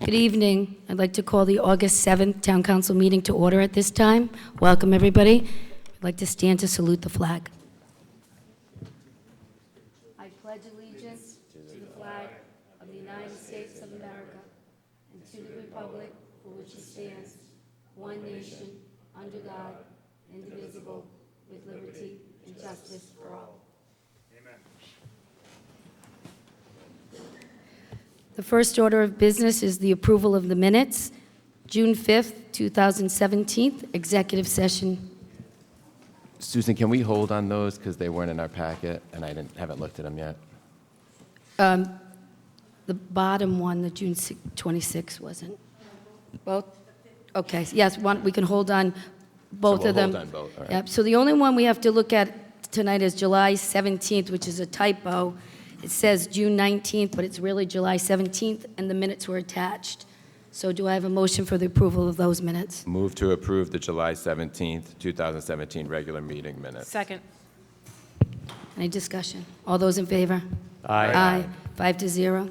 Good evening. I'd like to call the August 7th Town Council meeting to order at this time. Welcome, everybody. I'd like to stand to salute the flag. I pledge allegiance to the flag of the United States of America and to the republic for which it stands, one nation, under God, indivisible, with liberty and justice for all. Amen. The first order of business is the approval of the minutes. June 5th, 2017, executive session. Susan, can we hold on those because they weren't in our packet and I haven't looked at them yet? The bottom one, the June 26th, wasn't. Both? Okay, yes, we can hold on both So we'll of them. hold on both, all right. Yep. So the only one we have to look at tonight is July 17th, which is a typo. It says June 19th, but it's really July 17th, and the minutes were attached. So do I have a motion for the approval of those minutes? Move to approve the July 17th, 2017 regular meeting minutes. Second. Any discussion? All those in favor? Aye. Aye. 5-0.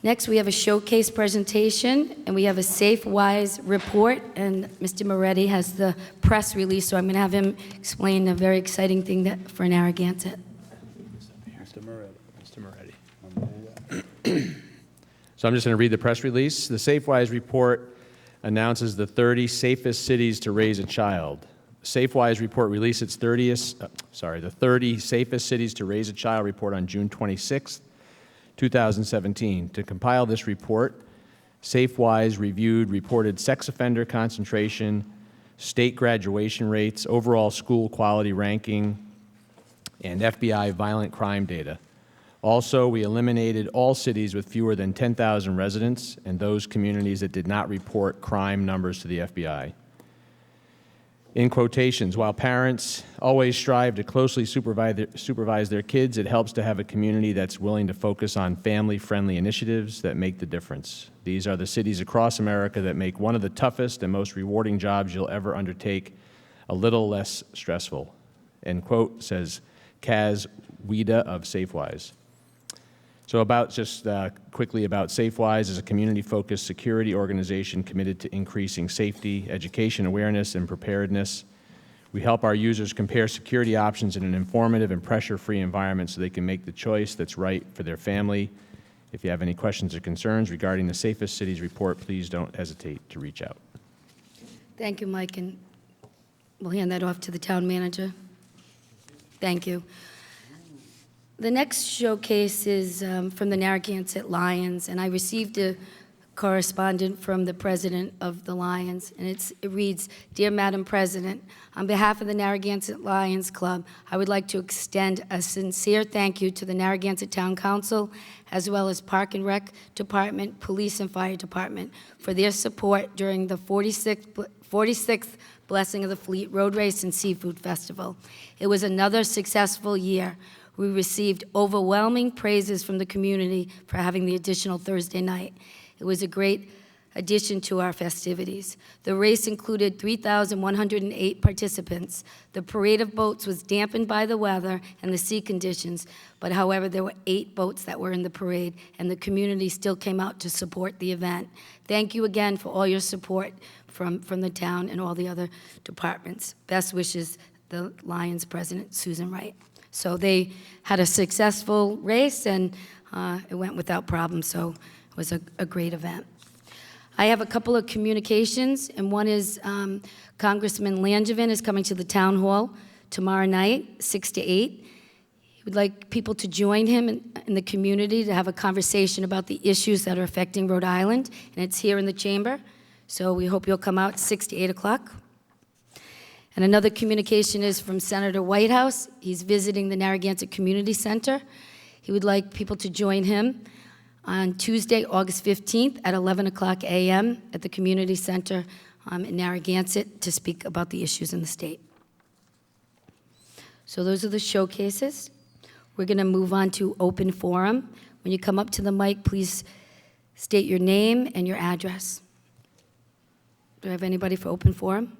Next, we have a showcase presentation, and we have a Safe Wise report, and Mr. Moretti has the press release, so I'm going to have him explain a very exciting thing for Narragansett. Mr. Moretti. So I'm just going to read the press release. The SafeWise report announces the 30 safest cities to raise a child. SafeWise report released its the 30 safest cities to raise a child report on June 26, 2017. To compile this report, SafeWise reviewed reported sex offender concentration, state graduation rates, overall school quality ranking, and FBI violent crime data. Also, we eliminated all cities with fewer than 10,000 residents and those communities that did not report crime numbers to the FBI. In quotations, while parents always strive to closely supervise their kids, it helps to have a community that's willing to focus on family-friendly initiatives that make the difference. These are the cities across America that make one of the toughest and most rewarding jobs you'll ever undertake a little less stressful. End quote, says Kaz Wida of SafeWise. So quickly about SafeWise is a community-focused security organization committed to increasing safety, education awareness, and preparedness. We help our users compare security options in an informative and pressure-free environment so they can make the choice that's right for their family. If you have any questions or concerns regarding the Safest Cities report, please don't hesitate to reach out. Thank you, Mike, and we'll hand that off to the town manager. Thank you. The next showcase is from the Narragansett Lions, and I received a correspondence from the president of the Lions, and it reads, "Dear Madam President, on behalf of the Narragansett Lions Club, I would like to extend a sincere thank you to the Narragansett Town Council, as well as Park and Rec Department, Police and Fire Department, for their support during the 46th Blessing of the Fleet Road Race and Seafood Festival. It was another successful year. We received overwhelming praises from the community for having the additional Thursday night. It was a great addition to our festivities. The race included 3,108 participants. The parade of boats was dampened by the weather and the sea conditions, but however, there were 8 boats that were in the parade, and the community still came out to support the event. Thank you again for all your support from the town and all the other departments. Best wishes, the Lions President, Susan Wright." So they had a successful race, and it went without problems, so it was a great event. I have a couple of communications, and one is Congressman Langevin is coming to the town hall tomorrow night, 6 to 8. He would like people to join him in the community to have a conversation about the issues that are affecting Rhode Island, and it's here in the chamber. So we hope you'll come out 6 to 8 o'clock. And another communication is from Senator Whitehouse. He's visiting the Narragansett Community Center. He would like people to join him on Tuesday, August 15th at 11 o'clock a.m. at the Community Center in Narragansett to speak about the issues in the state. So those are the showcases. We're going to move on to open forum. When you come up to the mic, please state your name and your address. Do I have anybody for open forum?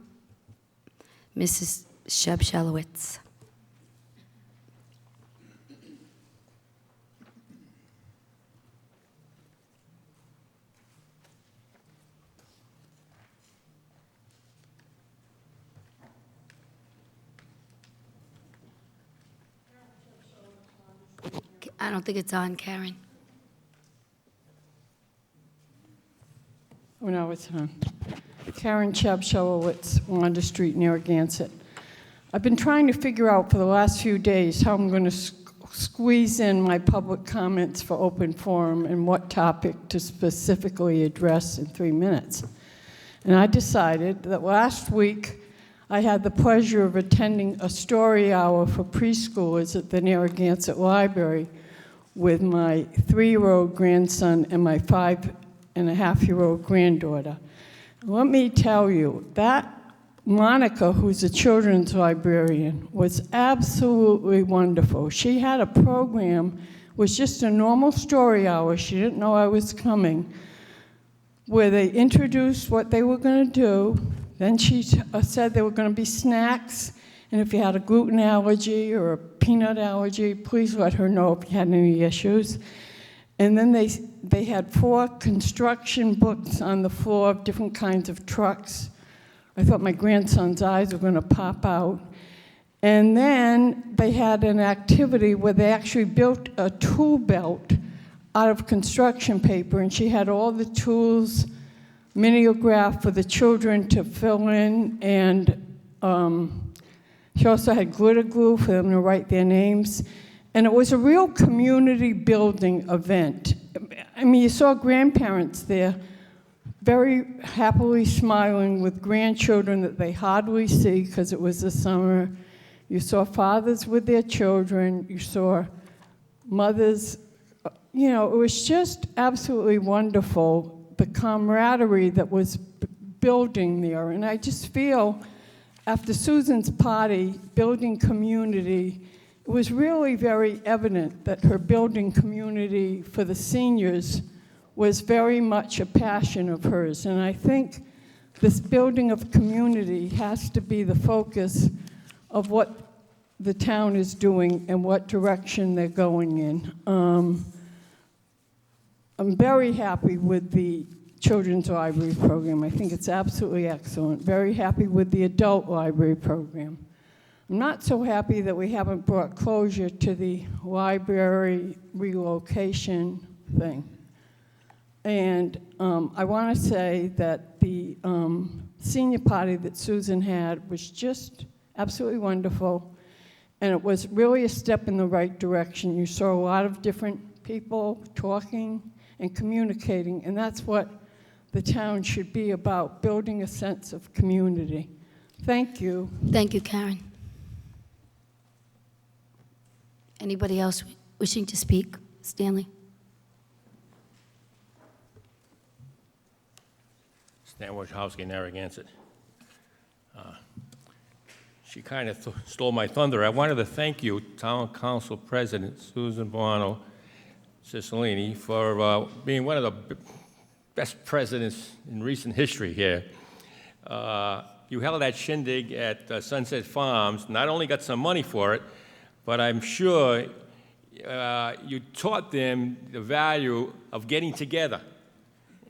Mrs. Sheb-Shalowitz. I don't think it's on, Karen. Oh, no, it's on. Karen Chabshowowitz, Wanda Street, Narragansett. I've been trying to figure out for the last few days how I'm going to squeeze in my public comments for open forum and what topic to specifically address in 3 minutes. And I decided that last week I had the pleasure of attending a story hour for preschoolers at the Narragansett Library with my 3-year-old grandson and my 5-and-a-half-year-old granddaughter. Let me tell you, that Monica, who's a children's librarian, was absolutely wonderful. She had a program, was just a normal story hour, she didn't know I was coming, where they introduced what they were going to do. Then she said there were going to be snacks, and if you had a gluten allergy or a peanut allergy, please let her know if you had any issues. And then they had 4 construction books on the floor of different kinds of trucks. I thought my grandson's eyes were going to pop out. And then they had an activity where they actually built a tool belt out of construction paper, and she had all the tools mimeographed for the children to fill in, and she also had glitter glue for them to write their names. And it was a real community building event. I mean, you saw grandparents there very happily smiling with grandchildren that they hardly see because it was the summer. You saw fathers with their children. You saw mothers. You know, it was just absolutely wonderful, the camaraderie that was building there. And I just feel, after Susan's party, building community, it was really very evident that her building community for the seniors was very much a passion of hers. And I think this building of community has to be the focus of what the town is doing and what direction they're going in. I'm very happy with the Children's Library Program. I think it's absolutely excellent. Very happy with the Adult Library Program. I'm not so happy that we haven't brought closure to the library relocation thing. And I want to say that the senior party that Susan had was just absolutely wonderful, and it was really a step in the right direction. You saw a lot of different people talking and communicating, and that's what the town should be about, building a sense of community. Thank you. Thank you, Karen. Anybody else wishing to speak? Stanley? Stan Wojciechowski, Narragansett. She kind of stole my thunder. I wanted to thank you, Town Council President Susan Buono Cicilline, for being one of the best presidents in recent history here. You held that shindig at Sunset Farms, not only got some money for it, but I'm sure you taught them the value of getting together.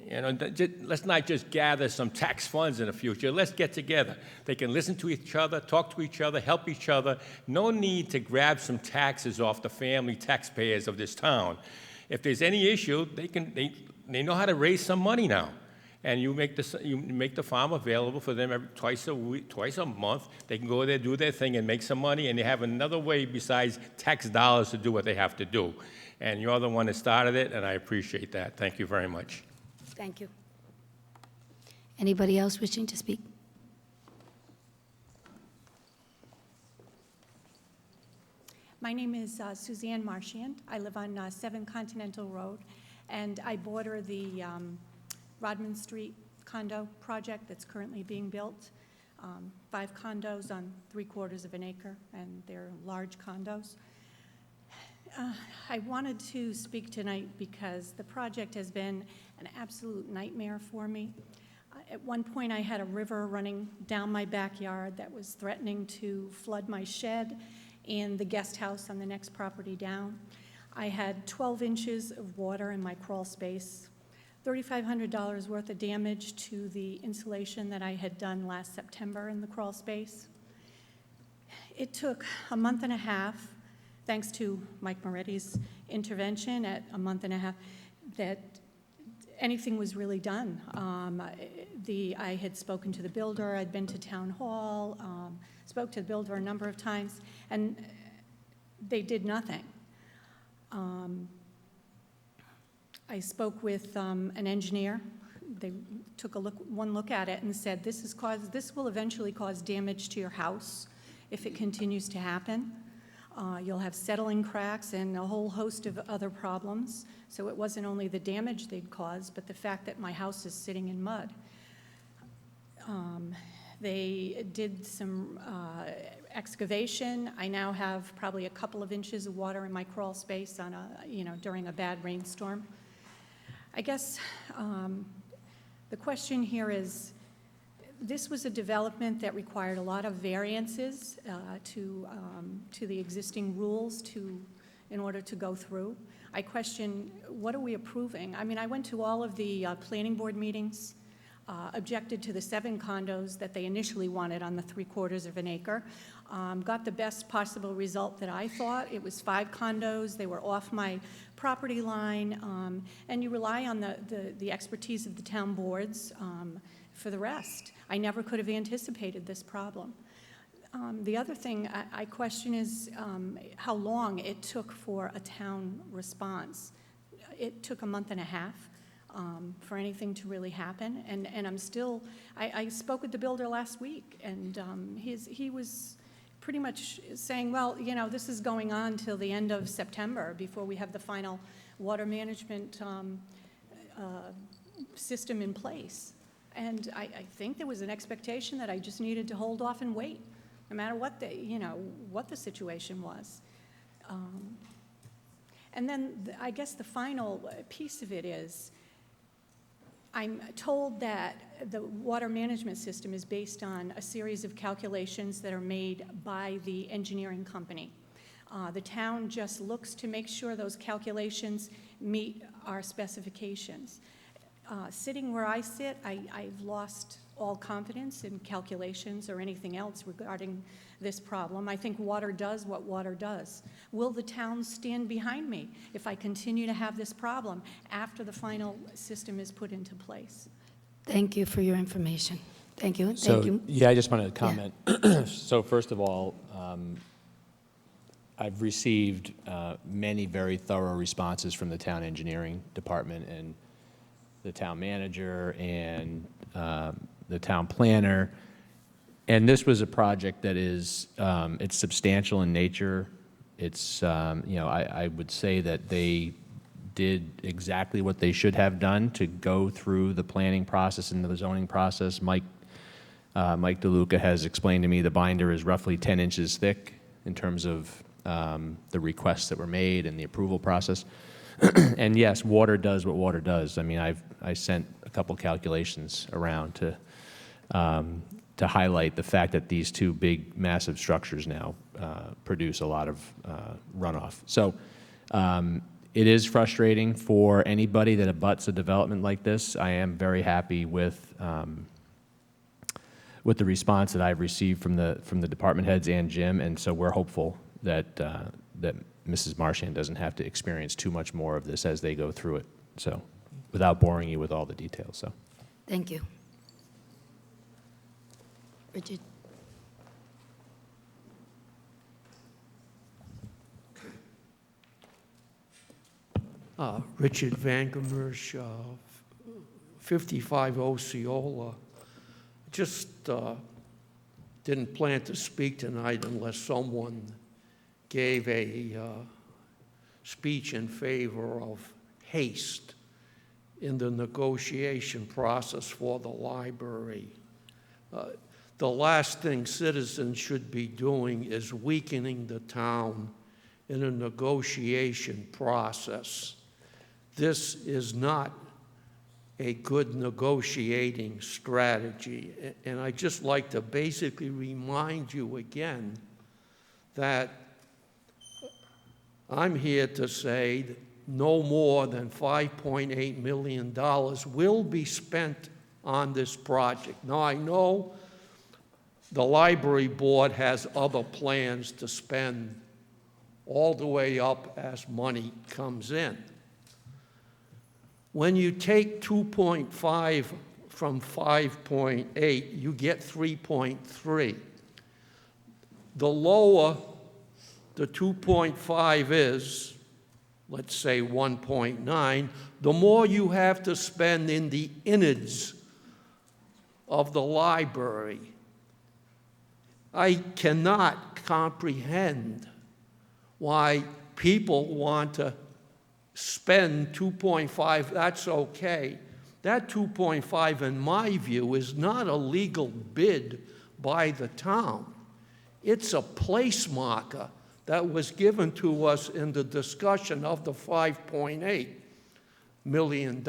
You know, let's not just gather some tax funds in the future. Let's get together. They can listen to each other, talk to each other, help each other. No need to grab some taxes off the family taxpayers of this town. If there's any issue, they know how to raise some money now. And you make the farm available for them twice a month. They can go there, do their thing, and make some money, and they have another way besides tax dollars to do what they have to do. And you're the one that started it, and I appreciate that. Thank you very much. Thank you. Anybody else wishing to speak? My name is Suzanne Marchand. I live on 7 Continental Road, and I border the Rodman Street condo project that's currently being built. 5 condos on 3/4 of an acre, and they're large condos. I wanted to speak tonight because the project has been an absolute nightmare for me. At one point, I had a river running down my backyard that was threatening to flood my shed and the guest house on the next property down. I had 12 inches of water in my crawl space, $3,500 worth of damage to the insulation that I had done last September in the crawl space. It took a month and a half. thanks to Mike Moretti's intervention at a month and a half, that anything was really done. I had spoken to the builder, I'd been to town hall, spoke to the builder a number of times, and they did nothing. I spoke with an engineer. They took one look at it and said, this will eventually cause damage to your house if it continues to happen. You'll have settling cracks and a whole host of other problems. So it wasn't only the damage they'd caused, but the fact that my house is sitting in mud. They did some excavation. I now have probably a couple of inches of water in my crawl space on during a bad rainstorm. I guess the question here is, this was a development that required a lot of variances to the existing rules in order to go through. I question, what are we approving? I mean, I went to all of the planning board meetings, objected to the 7 condos that they initially wanted on the 3/4 of an acre, got the best possible result that I thought. It was 5 condos, they were off my property line, and you rely on the expertise of the town boards for the rest. I never could have anticipated this problem. The other thing I question is how long it took for a town response. It took a month and a half for anything to really happen, and I'm still, I spoke with the builder last week, and he was pretty much saying, well, this is going on till the end of September before we have the final water management system in place. And I think there was an expectation that I just needed to hold off and wait, no matter what what the situation was. And then I guess the final piece of it is, I'm told that the water management system is based on a series of calculations that are made by the engineering company. The town just looks to make sure those calculations meet our specifications. Sitting where I sit, I've lost all confidence in calculations or anything else regarding this problem. I think water does what water does. Will the town stand behind me if I continue to have this problem after the final system is put into place? Thank you for your information. Thank you. So, Thank you. yeah, I just wanted to comment. So first of all, I've received many very thorough responses from the town engineering department and the town manager and the town planner. And this was a project that is, it's substantial in nature. It's, I would say that they did exactly what they should have done to go through the planning process and the zoning process. Mike DeLuca has explained to me the binder is roughly 10 inches thick in terms of the requests that were made and the approval process. And yes, water does what water does. I mean, I sent a couple calculations around to highlight the fact that these 2 big, massive structures now produce a lot of runoff. So it is frustrating for anybody that abuts a development like this. I am very happy with the response that I've received from the department heads and Jim, and so we're hopeful that that Mrs. Marchand doesn't have to experience too much more of this as they go through it. So, without boring you with all the details. So, Thank you. Richard. Richard Vangermersh, 55 Osceola. Just didn't plan to speak tonight unless someone gave a speech in favor of haste in the negotiation process for the library. The last thing citizens should be doing is weakening the town in a negotiation process. This is not a good negotiating strategy. And I'd just like to basically remind you again that I'm here to say that no more than $5.8 million will be spent on this project. Now, I know the library board has other plans to spend all the way up as money comes in. When you take 2.5 from 5.8, you get 3.3. The lower the 2.5 is, let's say 1.9, the more you have to spend in the innards of the library. I cannot comprehend why people want to spend 2.5, that's okay. That 2.5, in my view, is not a legal bid by the town. It's a place marker that was given to us in the discussion of the $5.8 million.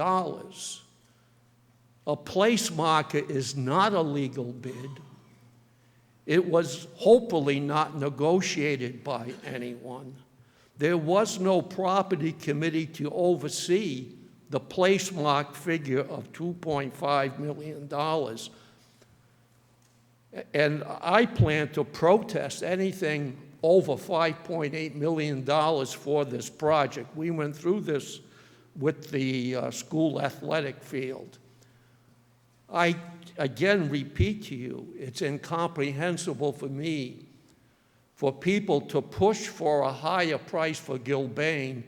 A place marker is not a legal bid. It was hopefully not negotiated by anyone. There was no property committee to oversee the place mark figure of $2.5 million. And I plan to protest anything over $5.8 million for this project. We went through this with the school athletic field. I again repeat to you, it's incomprehensible for me for people to push for a higher price for Gilbane,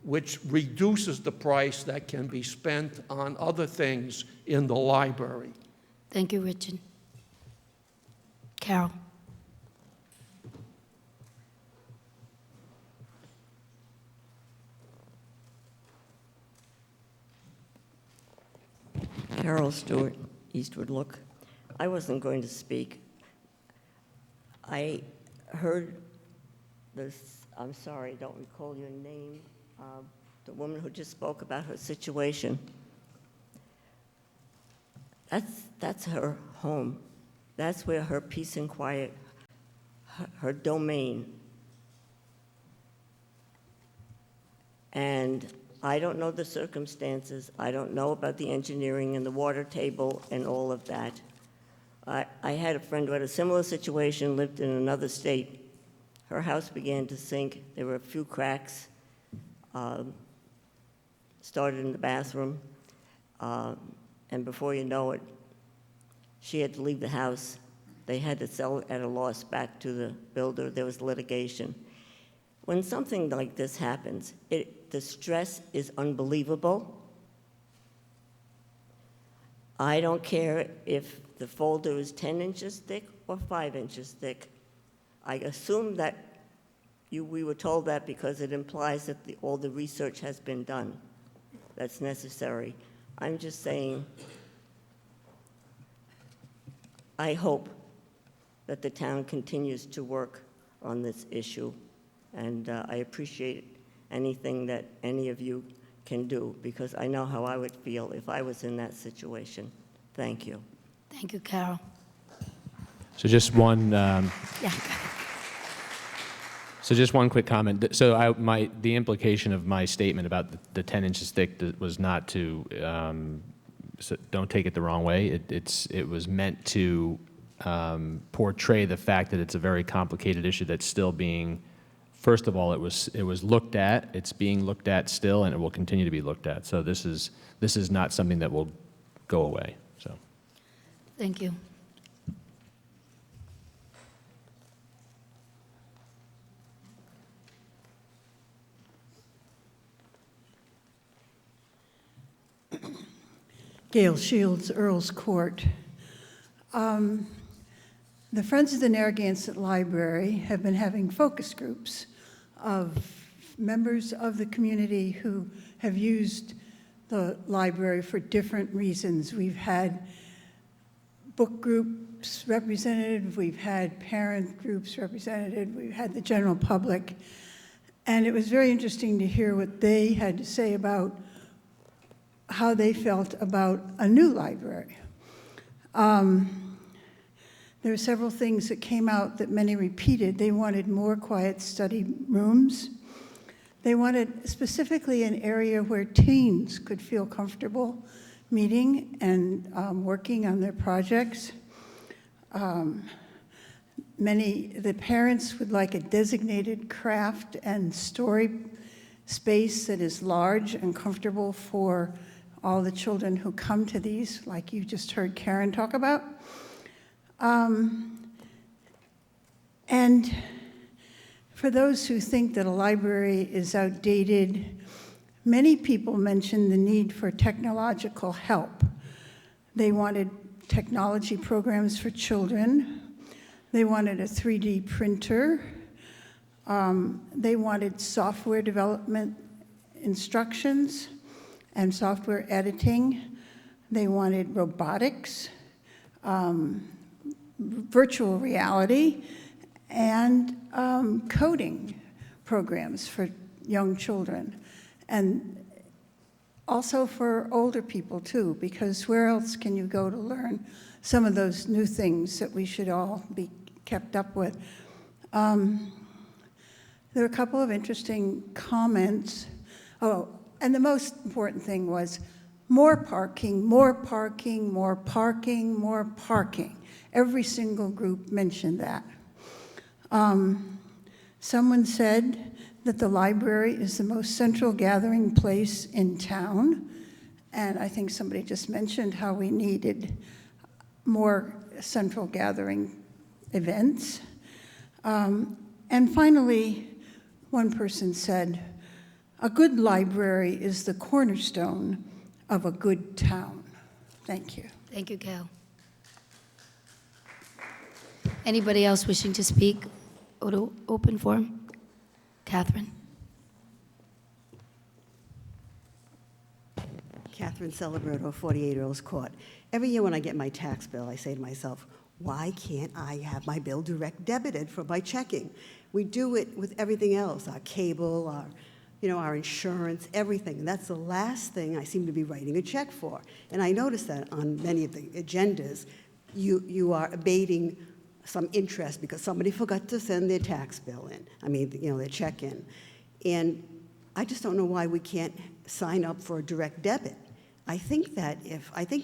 which reduces the price that can be spent on other things in the library. Thank you, Richard. Carol. Carol Stewart, Eastwood Look. I wasn't going to speak. I heard this, I'm sorry, I don't recall your name, the woman who just spoke about her situation. That's her home. That's where her peace and quiet, her domain. And I don't know the circumstances. I don't know about the engineering and the water table and all of that. I had a friend who had a similar situation, lived in another state. Her house began to sink. There were a few cracks, started in the bathroom, and before you know it, she had to leave the house. They had to sell it at a loss back to the builder. There was litigation. When something like this happens, the stress is unbelievable. I don't care if the folder is 10 inches thick or 5 inches thick. I assume that we were told that because it implies that all the research has been done that's necessary. I'm just saying, I hope that the town continues to work on this issue, and I appreciate anything that any of you can do, because I know how I would feel if I was in that situation. Thank you. Thank you, Carol. So just one. Yeah. So just one quick comment. So the implication of my statement about the 10 inches thick was not to. So don't take it the wrong way. It was meant to portray the fact that it's a very complicated issue that's still being. First of all, it was looked at. It's being looked at still, and it will continue to be looked at. So this is not something that will go away. So. Thank you. Gail Shields, Earl's Court. The Friends of the Narragansett Library have been having focus groups of members of the community who have used the library for different reasons. We've had book groups represented, we've had parent groups represented, we've had the general public, and it was very interesting to hear what they had to say about how they felt about a new library. There were several things that came out that many repeated. They wanted more quiet study rooms. They wanted specifically an area where teens could feel comfortable meeting and working on their projects. the parents would like a designated craft and story space that is large and comfortable for all the children who come to these, like you just heard Karen talk about. And for those who think that a library is outdated, many people mentioned the need for technological help. They wanted technology programs for children. They wanted a 3D printer. They wanted software development instructions and software editing. They wanted robotics, virtual reality, and coding programs for young children. And also for older people too, because where else can you go to learn some of those new things that we should all be kept up with? There were a couple of interesting comments. Oh, and the most important thing was more parking, more parking, more parking, more parking. Every single group mentioned that. Someone said that the library is the most central gathering place in town, and I think somebody just mentioned how we needed more central gathering events. And finally, one person said, a good library is the cornerstone of a good town. Thank you. Thank you, Gail. Anybody else wishing to speak? Open forum? Catherine? Catherine Celebrato, 48 Earls Court. Every year when I get my tax bill, I say to myself, why can't I have my bill direct debited for my checking? We do it with everything else, our cable, our insurance, everything. And that's the last thing I seem to be writing a check for. And I noticed that on many of the agendas, you are abating some interest because somebody forgot to send their tax bill in, their check in. And I just don't know why we can't sign up for a direct debit. I think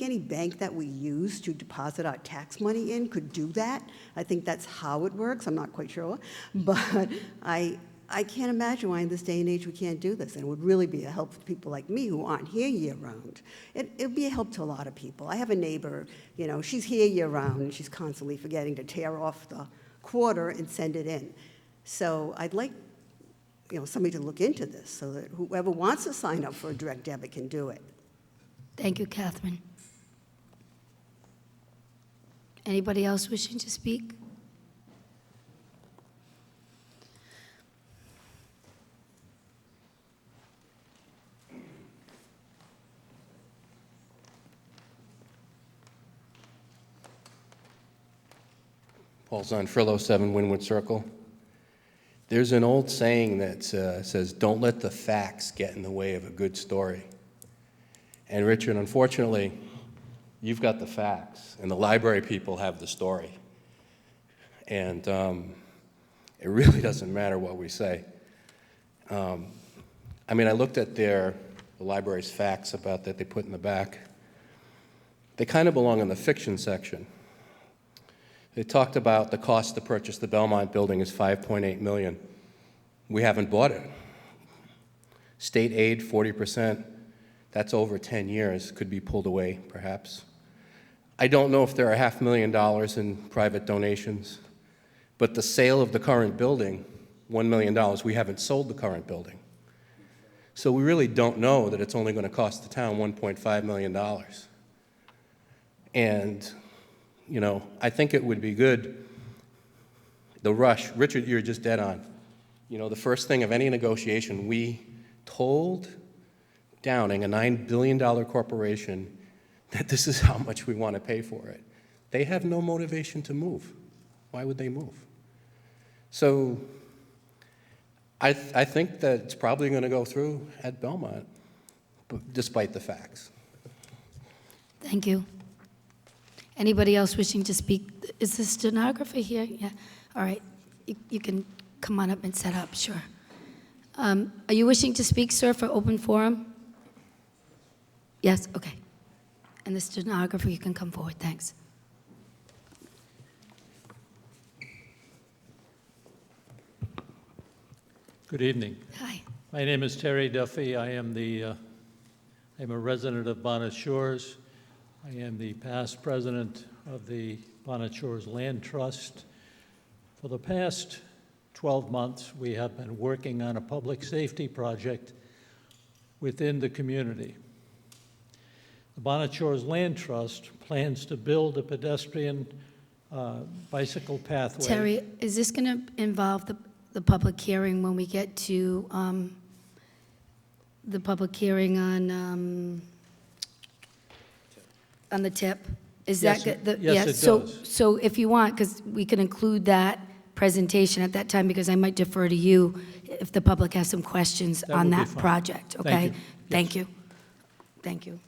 any bank that we use to deposit our tax money in could do that. I think that's how it works. I'm not quite sure. But I can't imagine why in this day and age we can't do this. And it would really be a help for people like me who aren't here year-round. It would be a help to a lot of people. I have a neighbor, she's here year-round, and she's constantly forgetting to tear off the quarter and send it in. So I'd like somebody to look into this so that whoever wants to sign up for a direct debit can do it. Thank you, Catherine. Anybody else wishing to speak? Paul Zonfrillo, 7 Wynwood Circle. There's an old saying that says, don't let the facts get in the way of a good story. And Richard, unfortunately, you've got the facts, and the library people have the story. And it really doesn't matter what we say. I looked at the library's facts about that they put in the back. They kind of belong in the fiction section. They talked about the cost to purchase the Belmont building is $5.8 million. We haven't bought it. State aid, 40%. That's over 10 years, could be pulled away, perhaps. I don't know if there are $500,000 in private donations, but the sale of the current building, $1 million, we haven't sold the current building. So we really don't know that it's only going to cost the town $1.5 million. And, I think it would be good, the rush, Richard, you're just dead on. The first thing of any negotiation, we told Downing, a $9 billion corporation, that this is how much we want to pay for it. They have no motivation to move. Why would they move? So I think that it's probably going to go through at Belmont, despite the facts. Thank you. Anybody else wishing to speak? Is the stenographer here? Yeah. All right. You can come on up and set up, sure. Are you wishing to speak, sir, for open forum? Yes, okay. And the stenographer, you can come forward, thanks. Good evening. Hi. My name is Terry Duffy. I'm a resident of Bonnet Shores. I am the past president of the Bonnet Shores Land Trust. For the past 12 months, we have been working on a public safety project within the community. The Bonnet Shores Land Trust plans to build a pedestrian bicycle pathway. Terry, is this going to involve the public hearing when we get to the public hearing on the tip? Is Yes, that good? yes, it so, does. So if you want, because we can include that presentation at that time, because I might defer to you if the public has some questions That on would be that fine. project, Thank okay? you. Thank you. Thank you.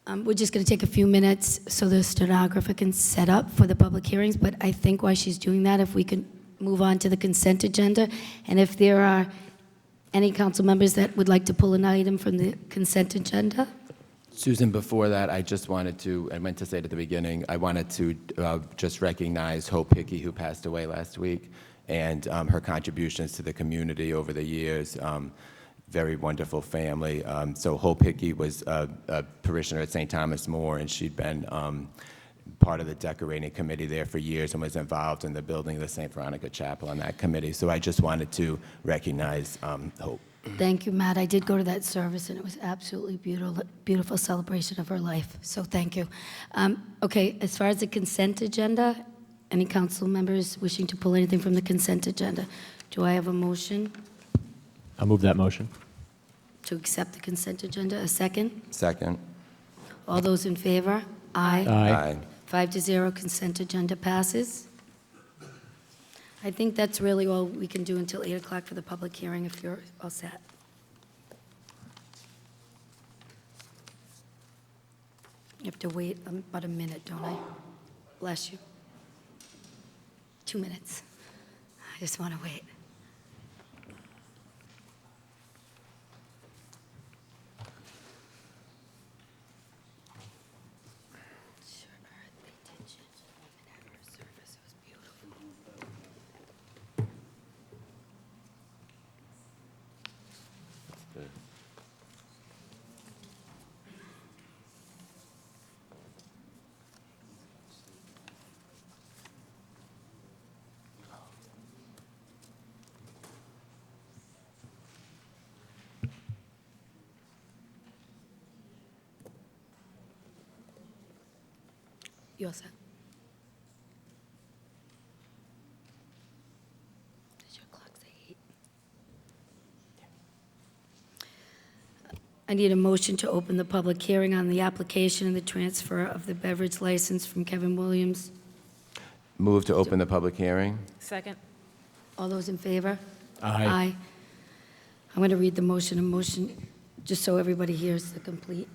We're just going to take a few minutes so the stenographer can set up for the public hearings, but I think while she's doing that, if we can move on to the consent agenda, and if there are any council members that would like to pull an item from the consent agenda? Susan, before that, I meant to say it at the beginning, I wanted to just recognize Hope Hickey, who passed away last week, and her contributions to the community over the years. Very wonderful family. So Hope Hickey was a parishioner at St. Thomas More, and she'd been part of the decorating committee there for years and was involved in the building of the St. Veronica Chapel on that committee. So I just wanted to recognize Hope. Thank you, Matt. I did go to that service, and it was absolutely beautiful celebration of her life, so thank you. Okay, as far as the consent agenda, any council members wishing to pull anything from the consent agenda? Do I have a motion I'll move that motion. to accept the consent agenda? A second? Second. All those in favor? Aye. Aye. 5-0, consent agenda passes. I think that's really all we can do until 8 o'clock for the public hearing, if you're all set. You have to wait about a minute, don't I? Bless you. 2 minutes. I just want to wait. You all set? Does your clock say 8? I need a motion to open the public hearing on the application and the transfer of the beverage license from Kevin Williams. Move to open the public hearing. Second. All those in favor? Aye. I'm going to read the motion, just so everybody hears the complete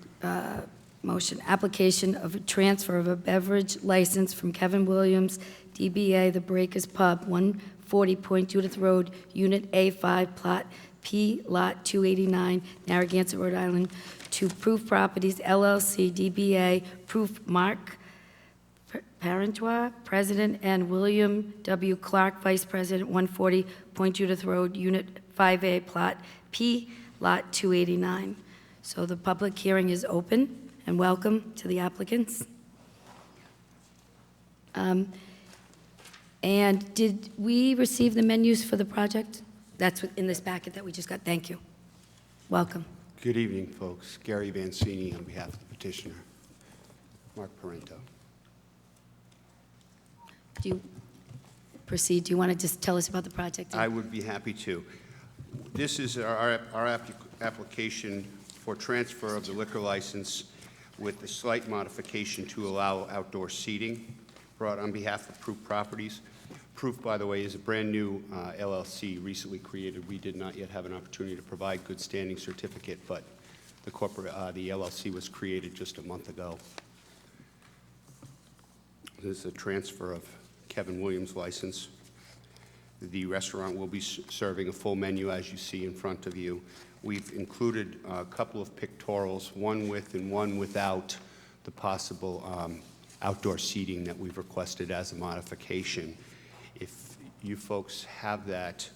motion. Application of a transfer of a beverage license from Kevin Williams, DBA The Breakers Pub, 140 Point Judith Road, Unit A5, Plot P, Lot 289, Narragansett, Rhode Island, to Proof Properties LLC, DBA Proof Mark Parentois, President, and William W. Clark, Vice President, 140 Point Judith Road, Unit 5A, Plot P, Lot 289. So the public hearing is open, and welcome to the applicants. And did we receive the menus for the project? That's in this packet that we just got. Thank you. Welcome. Good evening, folks. Gary Vancini on behalf of the petitioner. Mark Parento. Do you proceed? Do you want to just tell us about the project? I would be happy to. This is our application for transfer of the liquor license with a slight modification to allow outdoor seating, brought on behalf of Proof Properties. Proof, by the way, is a brand-new LLC recently created. We did not yet have an opportunity to provide good standing certificate, but the LLC was created just a month ago. This is a transfer of Kevin Williams' license. The restaurant will be serving a full menu, as you see in front of you. We've included a couple of pictorials, one with and one without the possible outdoor seating that we've requested as a modification. If you folks have that,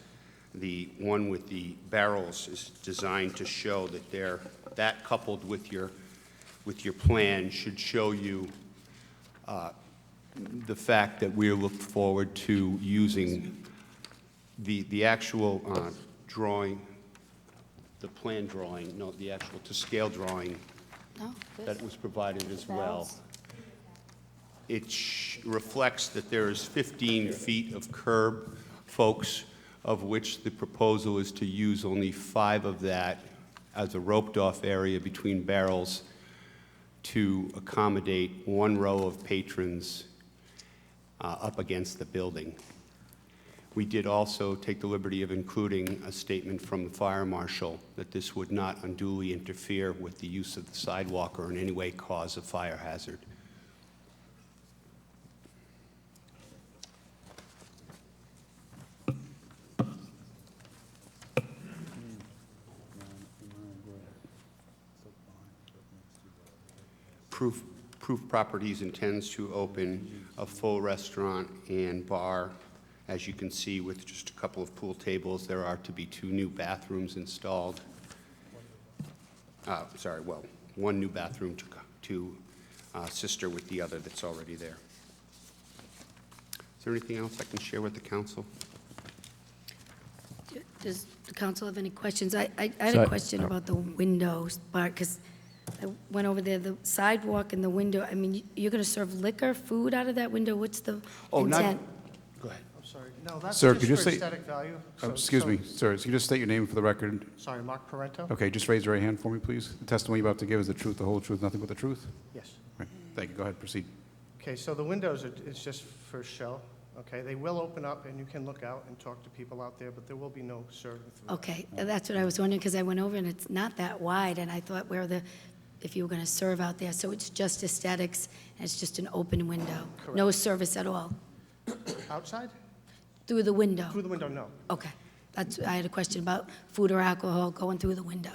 The one with the barrels is designed to show that that coupled with your plan should show you the fact that we look forward to using the actual drawing, the plan drawing, no, the actual to scale drawing No, this- that was provided as well. Barrels. It reflects that there is 15 feet of curb, folks, of which the proposal is to use only 5 of that as a roped-off area between barrels to accommodate 1 row of patrons up against the building. We did also take the liberty of including a statement from the fire marshal that this would not unduly interfere with the use of the sidewalk or in any way cause a fire hazard. Proof Properties intends to open a full restaurant and bar. As you can see, with just a couple of pool tables, there are to be 2 new bathrooms installed. Well, 1 new bathroom to sister with the other that's already there. Is there anything else I can share with the council? Does the council have any questions? I had So a question about the windows part, because I went over there, the sidewalk and the window, I mean, you're going to serve liquor, food out of that window? What's the Oh, not- intent? Go ahead. I'm sorry. No, that's Sir, just could you for say- aesthetic value. Excuse me, sir, can you just state your name for the record? Sorry, Mark Parento? Okay, just raise your right hand for me, please. The testimony you're about to give is the truth, the whole truth, nothing but the truth? Yes. Right. Thank you, go ahead, proceed. Okay, so the windows, it's just for show, okay? They will open up and you can look out and talk to people out there, but there will be no serving through. Okay, that's what I was wondering, because I went over and it's not that wide, and I thought if you were going to serve out there, so it's just aesthetics, and it's just an open window? No service at all? Outside? Through the window? Through the window, no. Okay. I had a question about food or alcohol going through the window.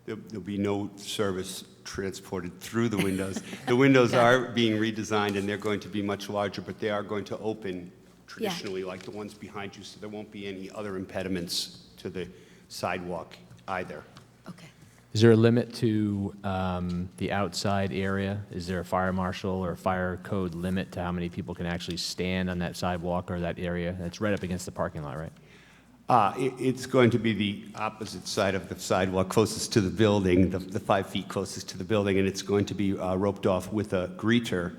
There'll be no service transported through the windows. The windows are being redesigned, and they're going to be much larger, but they are going to open traditionally like the ones behind you, so there won't be any other impediments to the sidewalk either. Okay. Is there a limit to the outside area? Is there a fire marshal or a fire code limit to how many people can actually stand on that sidewalk or that area? That's right up against the parking lot, right? It's going to be the opposite side of the sidewalk closest to the building, the 5 feet closest to the building, and it's going to be roped off with a greeter.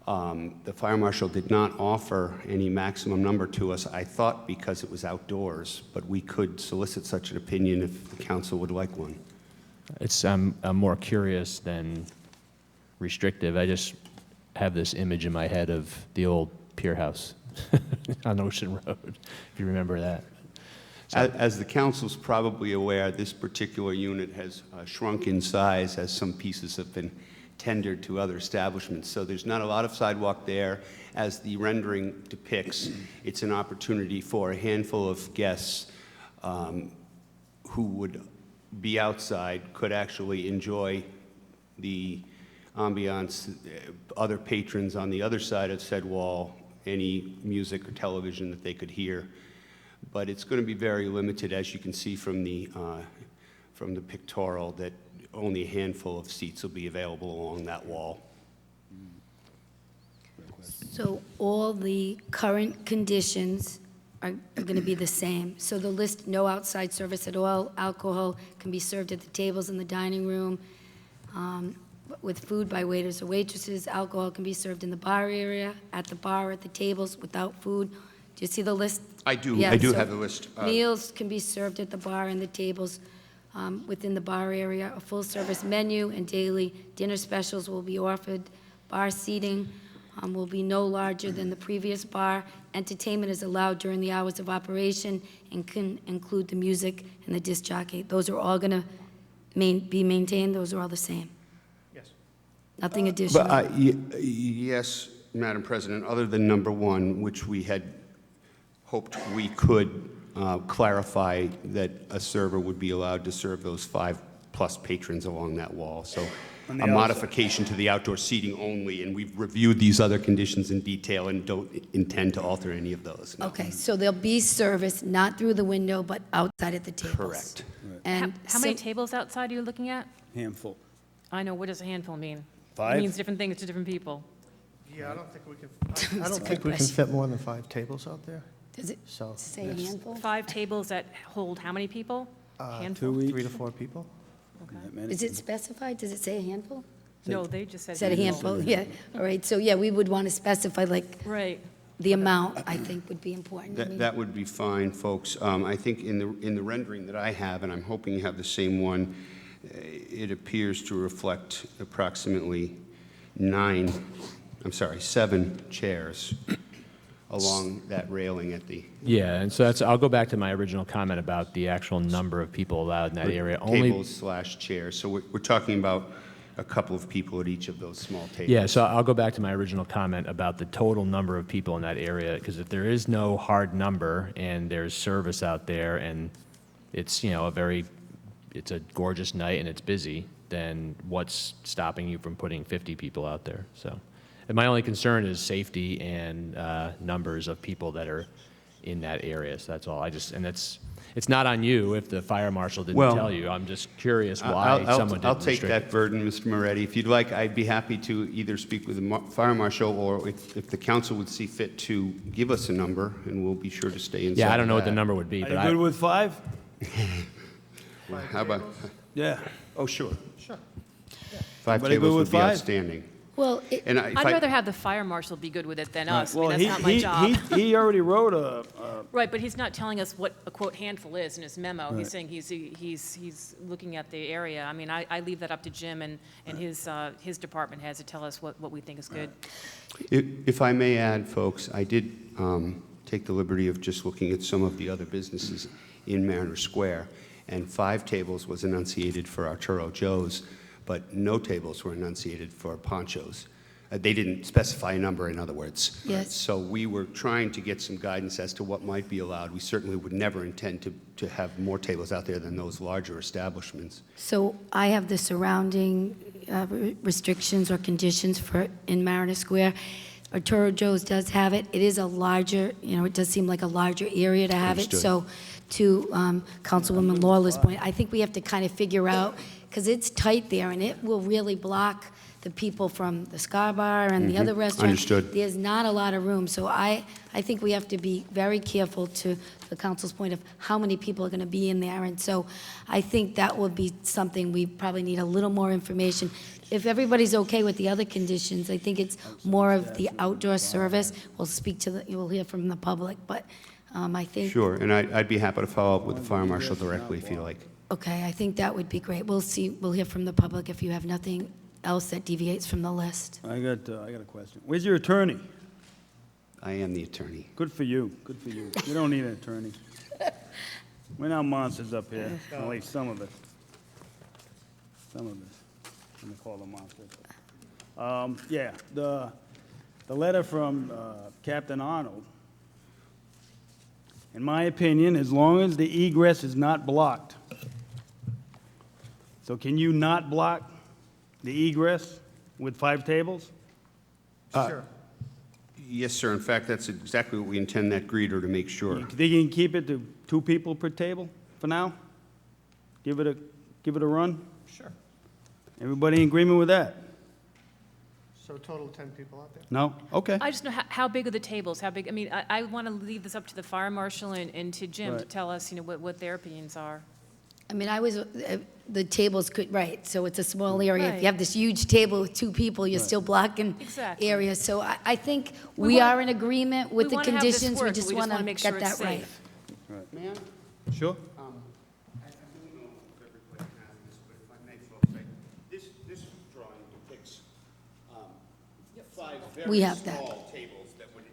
The fire marshal did not offer any maximum number to us, I thought because it was outdoors, but we could solicit such an opinion if the council would like one. I'm more curious than restrictive. I just have this image in my head of the old pier house on Ocean Road, if you remember that. As the council's probably aware, this particular unit has shrunk in size as some pieces have been tendered to other establishments. So there's not a lot of sidewalk there. As the rendering depicts, it's an opportunity for a handful of guests who would be outside, could actually enjoy the ambiance, other patrons on the other side of said wall, any music or television that they could hear. But it's going to be very limited, as you can see from the pictorial, that only a handful of seats will be available along that wall. So all the current conditions are going to be the same. So the list, no outside service at all, alcohol can be served at the tables in the dining room, with food by waiters or waitresses. Alcohol can be served in the bar area, at the bar, at the tables, without food. Do you see the list? I do. Yeah, I do so have the list. Meals can be served at the bar and the tables within the bar area. A full-service menu and daily dinner specials will be offered. Bar seating will be no larger than the previous bar. Entertainment is allowed during the hours of operation and can include the music and the disc jockey. Those are all going to be maintained. Those are all the same. Yes. Nothing additional. Yes, Madam President, other than number 1, which we had hoped we could clarify that a server would be allowed to serve those 5+ patrons along that wall. So a modification to the outdoor seating only, and we've reviewed these other conditions in detail and don't intend to alter any of those. No. Okay, so there'll be service, not through the window, but outside at the tables? Correct. And How many tables outside are you looking at? Handful. I know, what does a handful mean? 5? It means different things to different people. Yeah, I don't think we can, I don't think we can fit more than 5 tables out there. Does it So, say a it's, handful? 5 tables that hold how many people? Handful? 3 to 4 people. Is it specified? Does it say a handful? No, they just said. Said a handful, yeah. All right, so yeah, we would want to specify, like, Right. the amount, I think, would be important. I mean, That would be fine, folks. I think in the rendering that I have, and I'm hoping you have the same one, it appears to reflect approximately 7 chairs along that railing at the Yeah, and so I'll go back to my original comment about the actual number of people allowed in that area. tables/chairs. So we're talking about a couple of people at each of those small tables. Yeah, so I'll go back to my original comment about the total number of people in that area, because if there is no hard number and there's service out there and it's, it's a gorgeous night and it's busy, then what's stopping you from putting 50 people out there? So, and my only concern is safety and numbers of people that are in that area. So that's all. It's not on you if the fire marshal didn't tell you. I'm just curious why someone didn't I'll take restrict that it. burden, Mr. Moretti. If you'd like, I'd be happy to either speak with the fire marshal, or if the council would see fit to give us a number, and we'll be sure to stay inside. Yeah, I don't know what that. the number would be, Are but you good with 5? How about? Yeah. Oh, sure. Sure. 5 Everybody tables good would with be 5? outstanding. Well, And I'd rather have the fire marshal be good with it than us. I mean, Well, that's not my job. he already wrote a Right, but he's not telling us what a quote handful is in his memo. He's saying he's looking at the area. I mean, I leave that up to Jim and his department heads to tell us what we think is good. If I may add, folks, I did take the liberty of just looking at some of the other businesses in Mariner Square, and 5 tables was enunciated for Arturo Joe's, but no tables were enunciated for Poncho's. They didn't specify a number, in other words. Yes. So we were trying to get some guidance as to what might be allowed. We certainly would never intend to have more tables out there than those larger establishments. so I have the surrounding restrictions or conditions in Mariner Square. Arturo Joe's does have it. It is a larger, it does seem like a larger area to have it. Understood. So to Councilwoman Lawler's point, I think we have to kind of figure out, because it's tight there, and it will really block the people from the Scar Bar and the other restaurants. Understood. There's not a lot of room. So I think we have to be very careful, to the council's point, of how many people are going to be in there. And so I think that will be something we probably need a little more information. If everybody's okay with the other conditions, I think it's more of the outdoor service. We'll hear from the public, but I think. Sure, and I'd be happy to follow up with the fire marshal directly if you like. Okay, I think that would be great. We'll hear from the public if you have nothing else that deviates from the list. I got a question. Where's your attorney? I am the attorney. Good for you. Good for you. You don't need an attorney. We're not monsters up here. At least some of us. Some of us. Let me call them monsters. Yeah, the letter from Captain Arnold. In my opinion, as long as the egress is not blocked. So can you not block the egress with 5 tables? Sure. Yes, sir. In fact, that's exactly what we intend that greeter to make sure. You think you can keep it to 2 people per table for now? Give it a run? Sure. Everybody in agreement with that? So a total of 10 people out there? No? Okay. I just know how big are the tables? How big? I mean, I want to leave this up to the fire marshal and to Jim to Right. tell us, what their opinions are. I mean, the tables could, right, so it's a small area. If Right. you have this huge table with 2 people, you're still blocking Exactly. areas. So I think We we want- are in agreement with we the wanna have this conditions. We work, just we just want wanna to make get sure it's that right. safe. Ma'am? Sure. I don't know if everybody has this, but if I may, folks, this drawing depicts 5 We very have that. small tables that would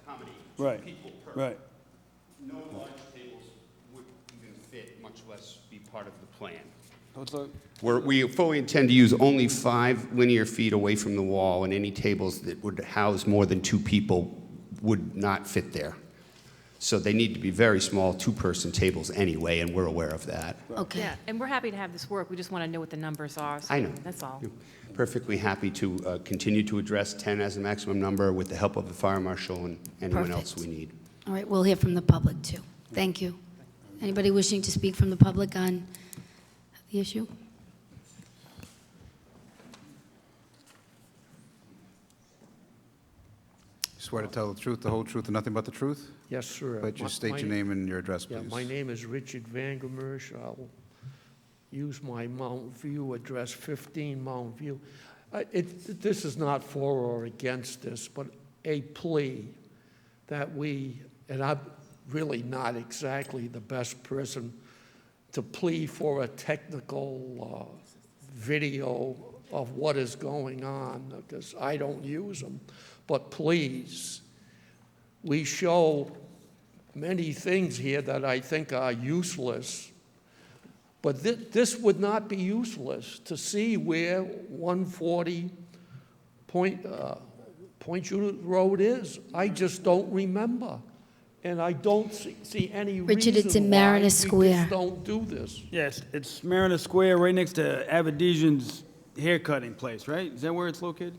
accommodate 2 Right. people per. Right. No large tables would even fit, much less be part of the plan. We fully intend to use only 5 linear feet away from the wall, and any tables that would house more than 2 people would not fit there. So they need to be very small, two-person tables anyway, and we're aware of that. Okay. Yeah, and we're happy to have this work. We just want to know what the numbers are. So I know. That's all. Perfectly happy to continue to address 10 as a maximum number with the help of the fire marshal and anyone else we need. All right, we'll hear from the public, too. Thank you. Anybody wishing to speak from the public on the issue? Swear to tell the truth, the whole truth, and nothing but the truth? Yes, sir. But you state your name and your address, please. Yeah, my name is Richard Vangermersh. I'll use my Mount View address, 15 Mount View. This is not for or against this, but a plea that we, and I'm really not exactly the best person to plea for a technical video of what is going on, because I don't use them. But please, we show many things here that I think are useless, but this would not be useless to see where 140 Point Unit Road is. I just don't remember. And I don't see any Richard, reason it's in why Mariner we Square. just don't do this. Yes, it's Mariner Square, right next to Avedisian's haircutting place, right? Is that where it's located?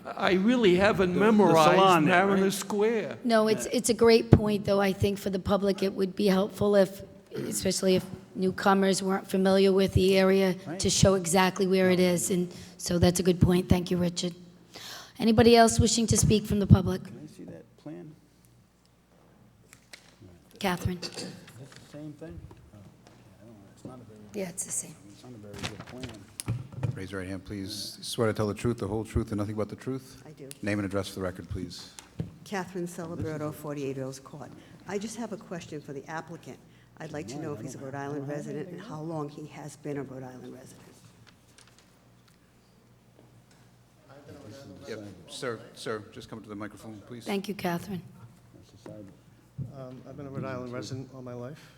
I really haven't The memorized salon there, Mariner right? Square. No, it's a great point, though. I think for the public, it would be helpful if, especially if newcomers weren't familiar with the area, to show exactly where it is. And so that's a good point. Thank you, Richard. Anybody else wishing to speak from the public? Can I see that plan? Catherine? That's the same thing? Oh, I don't know, it's not a very, Yeah, it's the same. it's not a very good plan. Raise your right hand, please. Swear to tell the truth, the whole truth, and nothing but the truth? I do. Name and address for the record, please. Catherine Celebrato, 48 Earls Court. I just have a question for the applicant. I'd like to know if he's a Rhode Island resident and how long he has been a Rhode Island resident. Yep. Sir, just come to the microphone, please. Thank you, Catherine. I've been a Rhode Island resident all my life.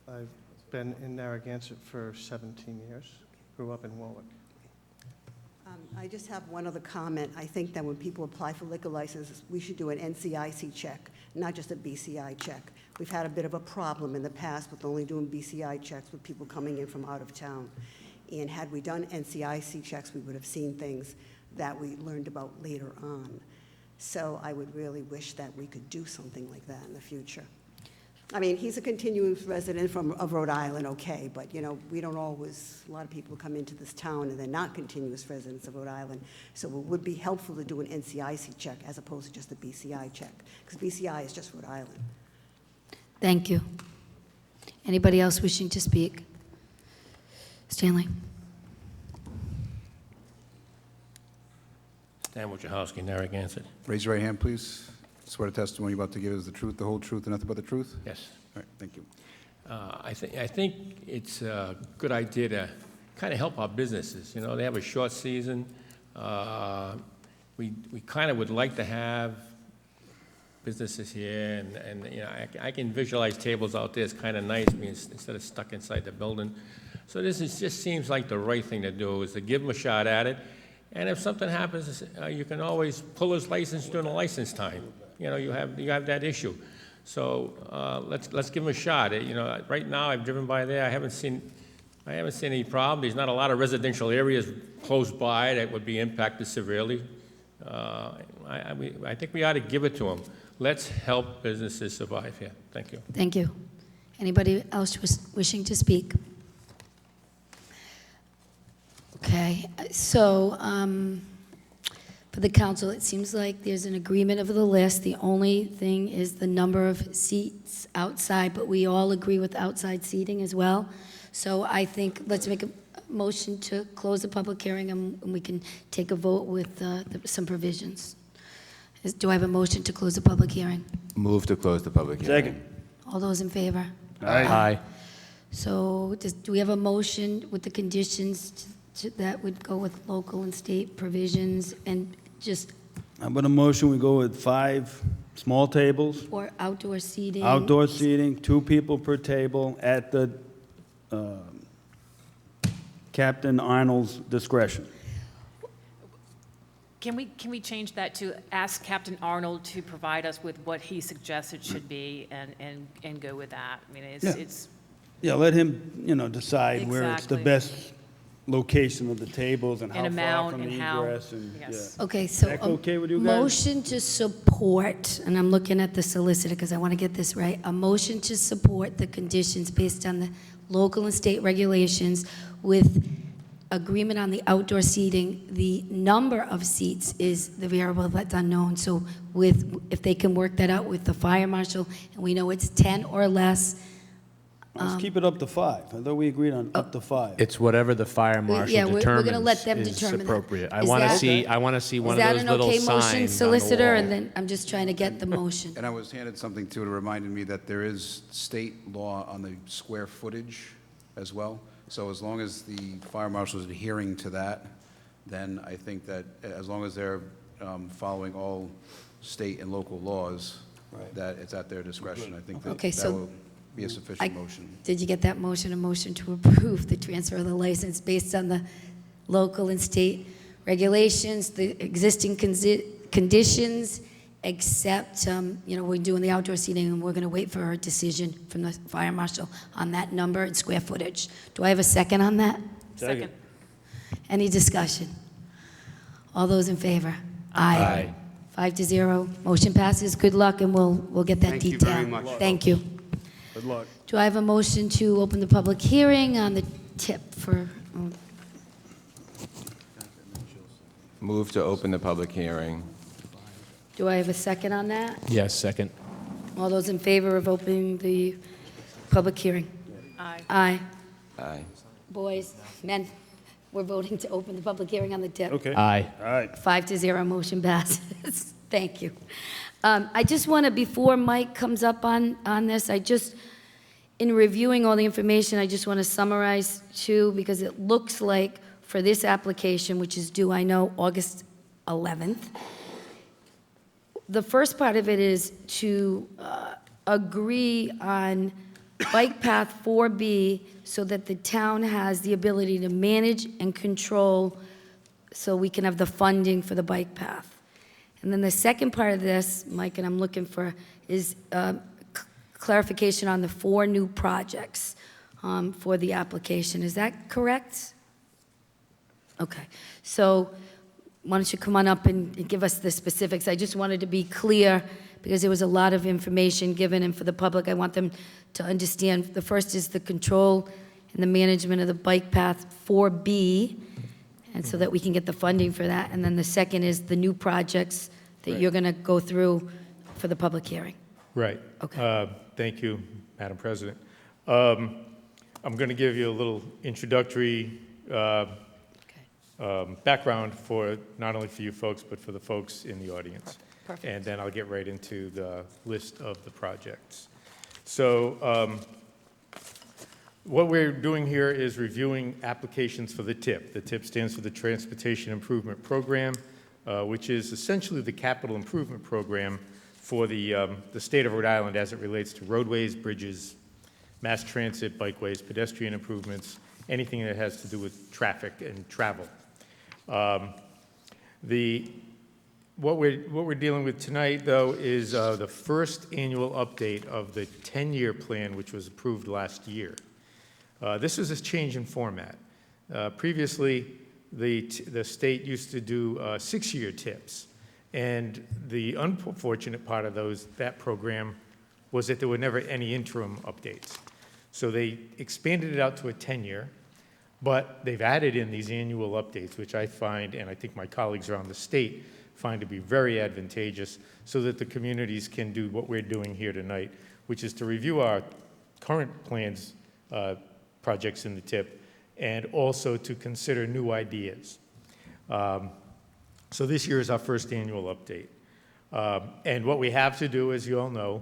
I've been in Narragansett for 17 years. Grew up in Warwick. I just have one other comment. I think that when people apply for liquor licenses, we should do an NCIC check, not just a BCI check. We've had a bit of a problem in the past with only doing BCI checks with people coming in from out of town. And had we done NCIC checks, we would have seen things that we learned about later on. So I would really wish that we could do something like that in the future. I mean, he's a continuous resident of Rhode Island, okay, but, you know, we don't always, a lot of people come into this town and they're not continuous residents of Rhode Island, so it would be helpful to do an NCIC check as opposed to just a BCI check, because BCI is just Rhode Island. Thank you. Anybody else wishing to speak? Stanley? Dan Wojciechowski, Narragansett. Raise your right hand, please. Swear the testimony you're about to give is the truth, the whole truth, and nothing but the truth? Yes. All right, thank you. I think it's a good idea to kind of help our businesses. You know, they have a short season. We kind of would like to have businesses here, and you know, I can visualize tables out there. It's kind of nice instead of stuck inside the building. So just seems like the right thing to do is to give them a shot at it. And if something happens, you can always pull his license during the license time. You know, you have that issue. So let's give him a shot. You know, right now I've driven by there. I haven't seen any problem. There's not a lot of residential areas close by that would be impacted severely. I think we ought to give it to them. Let's help businesses survive here. Thank you. Thank you. Anybody else wishing to speak? Okay, so for the council, it seems like there's an agreement of the list. The only thing is the number of seats outside, but we all agree with outside seating as well. So I think let's make a motion to close the public hearing, and we can take a vote with some provisions. Do I have a motion to close the public hearing? Move to close the public hearing. Second. All those in favor? Aye. So do we have a motion with the conditions that would go with local and state provisions and just, How about a motion, we go with 5 small tables, or outdoor seating? outdoor seating, 2 people per table at the Captain Arnold's discretion. Can we change that to ask Captain Arnold to provide us with what he suggests it should be and go with that? I mean, it's Yeah, let him, decide where it's the Exactly. best location of the tables and how And far amount from and the how- egress and, yes. yeah. Okay, so That a okay with you guys? motion to support, and I'm looking at the solicitor because I want to get this right, a motion to support the conditions based on the local and state regulations with agreement on the outdoor seating. The number of seats is the variable that's unknown, so if they can work that out with the fire marshal, and we know it's 10 or less. Let's keep it up to 5. I thought we agreed on up to 5. It's whatever the fire marshal yeah, we're gonna determines let them is determine that. appropriate. I Is want to that- see, I want to see one Is of that those an little okay signs motion, on the solicitor? wall. And then I'm just trying to get the motion. And I was handed something too, it reminded me that there is state law on the square footage as well. So as long as the fire marshal is adhering to that, then I think that as long as they're following all state and local laws, that it's at their discretion. I think that Okay, that so will be a sufficient motion. Did you get that motion? A motion to approve the transfer of the license based on the local and state regulations, the existing conditions, except, we're doing the outdoor seating, and we're going to wait for a decision from the fire marshal on that number and square footage. Do I have a second on that? Second. Any discussion? All those in favor? Aye. 5-0. Motion passes. Good luck, and we'll get that Thank you detail. very much. Thank you. Good luck. Do I have a motion to open the public hearing on the tip for, Move to open the public hearing. do I have a second on that? Yes, second. All those in favor of opening the public hearing? Aye. Aye. Aye. Boys, men, we're voting to open the public hearing on the tip. Okay. Aye. All right. 5-0, motion passes. Thank you. I just want to, before Mike comes up on this, in reviewing all the information, I just want to summarize too, because it looks like for this application, which is due, I know, August 11th, the first part of it is to agree on Bike Path 4B so that the town has the ability to manage and control so we can have the funding for the bike path. And then the second part of this, Mike, and I'm looking for, is clarification on the 4 new projects for the application. Is that correct? Okay. So why don't you come on up and give us the specifics? I just wanted to be clear because there was a lot of information given, and for the public, I want them to understand. The first is the control and the management of the bike path 4B, and so that we can get the funding for that. And then the second is the new projects that you're going to go through for the public hearing. Right. Okay. Thank you, Madam President. I'm going to give you a little introductory background for, not only for you folks, but for the folks in the audience. Perfect. And then I'll get right into the list of the projects. So what we're doing here is reviewing applications for the TIP. The TIP stands for the Transportation Improvement Program, which is essentially the capital improvement program for the state of Rhode Island as it relates to roadways, bridges, mass transit, bikeways, pedestrian improvements, anything that has to do with traffic and travel. What we're dealing with tonight, though, is the first annual update of the 10-year plan, which was approved last year. This is a change in format. Previously, the state used to do 6-year TIPs, and the unfortunate part of that program was that there were never any interim updates. So they expanded it out to a 10-year, but they've added in these annual updates, which I find, and I think my colleagues around the state find to be very advantageous, so that the communities can do what we're doing here tonight, which is to review our current plans, projects in the TIP, and also to consider new ideas. So this year is our first annual update. And what we have to do, as you all know,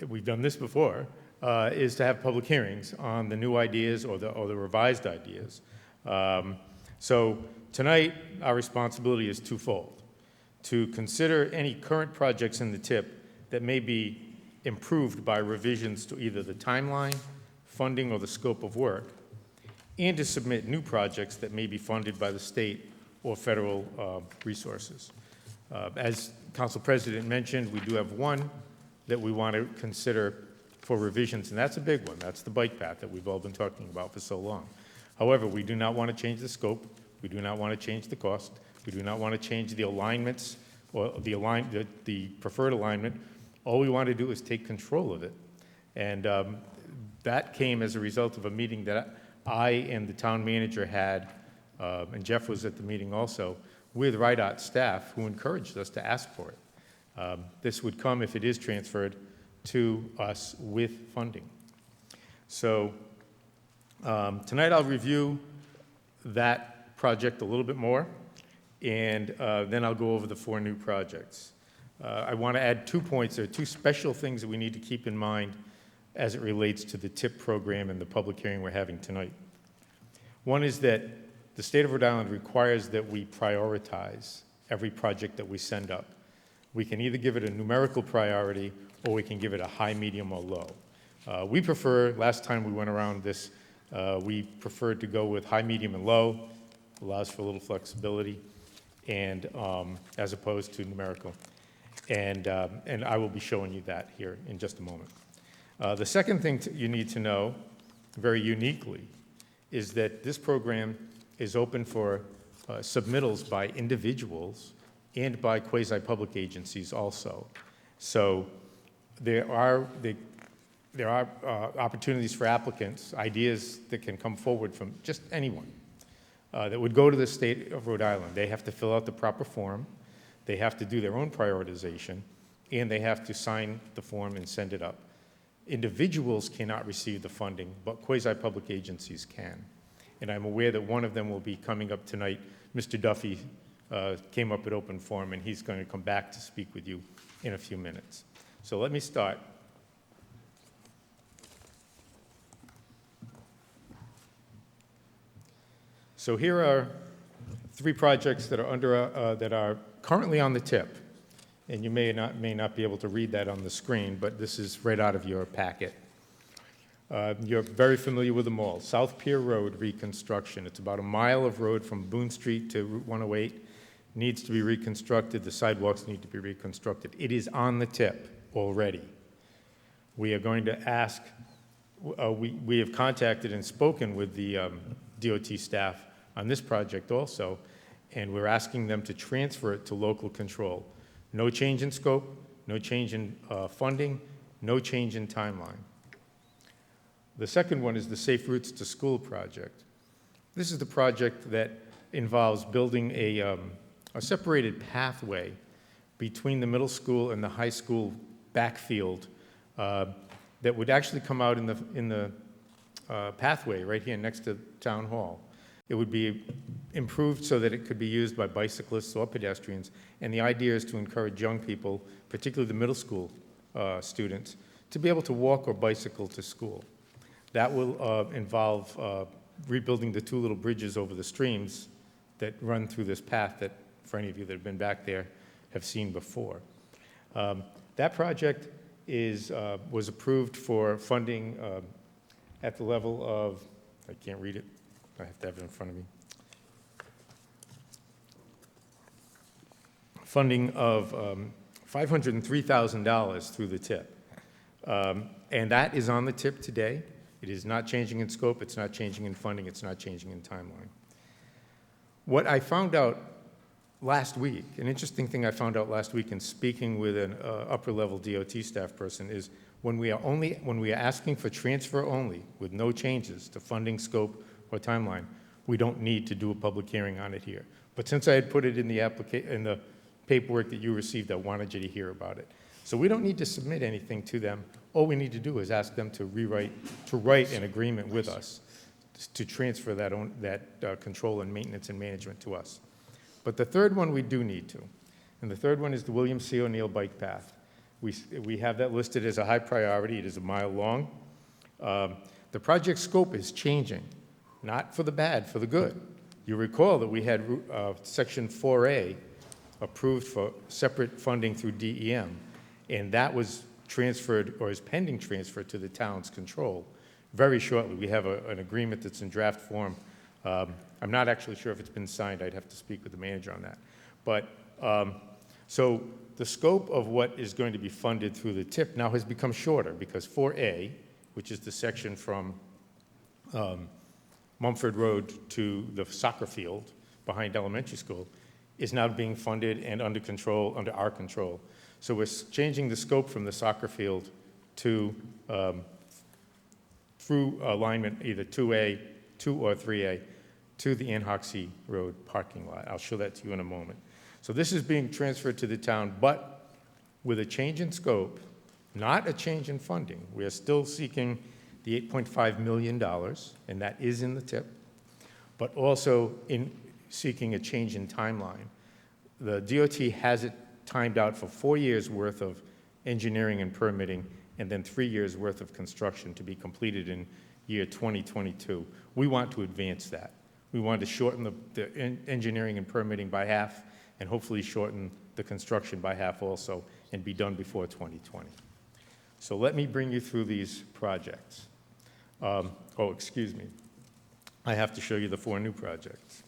we've done this before, is to have public hearings on the new ideas or the revised ideas. So tonight, our responsibility is twofold: to consider any current projects in the TIP that may be improved by revisions to either the timeline, funding, or the scope of work, and to submit new projects that may be funded by the state or federal resources. As Council President mentioned, we do have one that we want to consider for revisions, and that's a big one. That's the bike path that we've all been talking about for so long. However, we do not want to change the scope. We do not want to change the cost. We do not want to change the alignments or the preferred alignment. All we want to do is take control of it. And that came as a result of a meeting that I and the town manager had, and Jeff was at the meeting also, with RIDOT staff who encouraged us to ask for it. This would come, if it is transferred, to us with funding. So tonight I'll review that project a little bit more, and then I'll go over the 4 new projects. I want to add 2 points. There are 2 special things that we need to keep in mind as it relates to the TIP program and the public hearing we're having tonight. One is that the state of Rhode Island requires that we prioritize every project that we send up. We can either give it a numerical priority or we can give it a high, medium, or low. We prefer, last time we went around this, we preferred to go with high, medium, and low, allows for a little flexibility, and as opposed to numerical. And I will be showing you that here in just a moment. The second thing you need to know, very uniquely, is that this program is open for submittals by individuals and by quasi-public agencies also. So there are opportunities for applicants, ideas that can come forward from just anyone that would go to the state of Rhode Island. They have to fill out the proper form, they have to do their own prioritization, and they have to sign the form and send it up. Individuals cannot receive the funding, but quasi-public agencies can. And I'm aware that one of them will be coming up tonight. Mr. Duffy came up at open forum, and he's going to come back to speak with you in a few minutes. So let me start. So here are 3 projects that are that are currently on the tip. And you may not be able to read that on the screen, but this is right out of your packet. You're very familiar with them all. South Pier Road reconstruction. It's about a mile of road from Boone Street to Route 108. Needs to be reconstructed. The sidewalks need to be reconstructed. It is on the tip already. We are going to ask, we have contacted and spoken with the DOT staff on this project also, and we're asking them to transfer it to local control. No change in scope, no change in funding, no change in timeline. The second one is the Safe Routes to School project. This is the project that involves building a separated pathway between the middle school and the high school backfield that would actually come out in the pathway right here next to Town Hall. It would be improved so that it could be used by bicyclists or pedestrians, and the idea is to encourage young people, particularly the middle school students, to be able to walk or bicycle to school. That will involve rebuilding the 2 little bridges over the streams that run through this path that, for any of you that have been back there, have seen before. That project was approved for funding at the level of, I can't read it, I have to have it in front of me. Funding of $503,000 through the TIP. And that is on the TIP today. It is not changing in scope, it's not changing in funding, it's not changing in timeline. What I found out last week, an interesting thing I found out last week in speaking with an upper-level DOT staff person is when we are asking for transfer only with no changes to funding, scope, or timeline, we don't need to do a public hearing on it here. But since I had put it in the paperwork that you received, I wanted you to hear about it. So we don't need to submit anything to them. All we need to do is ask them to write an agreement with us to transfer that control and maintenance and management to us. But the third one we do need to, and the third one is the William C. O'Neill bike path. We have that listed as a high priority. It is a mile long. The project scope is changing, not for the bad, for the good. You recall that we had Section 4A approved for separate funding through DEM, and that was transferred or is pending transfer to the town's control very shortly. We have an agreement that's in draft form I'm not actually sure if it's been signed. I'd have to speak with the manager on that. But, so the scope of what is going to be funded through the TIP now has become shorter because 4A, which is the section from Mumford Road to the soccer field behind elementary school, is now being funded and under control, under our control. So we're changing the scope from the soccer field to through alignment, either 2A, 2 or 3A, to the Anhoxie Road parking lot. I'll show that to you in a moment. So this is being transferred to the town, but with a change in scope, not a change in funding. We are still seeking the $8.5 million, and that is in the TIP, but also in seeking a change in timeline. The DOT has it timed out for 4 years worth of engineering and permitting, and then 3 years worth of construction to be completed in year 2022. We want to advance that. We want to shorten the engineering and permitting by half, and hopefully shorten the construction by half also, and be done before 2020. So let me bring you through these projects. Oh, excuse me. I have to show you the 4 new projects.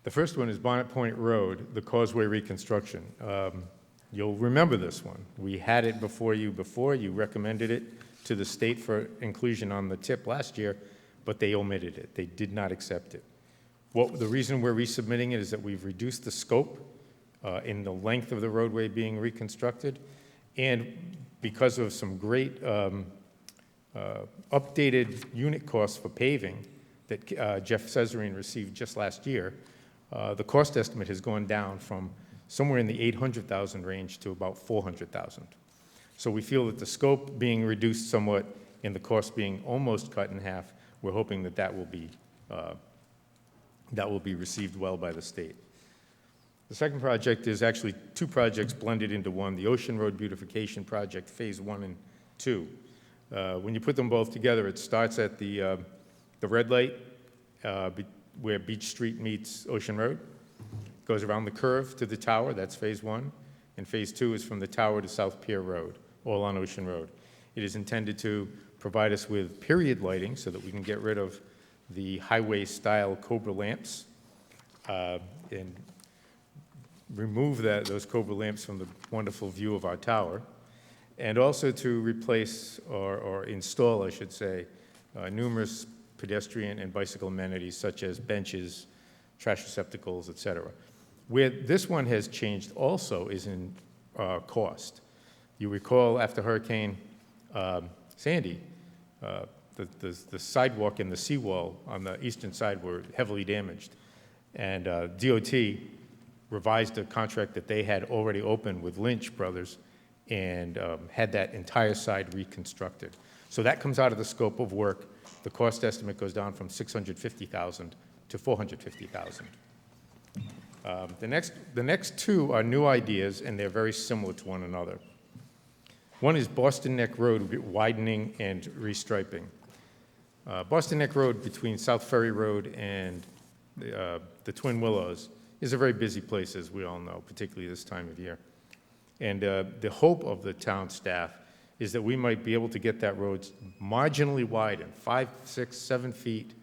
The first one is Bonnet Point Road, the causeway reconstruction. You'll remember this one. We had it before you before. You recommended it to the state for inclusion on the TIP last year, but they omitted it. They did not accept it. The reason we're resubmitting it is that we've reduced the scope in the length of the roadway being reconstructed, and because of some great updated unit costs for paving that Jeff Cesarine received just last year, the cost estimate has gone down from somewhere in the 800,000 range to about 400,000. So we feel that the scope being reduced somewhat and the cost being almost cut in half, we're hoping that that will be received well by the state. The second project is actually 2 projects blended into one, the Ocean Road Beautification Project, Phase 1 and 2. When you put them both together, it starts at the red light where Beach Street meets Ocean Road, goes around the curve to the tower, that's Phase 1, and Phase 2 is from the tower to South Pier Road, all on Ocean Road. It is intended to provide us with period lighting so that we can get rid of the highway-style Cobra lamps and remove those Cobra lamps from the wonderful view of our tower, and also to replace or install, I should say, numerous pedestrian and bicycle amenities such as benches, trash receptacles, et cetera. Where this one has changed also is in cost. You recall after Hurricane Sandy, the sidewalk and the seawall on the eastern side were heavily damaged, and DOT revised a contract that they had already opened with Lynch Brothers and had that entire side reconstructed. So that comes out of the scope of work. The cost estimate goes down from $650,000 to $450,000. The next 2 are new ideas, and they're very similar to one another. One is Boston Neck Road widening and restriping. Boston Neck Road between South Ferry Road and the Twin Willows is a very busy place, as we all know, particularly this time of year. And the hope of the town staff is that we might be able to get that road marginally widened, 5, 6, 7 feet,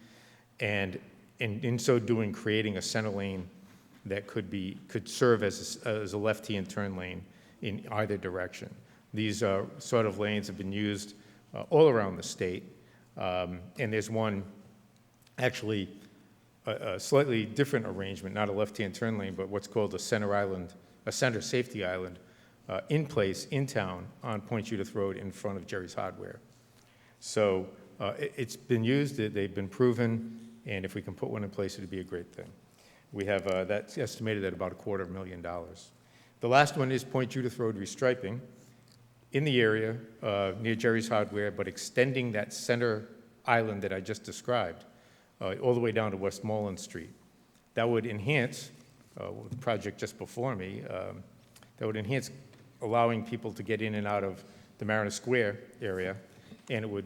and in so doing, creating a center lane that could serve as a left-hand turn lane in either direction. These sort of lanes have been used all around the state, and there's one, actually, a slightly different arrangement, not a left-hand turn lane, but what's called a center safety island, in place in town on Point Judith Road in front of Jerry's Hardware. So it's been used, they've been proven, and if we can put one in place, it'd be a great thing. We have, that's estimated at about $250,000. The last one is Point Judith Road restriping in the area near Jerry's Hardware, but extending that center island that I just described all the way down to Westmoreland Street. That would enhance, the project just before me, that would enhance allowing people to get in and out of the Mariner Square area, and it would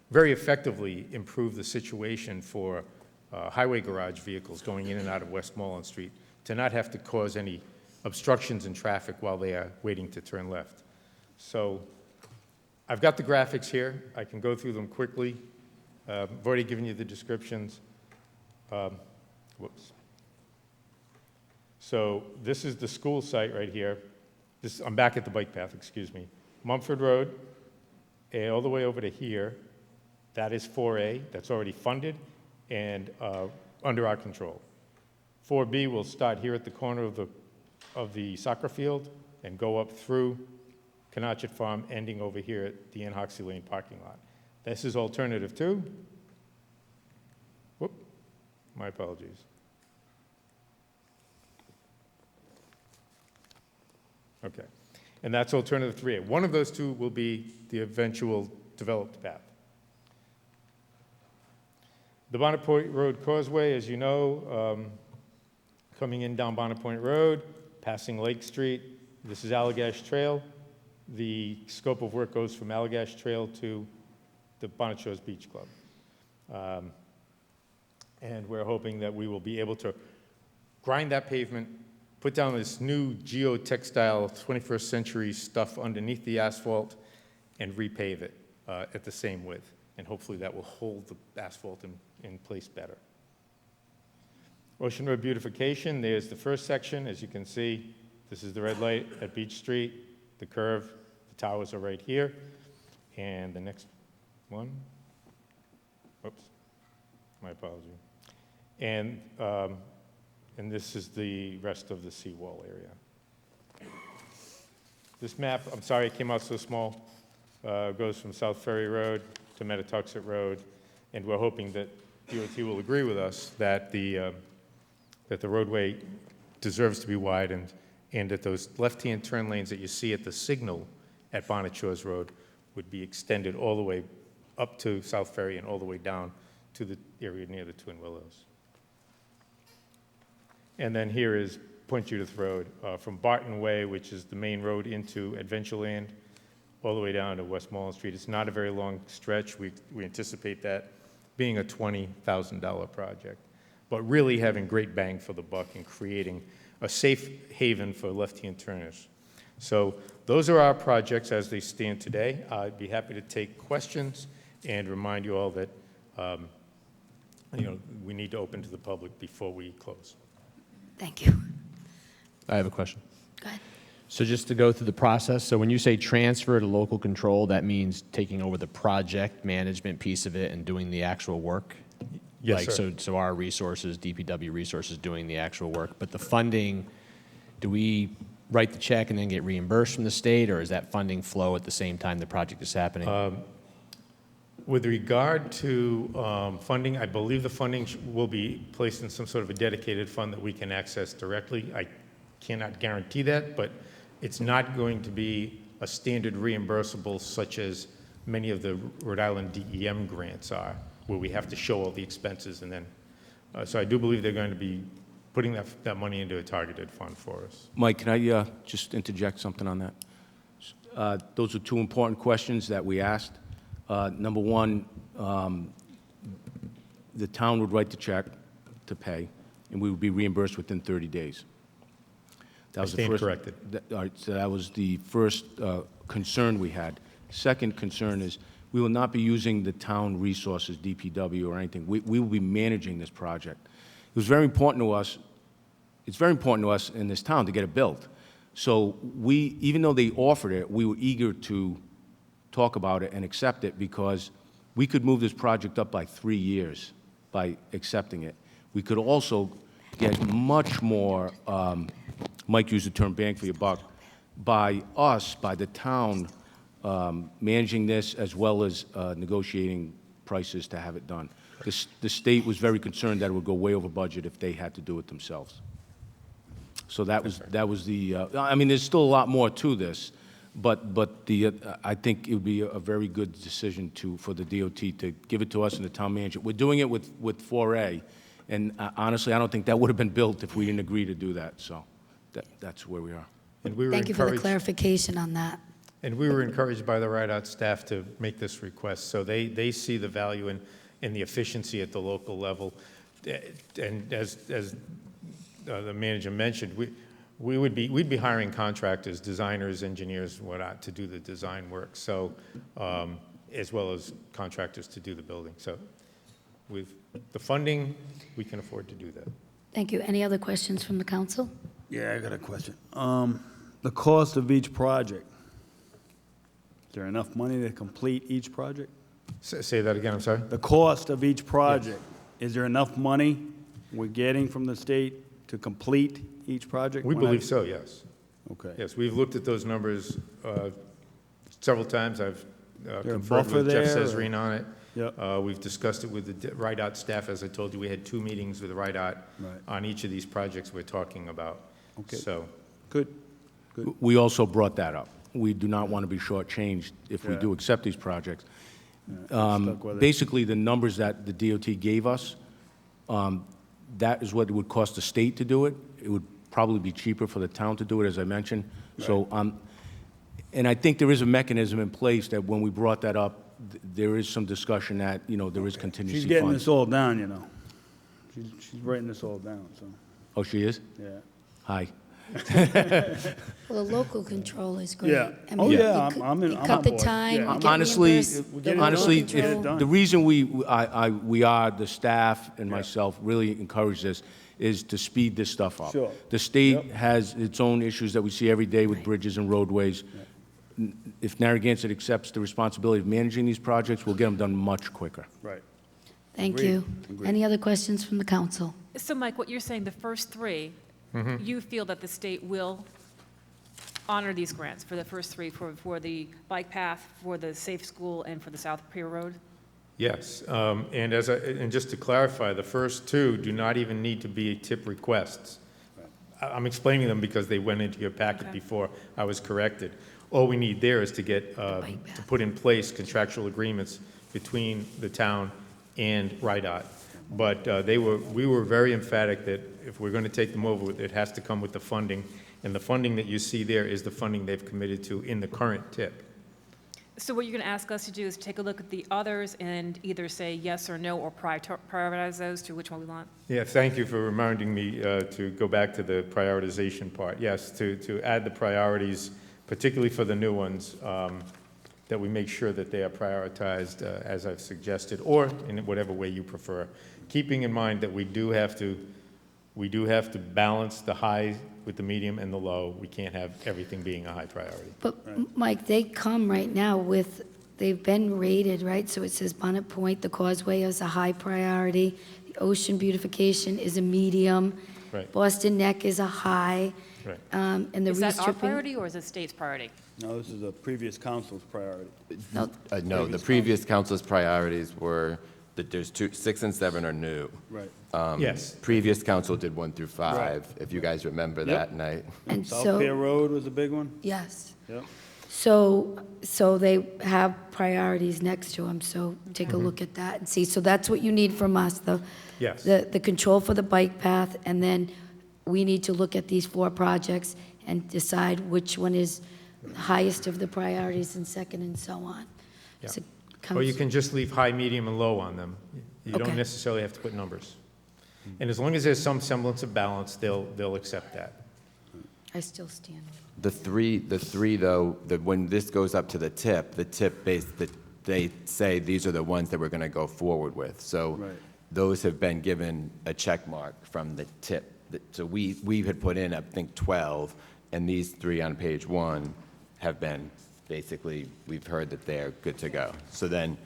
very effectively improve the situation for highway garage vehicles going in and out of Westmoreland Street to not have to cause any obstructions in traffic while they are waiting to turn left. So I've got the graphics here. I can go through them quickly. I've already given you the descriptions. Whoops. So this is the school site right here. I'm back at the bike path, excuse me. Mumford Road, all the way over to here. That is 4A. That's already funded and under our control. 4B will start here at the corner of the soccer field and go up through Canachet Farm, ending over here at the Ann Hoxie Lane parking lot. This is alternative 2. Whoop, my apologies. Okay, and that's alternative 3A. One of those two will be the eventual developed path. The Bonnet Point Road Causeway, as you know, coming in down Bonnet Point Road, passing Lake Street. This is Allagash Trail. The scope of work goes from Allagash Trail to the Bonnet Shores Beach Club. And we're hoping that we will be able to grind that pavement, put down this new geotextile 21st century stuff underneath the asphalt, and repave it at the same width. And hopefully that will hold the asphalt in place better. Ocean Road beautification, there's the first section. As you can see, this is the red light at Beach Street, the curve, the towers are right here. And the next one, whoops, my apology. And this is the rest of the seawall area. This map, I'm sorry it came out so small, goes from South Ferry Road to Metatuxet Road, and we're hoping that DOT will agree with us that the roadway deserves to be widened, and that those left-hand turn lanes that you see at the signal at Bonnet Shores Road would be extended all the way up to South Ferry and all the way down to the area near the Twin Willows. And then here is Point Judith Road, from Barton Way, which is the main road into Adventureland, all the way down to Westmoreland Street. It's not a very long stretch. We anticipate that being a $20,000 project, but really having great bang for the buck and creating a safe haven for left-hand turners. So those are our projects as they stand today. I'd be happy to take questions and remind you all that we need to open to the public before we close. Thank you. I have a question. Go ahead. So just to go through the process, so when you say transfer to local control, that means taking over the project management piece of it and doing the actual work? Yes, like, sir. So our resources, DPW resources, doing the actual work. But the funding, do we write the check and then get reimbursed from the state, or is that funding flow at the same time the project is happening? With regard to funding, I believe the funding will be placed in some sort of a dedicated fund that we can access directly. I cannot guarantee that, but it's not going to be a standard reimbursable such as many of the Rhode Island DEM grants are, where we have to show all the expenses and then, so I do believe they're going to be putting that money into a targeted fund for us. Mike, can I just interject something on that? Those are two important questions that we asked. Number one, the town would write the check to pay, and we would be reimbursed within 30 days. That was I stand corrected. All right, so that was the first concern we had. Second concern is we will not be using the town resources, DPW or anything. We will be managing this project. It was very important to us. It's very important to us in this town to get it built. So we, even though they offered it, we were eager to talk about it and accept it because we could move this project up by 3 years by accepting it. We could also get much more, Mike used the term bang for your buck, by us, by the town, managing this as well as negotiating prices to have it done. The state was very concerned that it would go way over budget if they had to do it themselves. So that was the, I mean, there's still a lot more to this, but I think it would be a very good decision for the DOT to give it to us and the town manager. We're doing it with 4A, and honestly, I don't think that would have been built if we didn't agree to do that, so that's where we are. And we were Thank you for the encouraged- clarification on that. And we were encouraged by the RIDOT staff to make this request, so they see the value in the efficiency at the local level. And as the manager mentioned, we'd be hiring contractors, designers, engineers, whatnot, to do the design work, so, as well as contractors to do the building. So with the funding, we can afford to do that. Thank you. Any other questions from the council? Yeah, I got a question. The cost of each project. Is there enough money to complete each project? Say that again, I'm sorry? The cost of each project. Is there enough money we're getting from the state to complete each project? We believe so, yes. Okay. Yes, we've looked at those numbers several times. I've there a conferred buffer with Jeff there, or- Cesarine on it. Yep. We've discussed it with the RIDOT staff. As I told you, we had 2 meetings with RIDOT Right. on each of these projects we're talking about. Okay. So, Good. Good. We also brought that up. We do not want to be shortchanged if we Yeah. do accept these projects. Stuck with it. Basically, the numbers that the DOT gave us, that is what it would cost the state to do it. It would probably be cheaper for the town to do it, as I mentioned. So, and I think there is a mechanism in place that when we brought that up, there is some discussion that, there is contingency She's getting funds. this all down, She's writing this all down, so, Oh, she is? yeah. Hi. Well, the local control is great. Yeah. I Oh, mean, yeah, you I'm in- you I'm cut on the board. time, Yeah. you get Honestly, reimbursed. Get the it local honestly, control. Get it done. the reason we are, the staff and myself really encourage this, is to speed this stuff up. Sure. The state Yep. has its own issues that we see every day with bridges and roadways. If Narragansett accepts the responsibility of managing these projects, we'll get them done much quicker. Right. Thank Agreed. you. Agreed. Any other questions from the council? So Mike, what you're saying, the first 3, you feel that the state will honor these grants for the first 3, for the bike path, for the safe school, and for the South Pier Road? yes. And just to clarify, the first 2 do not even need to be tip requests. I'm explaining them because they went into your packet Okay. before I was corrected. All we need there is to get, to put in place contractual agreements between the town and RIDOT. But we were very emphatic that if we're going to take them over, it has to come with the funding. And the funding that you see there is the funding they've committed to in the current tip. So what you're going to ask us to do is take a look at the others and either say yes or no, or prioritize those to which one we want? Yeah, thank you for reminding me to go back to the prioritization part. Yes, to add the priorities, particularly for the new ones, that we make sure that they are prioritized as I've suggested, or in whatever way you prefer. Keeping in mind that we do have to balance the high with the medium and the low. We can't have everything being a high priority. But, Mike, they come right now with, they've been rated, right? So it says Bonnet Point, the Causeway is a high priority, the ocean beautification is a medium, Right. Boston Neck is a high, Right. and the Is that our restripping. priority, or is it state's priority? No, this is a previous council's priority. No, the previous council's priorities were that there's 6 and 7 are new. Right. Yes. Previous council did 1 through 5, if you guys remember that night. And South so- Pier Road was a big one? Yes. Yep. So they have priorities next to them, so take a look at that and see. So that's what you need from us, Yes. the control for the bike path, and then we need to look at these 4 projects and decide which one is highest of the priorities and second and so on. Yeah. So Or you can just leave high, medium, and low on them. You don't Okay. necessarily have to put numbers. And as long as there's some semblance of balance, they'll accept that. I still stand. The three though, when this goes up to the tip they say these are the ones that we're going to go forward with. So Right. those have been given a check mark from the tip. So we had put in, I think, 12, and these 3 on page 1 have been basically, we've heard that they're good to go. So then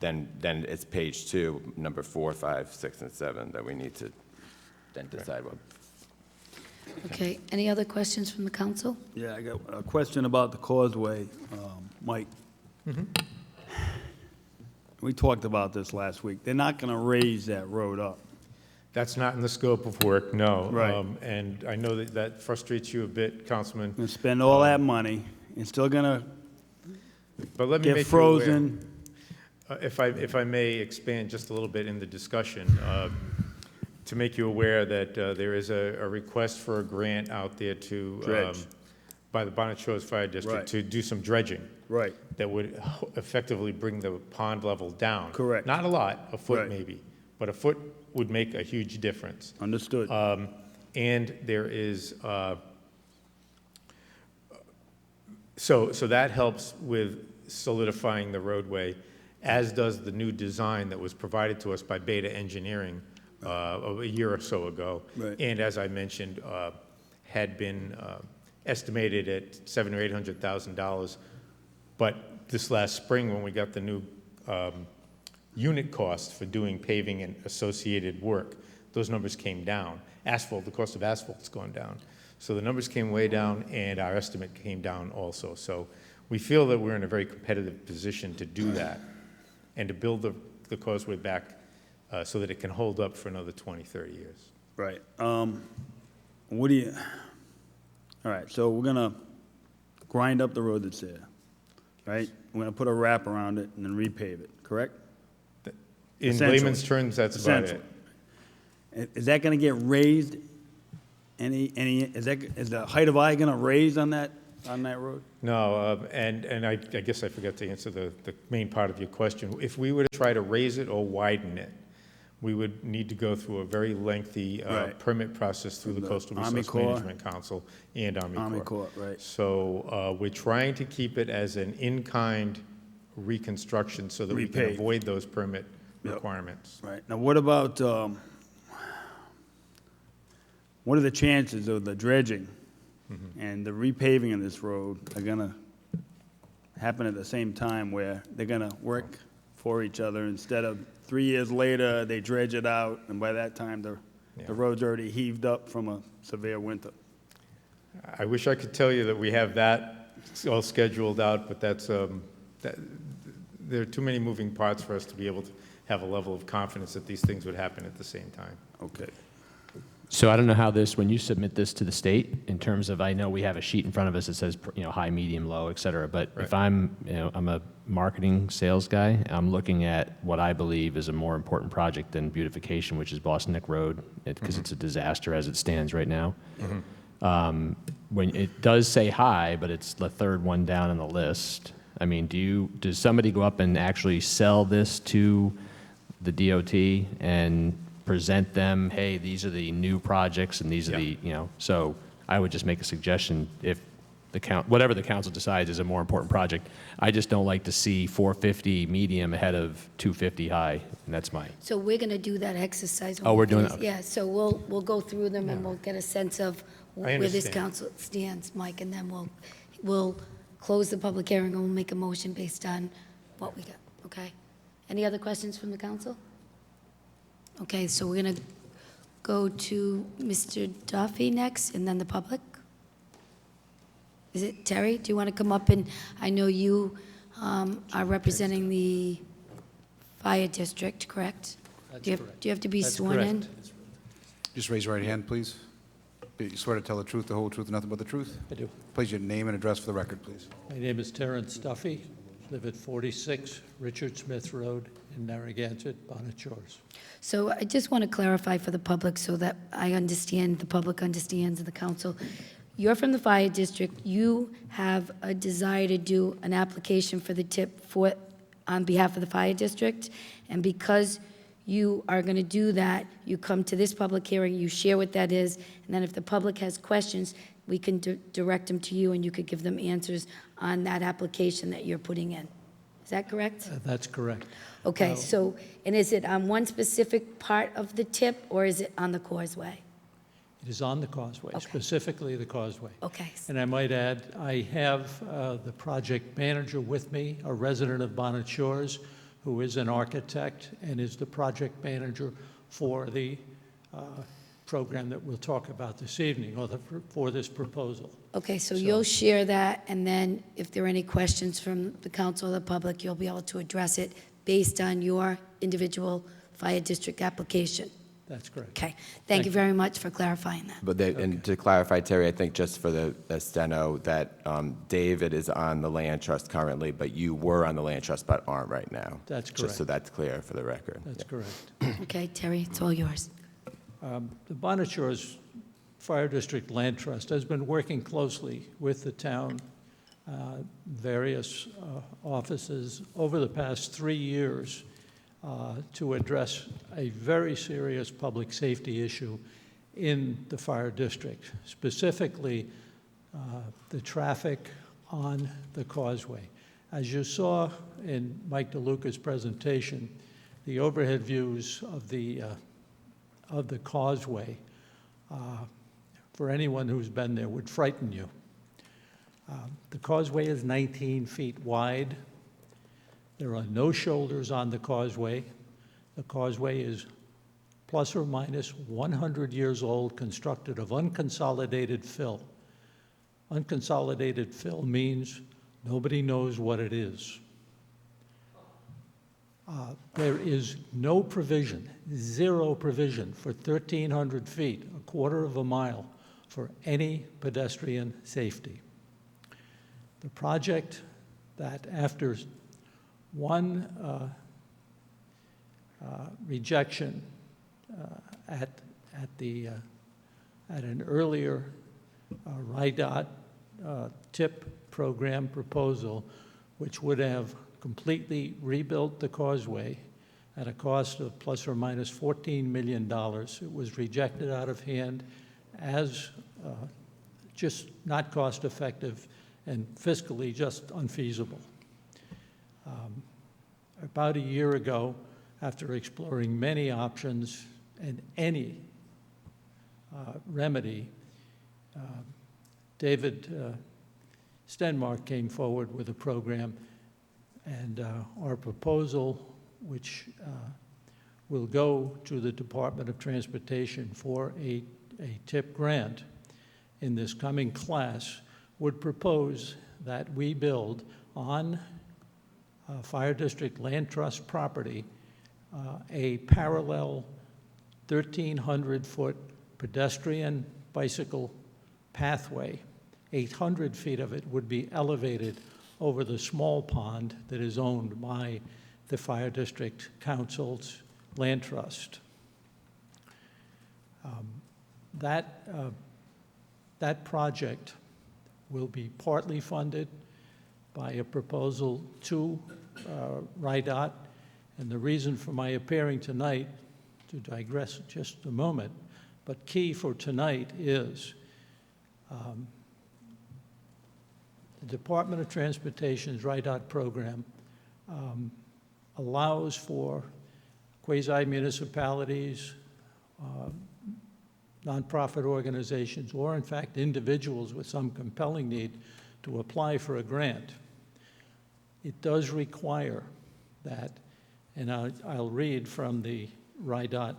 it's page 2, number 4, 5, 6, and 7 that we need to then decide what. Okay, any other questions from the council? Yeah, I got a question about the causeway, Mike. We talked about this last week. They're not going to raise that road up. That's not in the scope of work, no. Right. And I know that frustrates you a bit, Councilman. Going to spend all that money and still going to But let me get make you aware. frozen. If I may expand just a little bit in the discussion, to make you aware that there is a request for a grant out there to, Dredge. by the Bonnet Shores Fire District, Right. to do some dredging. Right. That would effectively bring the pond level down. Correct. Not a lot, a foot Right. maybe, but a foot would make a huge difference. Understood. And there is So that helps with solidifying the roadway, as does the new design that was provided to us by Beta Engineering a year or so ago. Right. And as I mentioned, had been estimated at $700,000 or $800,000. But this last spring, when we got the new unit cost for doing paving and associated work, those numbers came down. Asphalt, the cost of asphalt's gone down. So the numbers came way down, and our estimate came down also. So we feel that we're in a very competitive position to do that and to build the causeway back so that it can hold up for another 20, 30 years. Right. What do you, all right, so we're gonna grind up the road that's there, right? We're gonna put a wrap around it and then repave it, correct? In Essentially. layman's terms, that's about it. Essentially. Is that gonna get raised? Is the height of eye gonna raise on that road? No, and I guess I forgot to answer the main part of your question. If we were to try to raise it or widen it, we would need to go through a very lengthy Right. permit process through the Coastal Army Resource Corps. Management Council and Army Army Corps. Corps, right. So we're trying to keep it as an in-kind reconstruction so that we can Repave. avoid those permit Yep. requirements. Right. Now, what about, what are the chances of the dredging and the repaving of this road are gonna happen at the same time, where they're gonna work for each other instead of 3 years later, they dredge it out, and by that time, the road's already heaved up from a severe winter? I wish I could tell you that we have that all scheduled out, but there are too many moving parts for us to be able to have a level of confidence that these things would happen at the same time. Okay. So I don't know how this, when you submit this to the state, in terms of, I know we have a sheet in front of us that says, high, medium, low, et cetera, but if I'm a marketing sales guy, I'm looking at what I believe is a more important project than beautification, which is Boston Neck Road, because it's a disaster as it stands right now. When it does say high, but it's the third one down on the list, I mean, does somebody go up and actually sell this to the DOT and present them, hey, these are the new projects and these are the, so I would just make a suggestion, if whatever the council decides is a more important project, I just don't like to see 450 medium ahead of 250 high, and that's my. So we're going to do that exercise. Oh, we're doing that, okay. Yeah, so we'll go through them and we'll get a sense of where this understand. council stands, Mike, and then we'll close the public hearing and we'll make a motion based on what we got, okay? Any other questions from the council? Okay, so we're going to go to Mr. Duffy next, and then the public. Is it Terry? Do you want to come up? And I know you are representing the fire district, correct? That's Do correct. you have to be That's sworn in? correct. Just raise your right hand, please. You swear to tell the truth, the whole truth, and nothing but the truth? I do. Please, your name and address for the record, please. My name is Terrence Duffy, live at 46 Richard Smith Road in Narragansett, Bonnet Shores. So I just want to clarify for the public so that I understand, the public understands, and the council. You're from the fire district. You have a desire to do an application for the tip on behalf of the fire district. And because you are going to do that, you come to this public hearing, you share what that is, and then if the public has questions, we can direct them to you and you could give them answers on that application that you're putting in. Is that correct? That's correct. Okay, so, and is it on one specific part of the tip, or is it on the causeway? It is on the causeway, Okay. specifically the causeway. Okay. And I might add, I have the project manager with me, a resident of Bonnet Shores, who is an architect and is the project manager for the program that we'll talk about this evening, or for this proposal. Okay, so you'll share that, and then if there are any questions from the council or the public, you'll be able to address it based on your individual fire district application. That's correct. Okay, thank you very much for clarifying that. But and to clarify, Terry, I think just for the steno, that David is on the land trust currently, but you were on the land trust but aren't right now. That's Just so correct. that's clear for the record. That's correct. Okay, Terry, it's all yours. The Bonnet Shores Fire District Land Trust has been working closely with the town, various offices over the past 3 years to address a very serious public safety issue in the fire district, specifically the traffic on the causeway. As you saw in Mike DeLuca's presentation, the overhead views of the causeway, for anyone who's been there, would frighten you. The causeway is 19 feet wide. There are no shoulders on the causeway. The causeway is plus or minus 100 years old, constructed of unconsolidated fill. Unconsolidated fill means nobody knows what it is. There is no provision, zero provision for 1,300 feet, a quarter of a mile, for any pedestrian safety. The project that after one rejection at an earlier RIDOT TIP program proposal, which would have completely rebuilt the causeway at a cost of plus or minus $14 million. It was rejected out of hand as just not cost effective and fiscally just unfeasible. About a year ago, after exploring many options and any remedy, David Stenmark came forward with a program, and our proposal, which will go to the Department of Transportation for a TIP grant in this coming class, would propose that we build on Fire District Land Trust property a parallel 1,300-foot pedestrian bicycle pathway. 800 feet of it would be elevated over the small pond that is owned by the Fire District Council's Land Trust. That project will be partly funded by a proposal to RIDOT, and the reason for my appearing tonight, to digress just a moment, but key for tonight is the Department of Transportation's RIDOT program allows for quasi-municipalities, nonprofit organizations, or in fact individuals with some compelling need to apply for a grant. It does require that, and I'll read from the RIDOT,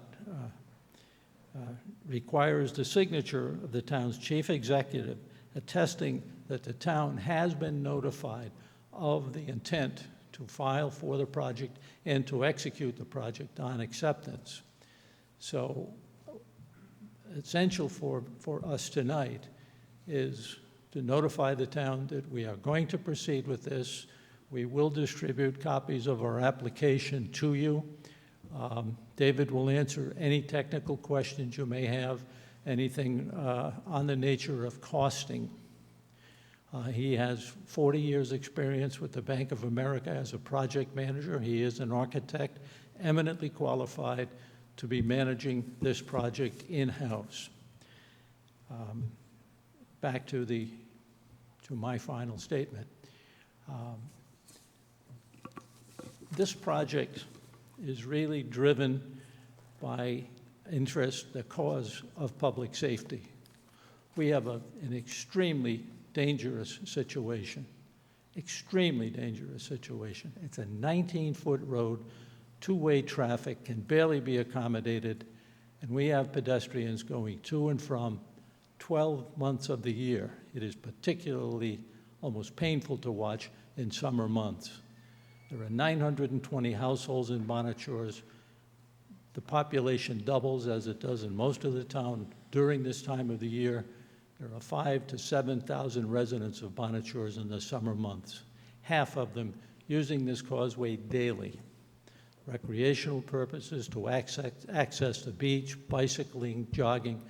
requires the signature of the town's chief executive attesting that the town has been notified of the intent to file for the project and to execute the project on acceptance. So essential for us tonight is to notify the town that we are going to proceed with this. We will distribute copies of our application to you. David will answer any technical questions you may have, anything on the nature of costing. He has 40 years' experience with the Bank of America as a project manager. He is an architect, eminently qualified to be managing this project in-house. Back to my final statement. This project is really driven by interest, the cause of public safety. We have an extremely dangerous situation, extremely dangerous situation. It's a 19-foot road, two-way traffic can barely be accommodated, and we have pedestrians going to and from 12 months of the year. It is particularly almost painful to watch in summer months. There are 920 households in Bonnet Shores. The population doubles, as it does in most of the town, during this time of the year. There are 5,000 to 7,000 residents of Bonnet Shores in the summer months, half of them using this causeway daily. Recreational purposes, to access the beach, bicycling, jogging,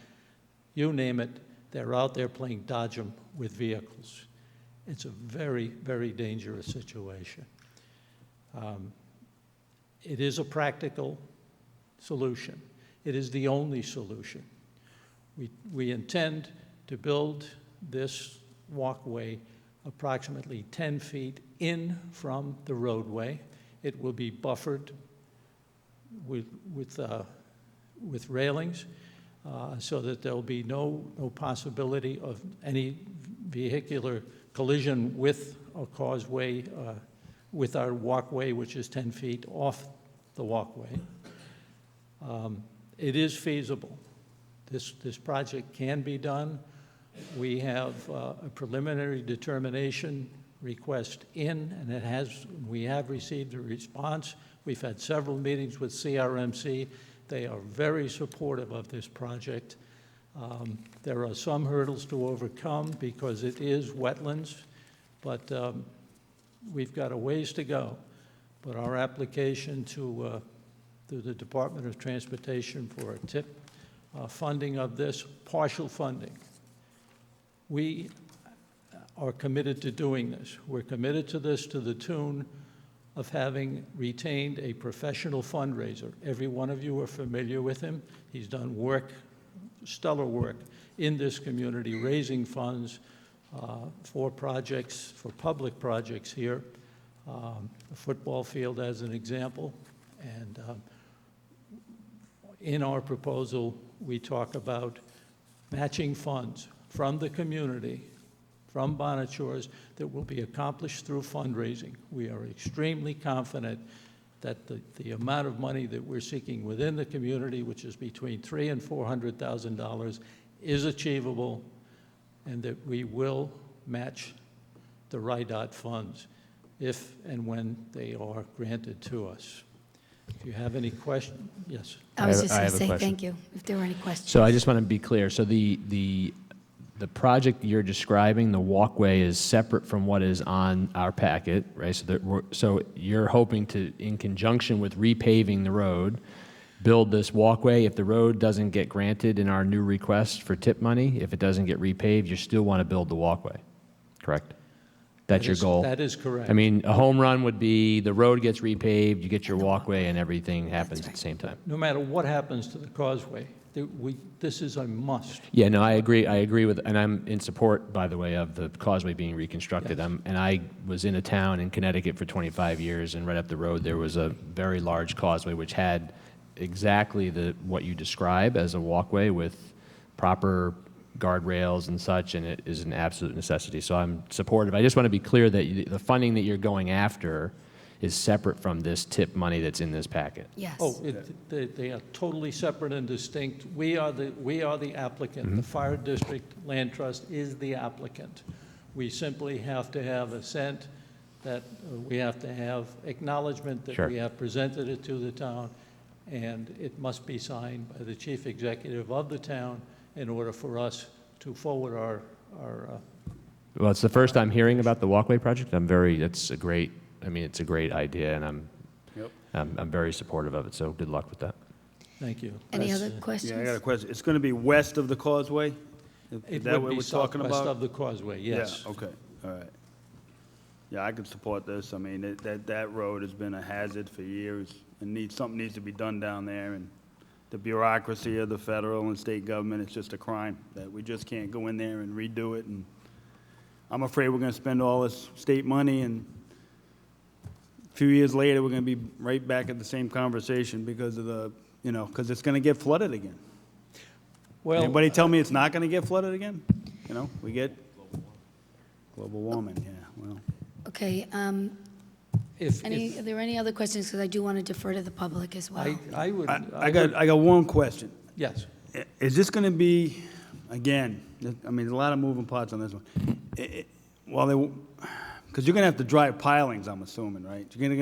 you name it, they're out there playing dodgem with vehicles. It's a very, very dangerous situation. It is a practical solution. It is the only solution. We intend to build this walkway approximately 10 feet in from the roadway. It will be buffered with railings so that there'll be no possibility of any vehicular collision with a causeway, with our walkway, which is 10 feet off the walkway. It is feasible. This project can be done. We have a preliminary determination request in, and we have received a response. We've had several meetings with CRMC. They are very supportive of this project. There are some hurdles to overcome because it is wetlands, but we've got a ways to go. But our application to the Department of Transportation for a TIP funding of this, partial funding, we are committed to doing this. We're committed to this to the tune of having retained a professional fundraiser. Every one of you are familiar with him. He's done work, stellar work in this community, raising funds for projects, for public projects here. A football field as an example. And in our proposal, we talk about matching funds from the community, from Bonnet Shores, that will be accomplished through fundraising. We are extremely confident that the amount of money that we're seeking within the community, which is between $300,000 and $400,000, is achievable, and that we will match the RIDOT funds if and when they are granted to us. If you have any questions, yes. I was just I going have to a say question. thank you, if there were any questions. So I just want to be clear. So the project you're describing, the walkway, is separate from what is on our packet, right? So you're hoping to, in conjunction with repaving the road, build this walkway. If the road doesn't get granted in our new request for TIP money, if it doesn't get repaved, you still want to build the walkway, correct? That's your goal? That is correct. I mean, a home run would be the road gets repaved, you get your walkway, and everything happens at the same time. No matter what happens to the causeway, this is a must. Yeah, no, I agree with, and I'm in support, by the way, of the causeway being reconstructed. Yes. And I was in a town in Connecticut for 25 years, and right up the road there was a very large causeway which had exactly what you describe as a walkway with proper guardrails and such, and it is an absolute necessity. So I'm supportive. I just want to be clear that the funding that you're going after is separate from this TIP money that's in this packet. Yes. Oh, they are totally separate and distinct. We are the applicant. The Fire District Land Trust is the applicant. We simply have to have assent, that we have to have acknowledgement that Sure. we have presented it to the town, and it must be signed by the chief executive of the town in order for us to forward our Well, it's the first I'm hearing about the walkway project. It's a great idea, and I'm very supportive of it, so good luck with that. Thank you. Any other questions? Yeah, I got a question. It's going to be west of the causeway? Is It that would what be we're talking about? southwest of the causeway, yes. Yeah, okay, all right. Yeah, I could support this. I mean, that road has been a hazard for years, and something needs to be done down there, and the bureaucracy of the federal and state government, it's just a crime that we just can't go in there and redo it, and I'm afraid we're going to spend all this state money, and a few years later, we're going to be right back at the same conversation because of because it's going to get flooded again. Well, Anybody tell me it's not going to get flooded again? We get global warming, yeah, well. Okay, are there any other questions? Because I do want to defer to the public as well. I got one question. Yes. Is this going to be, again, I mean, there's a lot of moving parts on this one. Because you're going to have to drive pilings, I'm assuming, right? So you're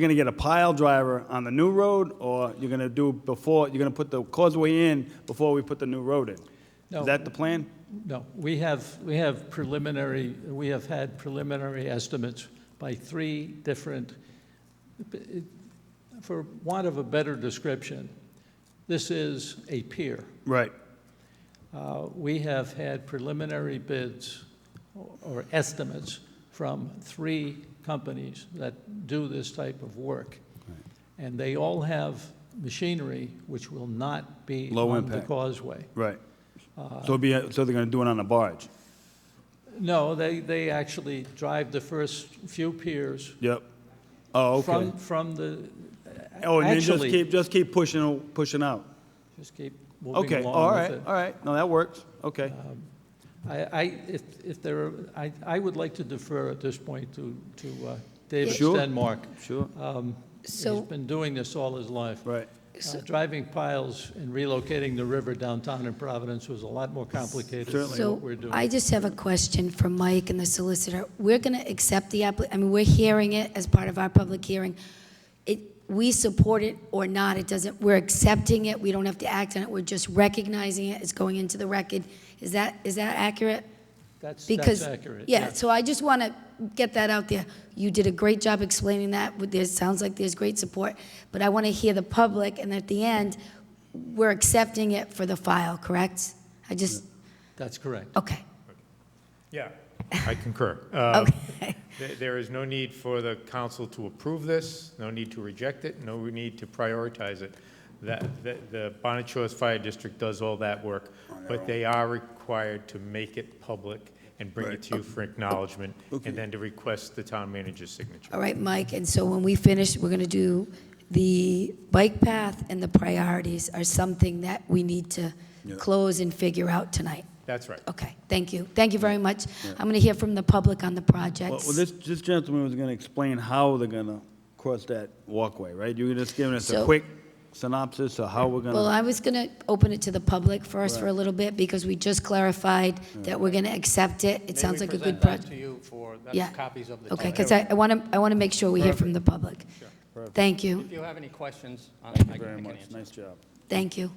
going to get a pile driver on the new road, or you're going to put the causeway in before we put the new road in? No. Is that the plan? No, we have had preliminary estimates by three different, for want of a better description, this is a pier. Right. We have had preliminary bids or estimates from three companies that do this type of work. Right. And they all have machinery which will not be Low on impact. the causeway. Right. So they're going to do it on a barge? No, they actually drive the first few piers. Yep. Oh, okay. From the, Oh, and then actually, just keep pushing out. just keep moving Okay, along all with right, it. all right. No, that works. Okay. If there, I would like to defer at this point to David Sure. Stenmark. Sure. So- He's been doing this all his life. Right. Driving piles and relocating the river downtown in Providence was a lot more complicated than So what we're doing. I just have a question for Mike and the solicitor. We're going to accept the we're hearing it as part of our public hearing. We support it or not, it doesn't, we're accepting it, we don't have to act on it, we're just recognizing it, it's going into the record. Is that accurate? That's Because accurate. Yeah, so I just want to get that out there. You did a great job explaining that. Sounds like there's great support, but I want to hear the public, and at the end, we're accepting it for the file, correct? That's correct. Okay. Yeah, I concur. Okay. There is no need for the council to approve this, no need to reject it, no need to prioritize it. The Bonnet Shores Fire District does all that work, but they are required to make it public and bring it to you for acknowledgement, and then to request the town manager's signature. All right, Mike, and so when we finish, we're going to do the bike path, and the priorities are something that we need to close and figure out tonight. That's right. Okay, thank you. Thank you very much. I'm going to hear from the public on the projects. Well, this gentleman was going to explain how they're going to cross that walkway, right? You were just giving us a So- quick synopsis of how we're going to... Well, I was going to open it to the public first for a little bit, because we just clarified that we're going to accept it. It sounds like a good project. to you for, Yeah. copies of the... Okay, because I want to make sure we hear from the public. Thank you. If you have any questions, Thank you very much. Nice job. Thank you.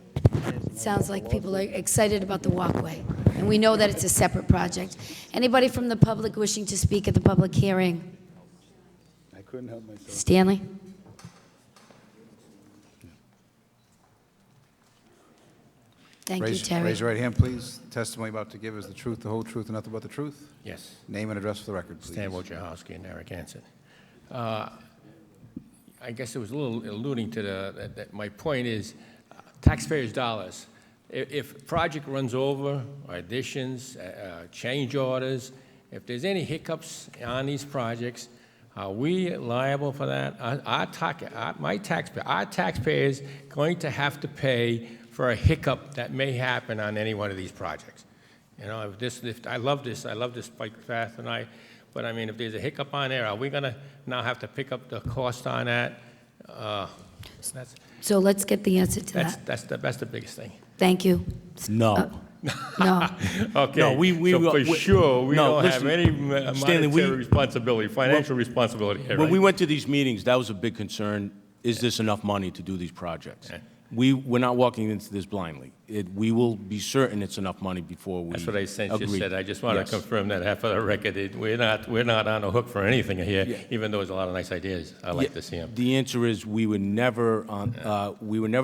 Sounds like people are excited about the walkway, and we know that it's a separate project. Anybody from the public wishing to speak at the public hearing? I couldn't help myself. Stanley? Thank you, Terry. Raise your right hand, please. Testimony about to give is the truth, the whole truth, and nothing but the truth? Yes. Name and address for the record, please. Stan Wojciechowski in Narragansett. I guess it was a little alluding to that my point is taxpayers' dollars. If a project runs over, or additions, change orders, if there's any hiccups on these projects, are we liable for that? Our taxpayers going to have to pay for a hiccup that may happen on any one of these projects. You know, I love this bike path, but I mean, if there's a hiccup on there, are we going to now have to pick up the cost on that? So let's get the answer to that. That's the biggest thing. Thank you. No. No. Okay. No, so for sure, we no, don't have listen, any Stanley, monetary responsibility, financial responsibility here, When right? we went to these meetings, that was a big concern. Is this enough money to do these projects? We're not walking into this blindly. We will be certain it's enough money before we That's what I just agree. said. I just want Yes. to confirm that for the record. We're not on the hook for anything here, Yeah. even though there's a lot of nice ideas. I like to see them. The answer is we were never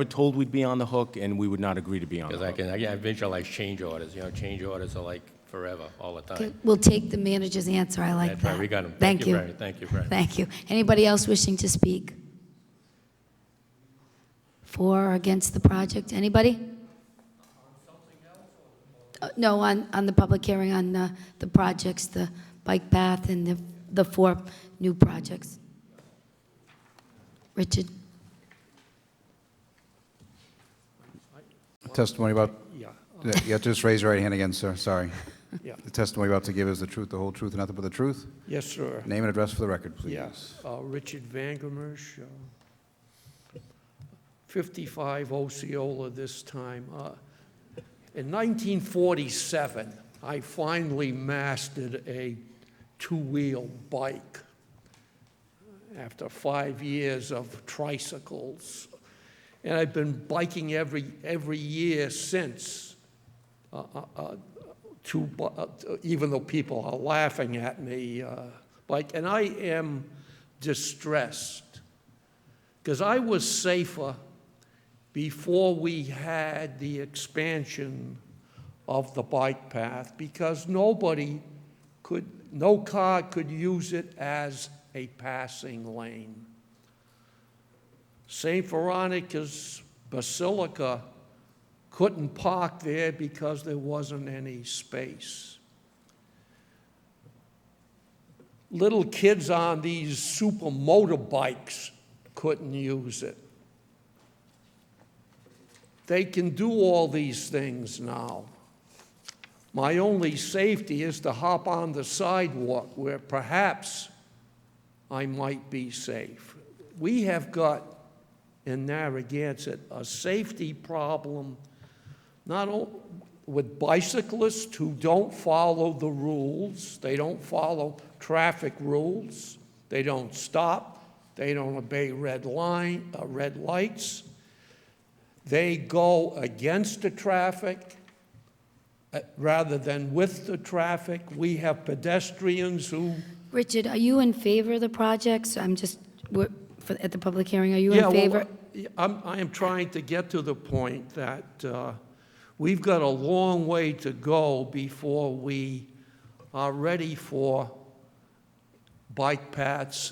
told we'd be on the hook, and we would not agree to be on the Because hook. I visualize change orders. You know, change orders are like forever, all the time. Okay, we'll take the manager's answer. I like That's that. right, we got 'em. Thank you. Thank you, Brad. Thank you. Anybody else wishing to speak? For or against the project? Anybody? No, on the public hearing on the projects, the bike path and the 4 new projects. Richard? Testimony about, Yeah. you have to just raise your right hand again, sir, sorry. Yeah. The testimony about to give is the truth, the whole truth, and nothing but the truth? Yes, sir. Name and address for the record, please. Yes, Richard Vangermersh, 55 Osceola this time. In 1947, I finally mastered a two-wheel bike after 5 years of tricycles. And I've been biking every year since, even though people are laughing at me. And I am distressed, because I was safer before we had the expansion of the bike path, because no car could use it as a passing lane. St. Veronica's Basilica couldn't park there because there wasn't any space. little kids on these super motorbikes couldn't use it. They can do all these things now. My only safety is to hop on the sidewalk where perhaps I might be safe. We have got in Narragansett a safety problem, not only with bicyclists who don't follow the rules, they don't follow traffic rules, they don't stop, they don't obey red lights, they go against the traffic rather than with the traffic. We have pedestrians who... Richard, are you in favor of the projects? I'm just, at the public hearing, are you in favor? Well, I am trying to get to the point that we've got a long way to go before we are ready for bike paths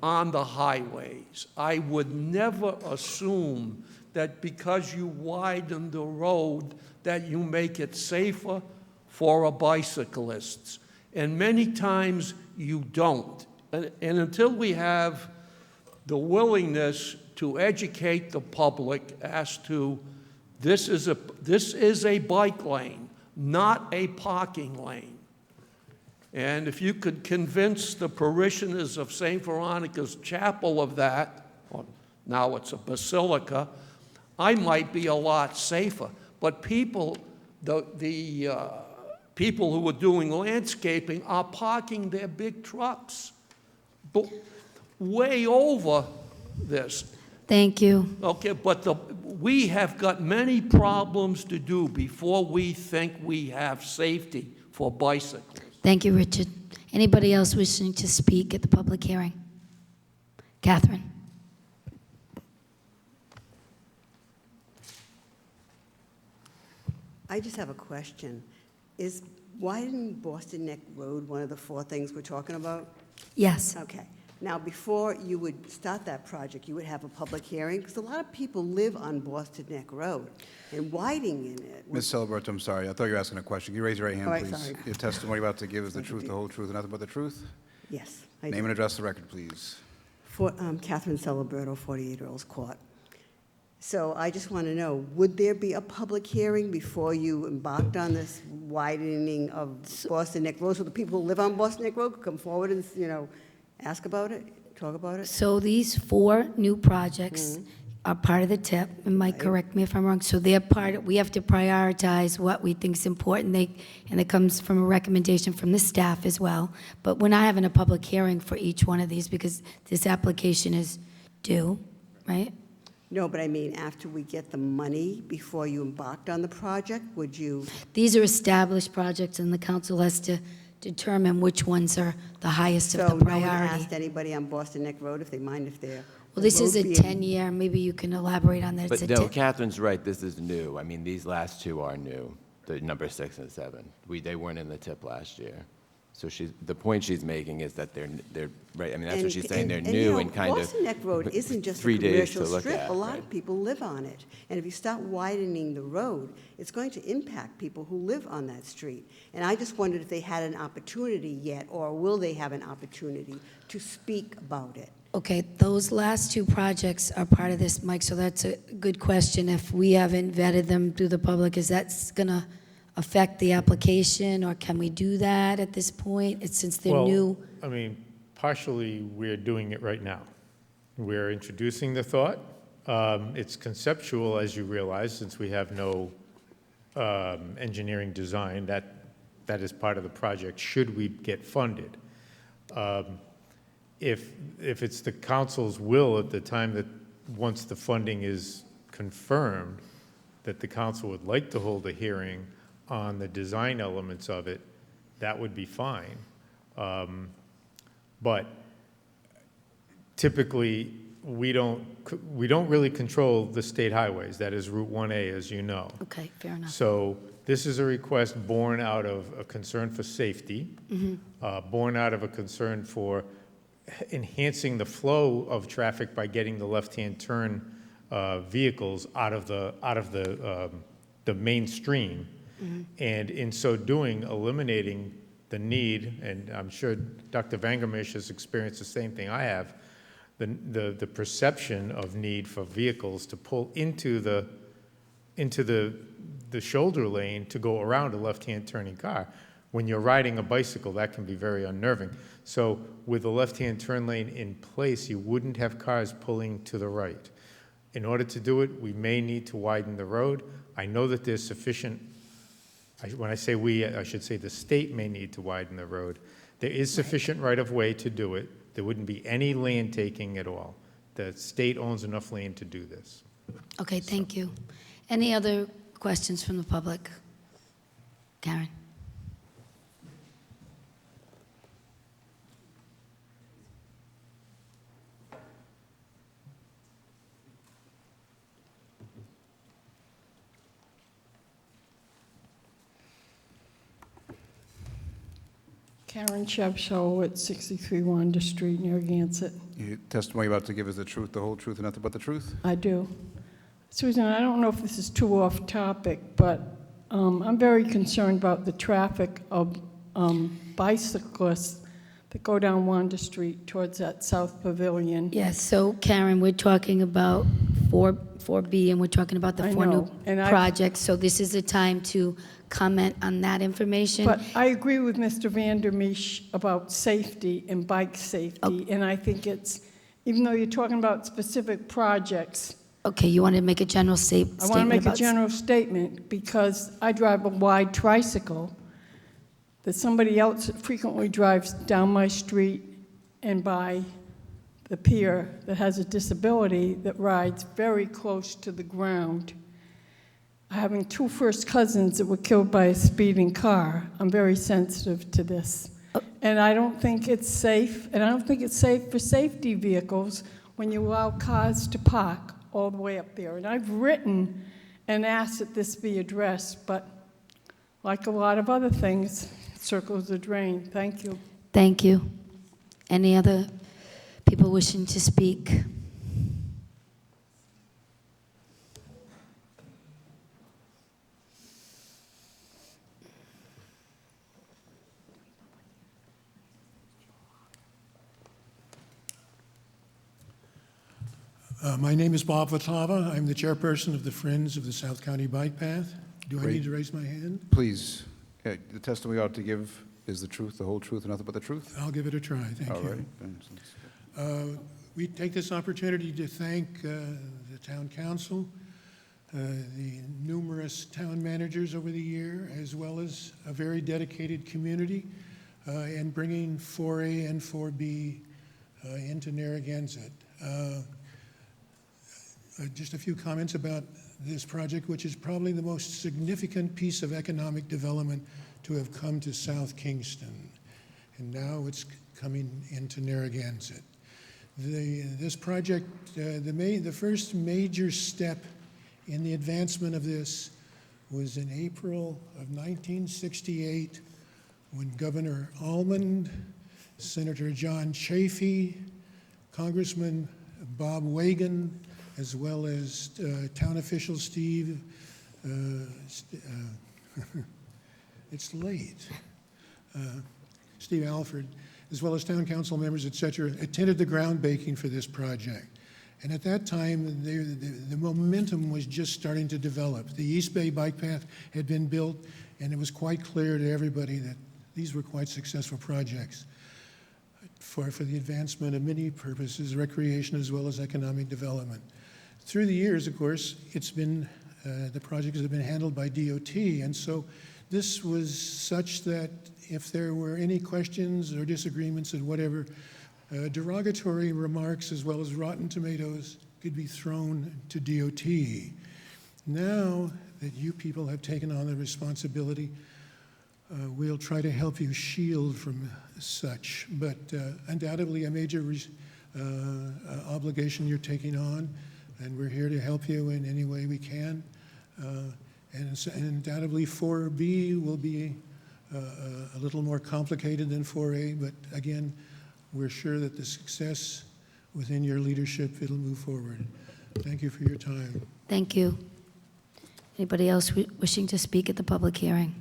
on the highways. I would never assume that because you widen the road that you make it safer for a bicyclist. And many times you don't. And until we have the willingness to educate the public as to this is a bike lane, not a parking lane. And if you could convince the parishioners of St. Veronica's Chapel of that, or now it's a basilica, I might be a lot safer. But people, people who are doing landscaping are parking their big trucks way over this. Thank you. Okay, but we have got many problems to do before we think we have safety for bicycles. Thank you, Richard. Anybody else wishing to speak at the public hearing? Catherine. I just have a question. Is widening Boston Neck Road one of the 4 things we're talking about? Yes. Okay. Now, before you would start that project, you would have a public hearing, because a lot of people live on Boston Neck Road, and widening it. Ms. Celebrate, I'm sorry. I thought you were asking a question. Can you raise your right hand, All right, please? sorry. Your testimony about to give is the truth, the whole truth, and nothing but the truth? Yes. Name and address the record, please. For Catherine Celebrato, 48 Earls Court. So I just want to know, would there be a public hearing before you embarked on this widening of Boston Neck Road, so the people who live on Boston Neck Road could come forward and, ask about it, talk about it? So these 4 new projects are part of the TIP, and Mike, correct me if I'm wrong, so they're we have to prioritize what we think is important, and it comes from a recommendation from the staff as well, but we're not having a public hearing for each one of these because this application is due, right? No, but I mean, after we get the money, before you embarked on the project, would you? These are established projects, and the council has to determine which ones are the highest of the So no one priority. asked anybody on Boston Neck Road if they mind if they're. Well, this is a 10-year, maybe you can elaborate on that. But It's a no, 10 Catherine's right, this is new. I mean, these last 2 are new, the number 6 and 7. They weren't in the TIP last year. So the point she's making is that they're right, I mean, that's what she's saying, they're new and kind of Boston Neck Road isn't just a 3 days to commercial look strip. at. A lot right? of people live on it. And if you start widening the road, it's going to impact people who live on that street. And I just wondered if they had an opportunity yet, or will they have an opportunity to speak about it? Okay, those last 2 projects are part of this, Mike, so that's a good question. If we haven't vetted them through the public, is that going to affect the application, or can we do that at this point? It's since they're new. I mean, partially, we're doing it right now. We're introducing the thought. It's conceptual, as you realize, since we have no engineering design. That is part of the project, should we get funded. If it's the council's will at the time that, once the funding is confirmed, that the council would like to hold a hearing on the design elements of it, that would be fine. But typically, we don't really control the state highways. That is Route 1A, as you know. Okay, fair enough. So this is a request born out of a concern for safety, born out of a concern for enhancing the flow of traffic by getting the left-hand turn vehicles out of the mainstream, and in so doing, eliminating the need, and I'm sure Dr. Vangermish has experienced the same thing I have, the perception of need for vehicles to pull into the shoulder lane to go around a left-hand turning car. When you're riding a bicycle, that can be very unnerving. So with the left-hand turn lane in place, you wouldn't have cars pulling to the right. In order to do it, we may need to widen the road. I know that there's sufficient, when I say we, I should say the state may need to widen the road. There is sufficient right-of-way to do it. There wouldn't be any land taking at all. The state owns enough land to do this. Okay, thank you. Any other questions from the public? Karen? Karen Chebshaw at 63 Wanda Street, Narragansett. Your testimony you're about to give is the truth, the whole truth, and nothing but the truth? I do. Susan, I don't know if this is too off topic, but I'm very concerned about the traffic of bicyclists that go down Wanda Street towards that South Pavilion. Yes, so Karen, we're talking about 4B, and we're talking about the I four know, new and projects, so this is the time to comment on that information. But I agree with Mr. Vandermeesh about safety and bike safety, and I think it's, even though you're talking about specific projects, Okay, you want to make a general statement I want to make a about- general statement because I drive a wide tricycle that somebody else frequently drives down my street and by the pier that has a disability that rides very close to the ground. Having two first cousins that were killed by a speeding car, I'm very sensitive to this. And I don't think it's safe, and I don't think it's safe for safety vehicles when you allow cars to park all the way up there. And I've written and asked that this be addressed, but like a lot of other things, it circles the drain. Thank you. Thank you. Any other people wishing to speak? My name is Bob Vatava. I'm the chairperson of the Friends of the South County Bike Path. Do I Great. need to raise my hand? Please. The testimony you're about to give is the truth, the whole truth, and nothing but the truth? I'll give it a try. Thank All you. right. We take this opportunity to thank the town council, the numerous town managers over the year, as well as a very dedicated community in bringing 4A and 4B into Narragansett. Just a few comments about this project, which is probably the most significant piece of economic development to have come to South Kingston. And now it's coming into Narragansett. This project, the first major step in the advancement of this was in April of 1968 when Governor Almond, Senator John Chafee, Congressman Bob Wagon, as well as town official Steve, it's late, Steve Alford, as well as town council members, et cetera, attended the groundbreaking for this project. And at that time, the momentum was just starting to develop. The East Bay Bike Path had been built, and it was quite clear to everybody that these were quite successful projects for the advancement of many purposes, recreation as well as economic development. Through the years, of course, it's been, the projects have been handled by DOT, and so this was such that if there were any questions or disagreements and whatever, derogatory remarks as well as rotten tomatoes could be thrown to DOT. Now that you people have taken on the responsibility, we'll try to help you shield from such, but undoubtedly a major obligation you're taking on, and we're here to help you in any way we can. And undoubtedly 4B will be a little more complicated than 4A, but again, we're sure that the success within your leadership, it'll move forward. Thank you for your time. Thank you. Anybody else wishing to speak at the public hearing?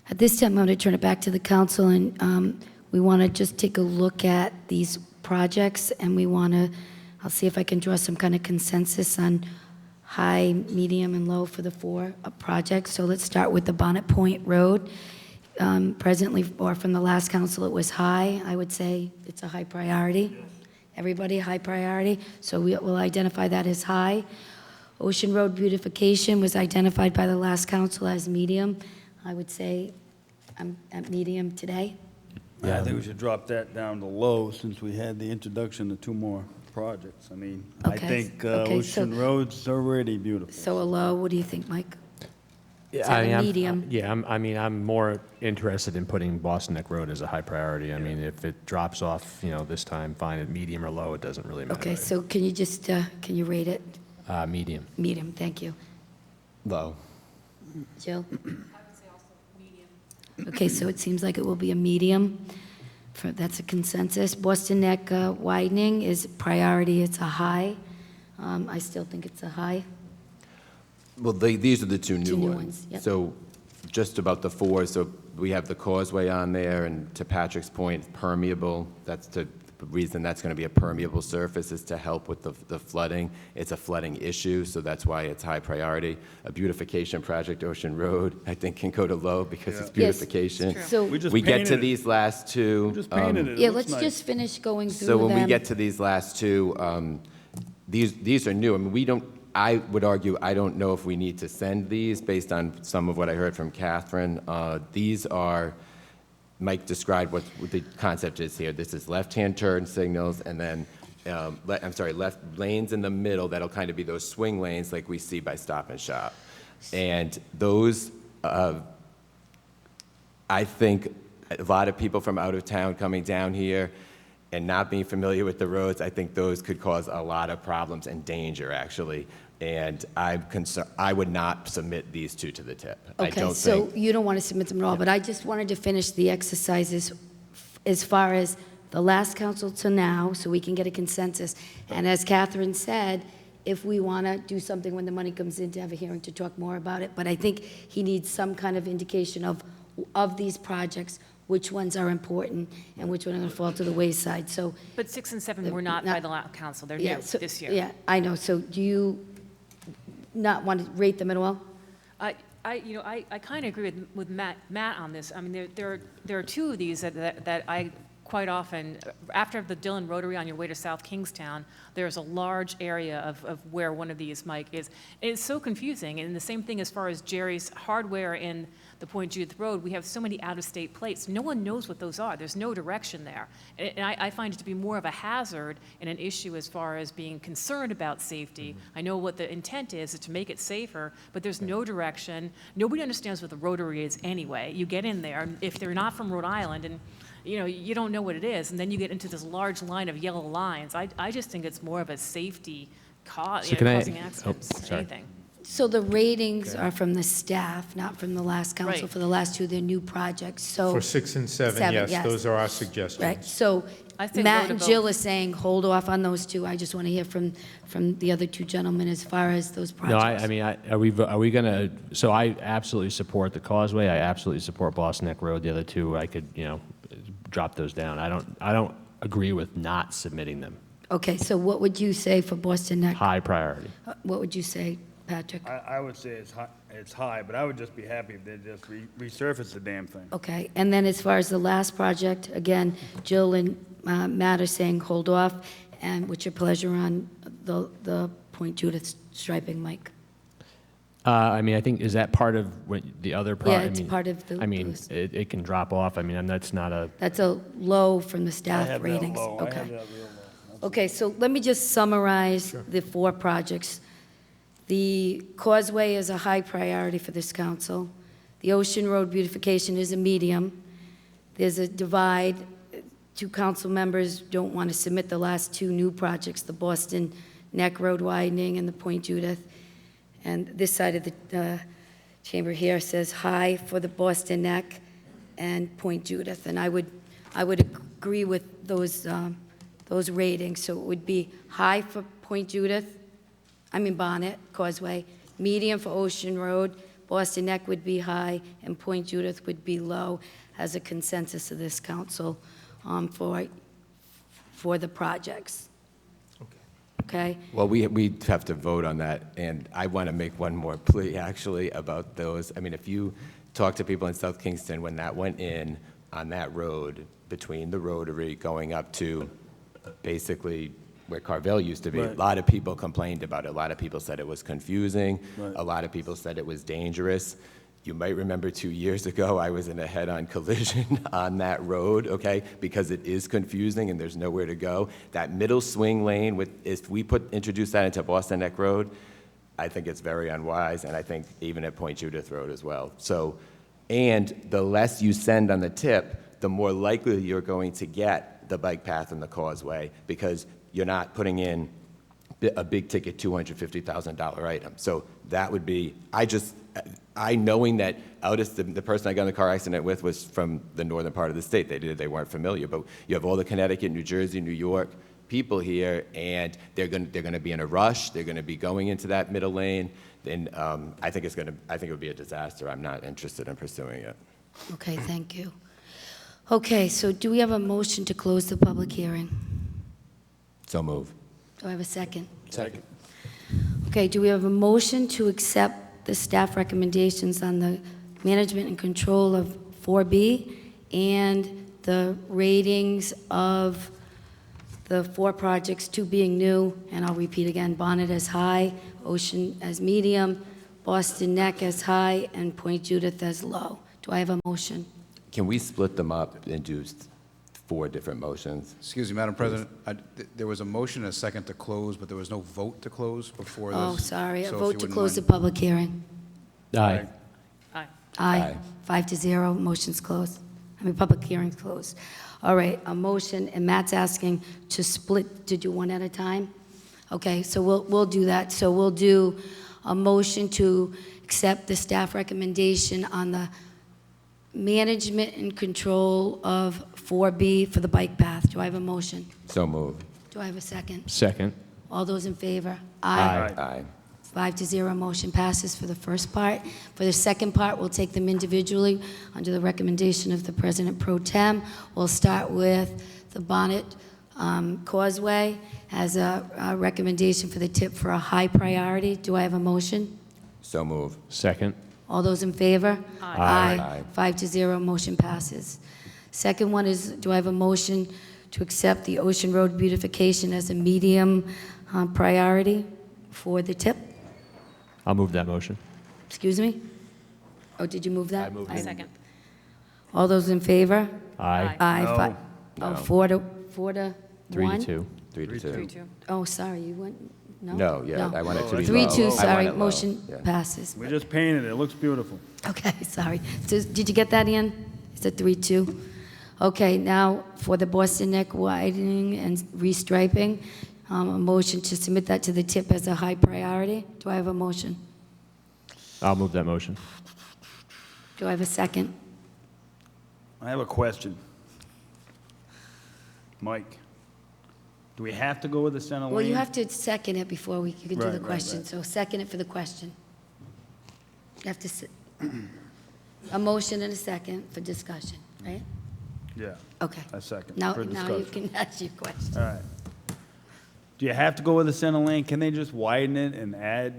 At this time, I'm going to turn it back to the council, and we want to just take a look at these projects, and I'll see if I can draw some kind of consensus on high, medium, and low for the 4 projects. So let's start with the Bonnet Point Road. Presently, or from the last council, it was high. I would say it's a high priority. Everybody, high priority. So we'll identify that as high. Ocean Road beautification was identified by the last council as medium. I would say I'm at medium today. Yeah, I think we should drop that down to low since we had the introduction of 2 more projects. I mean, I Okay, think okay, Ocean Road's already beautiful. So a low, what do you think, Mike? Yeah, So a medium. I'm more interested in putting Boston Neck Road as a high priority. I mean, if it drops off, this time, fine, at medium or low, it doesn't really matter. Okay, so can you just, can you rate it? Medium. Medium, thank you. Low. Jill? Okay, so it seems like it will be a medium. That's a consensus. Boston Neck widening is priority, it's a high. I still think it's a high. Well, these are the 2 new Two new ones. ones, yep. So just about the 4, so we have the causeway on there, and to Patrick's point, permeable. That's the reason that's going to be a permeable surface, is to help with the flooding. It's a flooding issue, so that's why it's high priority. A beautification project, Ocean Road, I think can go to low because it's beautification. Yes, so we get to these last 2. Just painted it. yeah, let's just finish going through So them. when we get to these last 2, these are new. I mean, I would argue, I don't know if we need to send these based on some of what I heard from Catherine. These are, Mike described what the concept is here. This is left-hand turn signals, and then, left lanes in the middle that'll kind of be those swing lanes like we see by Stop and Shop. And those, I think a lot of people from out of town coming down here and not being familiar with the roads, I think those could cause a lot of problems and danger, actually. And I'm concerned, I would not submit these 2 to the tip. I Okay, don't so think. you don't want to submit them at all, but I just wanted to finish the exercises as far as the last council to now, so we can get a consensus. And as Catherine said, if we want to do something when the money comes in, to have a hearing to talk more about it. But I think he needs some kind of indication of these projects, which ones are important and which ones are going to fall to the wayside. So, But 6 and 7 were not by the council, they're yeah, new so, this year. yeah, I know. So do you not want to rate them at all? I kind of agree with Matt on this. I mean, there are 2 of these that I quite often, after the Dillon Rotary on your way to South Kingstown, there's a large area of where one of these, Mike, is. It's so confusing. And the same thing as far as Jerry's Hardware in the Point Judith Road, we have so many out-of-state plates. No one knows what those are. There's no direction there. And I find it to be more of a hazard and an issue as far as being concerned about safety. I know what the intent is to make it safer, but there's no direction. Nobody understands what the Rotary is anyway. You get in there, if they're not from Rhode Island, and you don't know what it is, and then you get into this large line of yellow lines. I just think it's more of a safety causing accidents, anything. So the ratings are from the staff, not from the last council. Right. For the last 2, they're new projects, so. For 6 and 7, yes, those are our suggestions. Right, so I say Matt low and to Jill both. is saying, hold off on those 2. I just want to hear from the other 2 gentlemen as far as those No, projects. I mean, are we going to, so I absolutely support the causeway, I absolutely support Boston Neck Road. The other 2, I could, drop those down. I don't agree with not submitting them. Okay, so what would you say for Boston Neck? High priority. What would you say, Patrick? I would say it's high, but I would just be happy if they just resurface the damn thing. Okay, and then as far as the last project, again, Jill and Matt are saying hold off, and what's your pleasure on the Point Judith striping, Mike? I mean, I think, is that part of the other Yeah, it's part of the. I mean, it can drop off. I mean, and that's not a. That's a low from the I staff have that ratings. low. I Okay. have that real low. Okay, so let me just summarize the 4 projects. The causeway is a high priority for this council. The Ocean Road beautification is a medium. There's a divide. 2 council members don't want to submit the last 2 new projects, the Boston Neck Road widening and the Point Judith. And this side of the chamber here says high for the Boston Neck and Point Judith. And I would agree with those ratings. So it would be high for Bonnet, Causeway, medium for Ocean Road, Boston Neck would be high, and Point Judith would be low, as a consensus of this council for the projects. Okay? Well, we have to vote on that, and I want to make one more plea, actually, about those. I mean, if you talk to people in South Kingston, when that went in on that road between the Rotary going up to basically where Carvel used to be, Right. a lot of people complained about it. A lot of people said it was confusing. Right. A lot of people said it was dangerous. You might remember 2 years ago, I was in a head-on collision on that road, okay, because it is confusing and there's nowhere to go. That middle swing lane, if we introduce that into Boston Neck Road, I think it's very unwise, and I think even at Point Judith Road as well. So, and the less you send on the tip, the more likely you're going to get the bike path and the causeway, because you're not putting in a big-ticket $250,000 item. So that would be, knowing that the person I got in the car accident with was from the northern part of the state. They weren't familiar, but you have all the Connecticut, New Jersey, New York people here, and they're going to be in a rush. They're going to be going into that middle lane. And I think it would be a disaster. I'm not interested in pursuing it. Okay, thank you. Okay, so do we have a motion to close the public hearing? So move. Do I have a second? Second. Okay, do we have a motion to accept the staff recommendations on the management and control of 4B and the ratings of the 4 projects, 2 being new, and I'll repeat again, Bonnet as high, Ocean as medium, Boston Neck as high, and Point Judith as low? Do I have a motion? Can we split them up and do 4 different motions? Excuse me, Madam President, there was a motion and a second to close, but there was no vote to close before this. Oh, sorry, a So if vote you to wouldn't close the mind- public hearing. Aye. Aye. Aye. 5-0, motion's closed. Public hearing's closed. All right, a motion, and Matt's asking to split, to do one at a time? Okay, so we'll do that. So we'll do a motion to accept the staff recommendation on the management and control of 4B for the bike path. Do I have a motion? So move. Do I have a second? Second. All those in favor? Aye. 5-0, motion passes for the first part. For the second part, we'll take them individually under the recommendation of the President Pro Tem. We'll start with the Bonnet Causeway as a recommendation for the tip for a high priority. Do I have a motion? So move. Second. All those in favor? Aye. 5-0, motion passes. Second one is, do I have a motion to accept the Ocean Road beautification as a medium priority for the tip? I'll move that motion. Excuse me? Oh, did you move that? I moved it. Second. All those in favor? Aye. Aye. No. No. 4 to 3 1? to 2. 3 to 2. 3-2. Oh, sorry, you went, no? No, yeah, I want it to be 3-2, low. I sorry, want it low. motion Yeah. passes. We just painted it, it looks beautiful. Okay, sorry. So, did you get that, Ian? It's a 3-2? Okay, now for the Boston Neck widening and restriping, a motion to submit that to the tip as a high priority. Do I have a motion? I'll move that motion. Do I have a second? I have a question. Mike, do we have to go with the center lane? Well, you have to second it before you can do Right, the right, question. right. So second it for the question. You have to, a motion and a second for discussion, right? Yeah. Okay. A second. Now for you discussion. can ask your question. All right. Do you have to go with the center lane? Can they just widen it and add,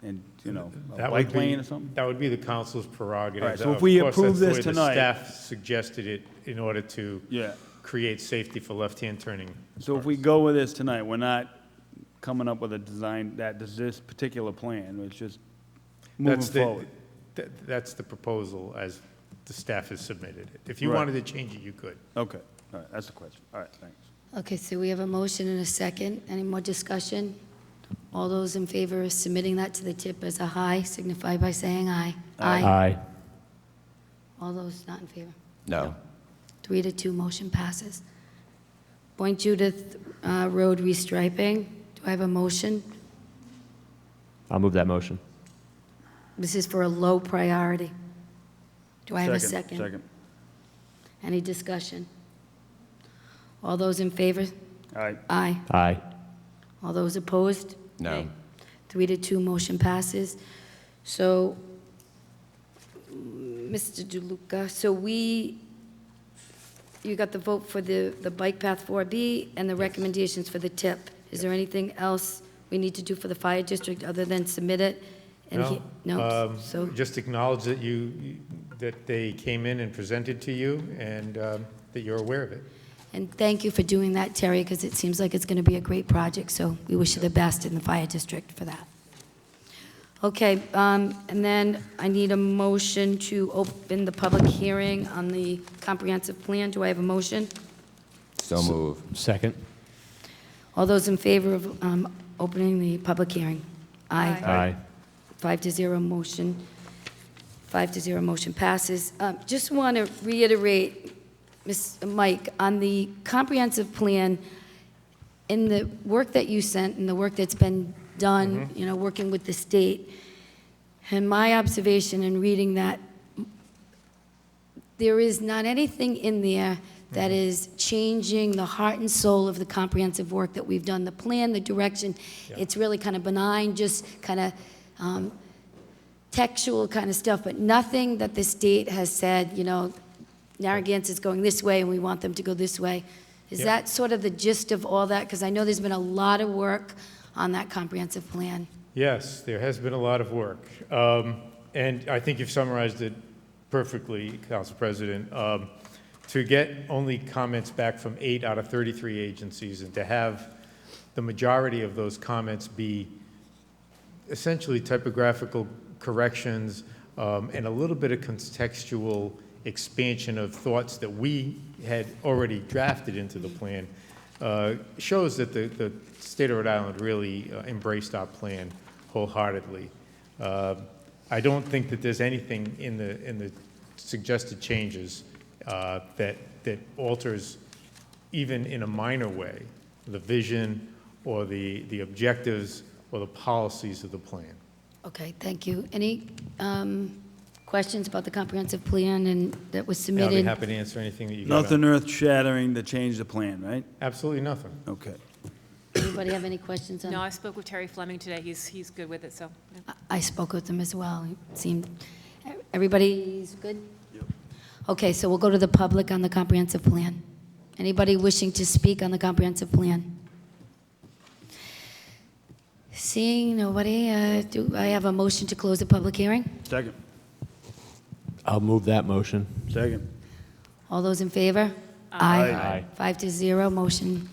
a That bike would be- lane or something? That would be the council's prerogative. All right, so if Of we course, approve that's this the way tonight- the staff suggested it in order to Yeah. create safety for left-hand turning. So if we go with this tonight, we're not coming up with a design that does this particular plan, it's just moving That's forward. That's the proposal as the staff has submitted it. If you Right. wanted to change it, you could. Okay, all right, that's the question. All right, thanks. Okay, so we have a motion and a second. Any more discussion? All those in favor of submitting that to the tip as a high signify by saying aye. Aye. All those not in favor? No. 3-2, motion passes. Point Judith Road restriping. Do I have a motion? I'll move that motion. This is for a low priority. Do I have a second? Second. Any discussion? All those in favor? All right, Aye. Aye. All those opposed? No. Nay. 3-2, motion passes. So, Mr. DeLuca, you got the vote for the bike path 4B and the recommendations for the tip. Is there anything else we need to do for the fire district other than submit it? No? So, Just acknowledge that that they came in and presented to you, and that you're aware of it. and thank you for doing that, Terry, because it seems like it's going to be a great project, so we wish you the best in the fire district for that. Okay, and then I need a motion to open the public hearing on the comprehensive plan. Do I have a motion? So move. Second. All those in favor of opening the public hearing? Aye. Aye. 5-0 motion. 5-0 motion passes. Just want to reiterate, Mike, on the comprehensive plan, in the work that you sent and the work that's been done, working with the state, and my observation in reading that, there is not anything in there that is changing the heart and soul of the comprehensive work that we've done. The plan, the direction, it's really kind of benign, just kind of textual kind of stuff, but nothing that the state has said, Narragansett's going this way and we want them to go this way. Is that sort of the gist of all that? Because I know there's been a lot of work on that comprehensive plan. Yes, there has been a lot of work. And I think you've summarized it perfectly, Council President. To get only comments back from 8 out of 33 agencies, and to have the majority of those comments be essentially typographical corrections and a little bit of contextual expansion of thoughts that we had already drafted into the plan, shows that the state of Rhode Island really embraced our plan wholeheartedly. I don't think that there's anything in the suggested changes that alters, even in a minor way, the vision or the objectives or the policies of the plan. Okay, thank you. Any questions about the comprehensive plan and that was I'll submitted? be happy to answer anything that you got. Nothing earth-shattering to change the plan, right? Absolutely nothing. Okay. Anybody have any questions on? No, I spoke with Terry Fleming today. He's good with it, so. yeah. I spoke with them as well. It seemed, everybody's good? Okay, so we'll go to the public on the comprehensive plan. Anybody wishing to speak on the comprehensive plan? Seeing nobody, do I have a motion to close the public hearing? Second. I'll move that motion. Second. All those in favor? Aye. 5-0, motion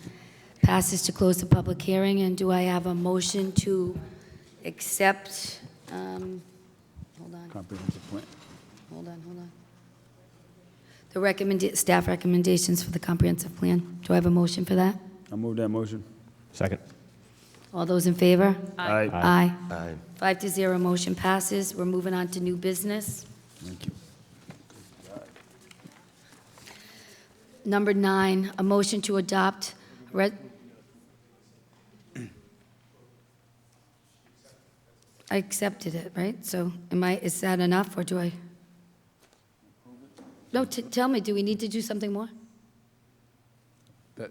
passes to close the public hearing. And do I have a motion to accept, hold on, Comprehensive plan. hold on. The staff recommendations for the comprehensive plan. Do I have a motion for that? I'll move that motion. Second. All those in favor? Aye. Aye. Aye. 5-0, motion passes. We're moving on to new business. Thank you. Number 9, a motion to adopt I accepted it, right? So is that enough, or do I? No, tell me, do we need to do something more?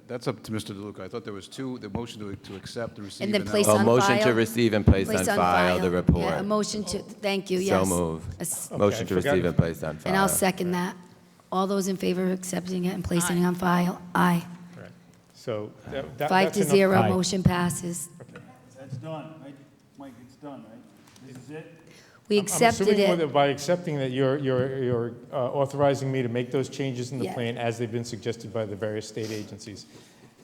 That's up to Mr. DeLuca. I thought there was two, the motion to accept, to receive. And then then place I'll- on Motion to file? receive and place on file the report. Yeah, a motion to, thank you, yes. So move. A Motion to receive and place on file. And I'll second that. All those in favor of accepting it and placing it on file? Aye. Right. So that's 5-0, Aye. motion passes. That's done, right? Mike, it's done, right? This is it? We I'm accepted assuming it. by accepting that you're authorizing me to make those changes in the Yeah. plan as they've been suggested by the various state agencies.